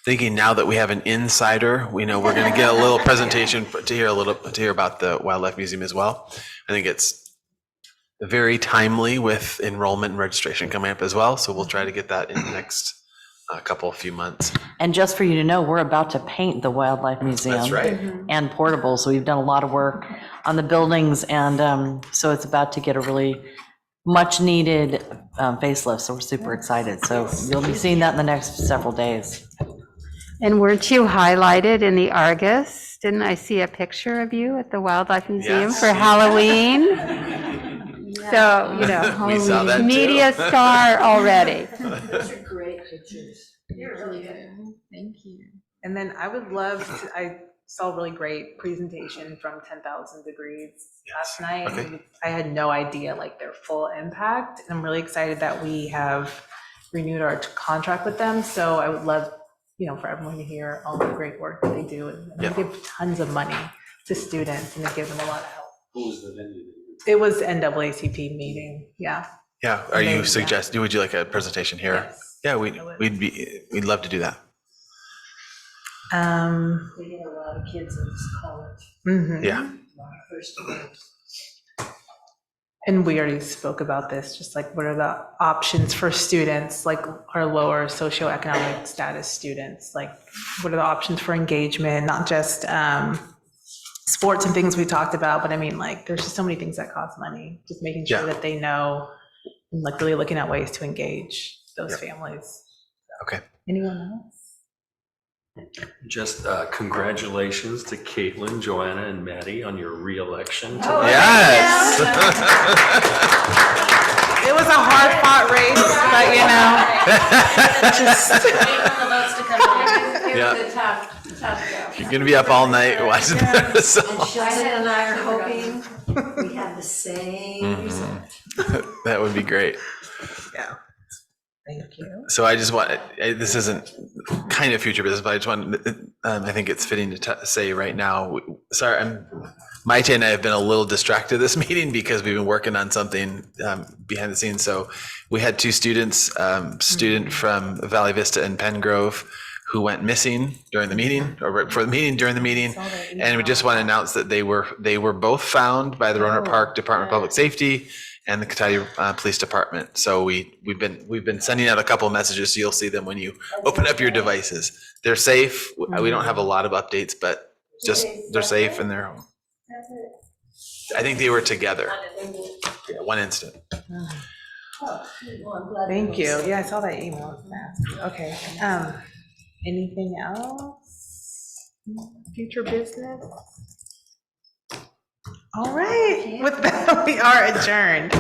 Thinking now that we have an insider, we know we're going to get a little presentation to hear about the Wildlife Museum as well. I think it's very timely with enrollment and registration coming up as well. So we'll try to get that in the next few months. And just for you to know, we're about to paint the Wildlife Museum. That's right. And portable. So we've done a lot of work on the buildings, and so it's about to get a really much needed facelift. So we're super excited. So you'll be seeing that in the next several days. And weren't you highlighted in the Argus? Didn't I see a picture of you at the Wildlife Museum for Halloween? So, you know, We saw that too. media star already. Those are great pictures. Thank you. And then I would love to, I saw a really great presentation from 10,000 Degrees last night. Okay. I had no idea like their full impact. And I'm really excited that we have renewed our contract with them. So I would love, you know, for everyone to hear all the great work that they do. And they give tons of money to students and they give them a lot of help. What was the venue? It was NAACP meeting, yeah. Yeah. Are you suggesting? Would you like a presentation here? Yes, Yeah, we'd love to do that. We get a lot of kids in college. Yeah. First grade. And we already spoke about this, just like what are the options for students, like our lower socioeconomic status students? Like what are the options for engagement, not just sports and things we talked about, but I mean, like, there's just so many things that cost money, just making sure that they know, and like really looking at ways to engage those families. Okay. Anyone else? Just congratulations to Caitlin, Joanna, and Maddie on your reelection. Yes. It was a hard-fought race, but you know, just. Yeah. You're gonna be up all night watching this. And Sheldon and I are hoping we have the same result. That would be great. Yeah. Thank you. So I just want, this isn't kind of future business, but I just want, I think it's fitting to say right now, sorry, Maite and I have been a little distracted this meeting because we've been working on something behind the scenes. So we had two students, student from Valley Vista and Pengrove, who went missing during the meeting, or right before the meeting, during the meeting. And we just want to announce that they were both found by the Roanoke Park Department of Public Safety and the Cotati Police Department. So we've been sending out a couple of messages, so you'll see them when you open up your devices. They're safe. We don't have a lot of updates, but just they're safe and they're home. I think they were together. Yeah, one instant. Thank you. Yeah, I saw that email. Okay. Anything else? Future business? All right. With that, we are adjourned.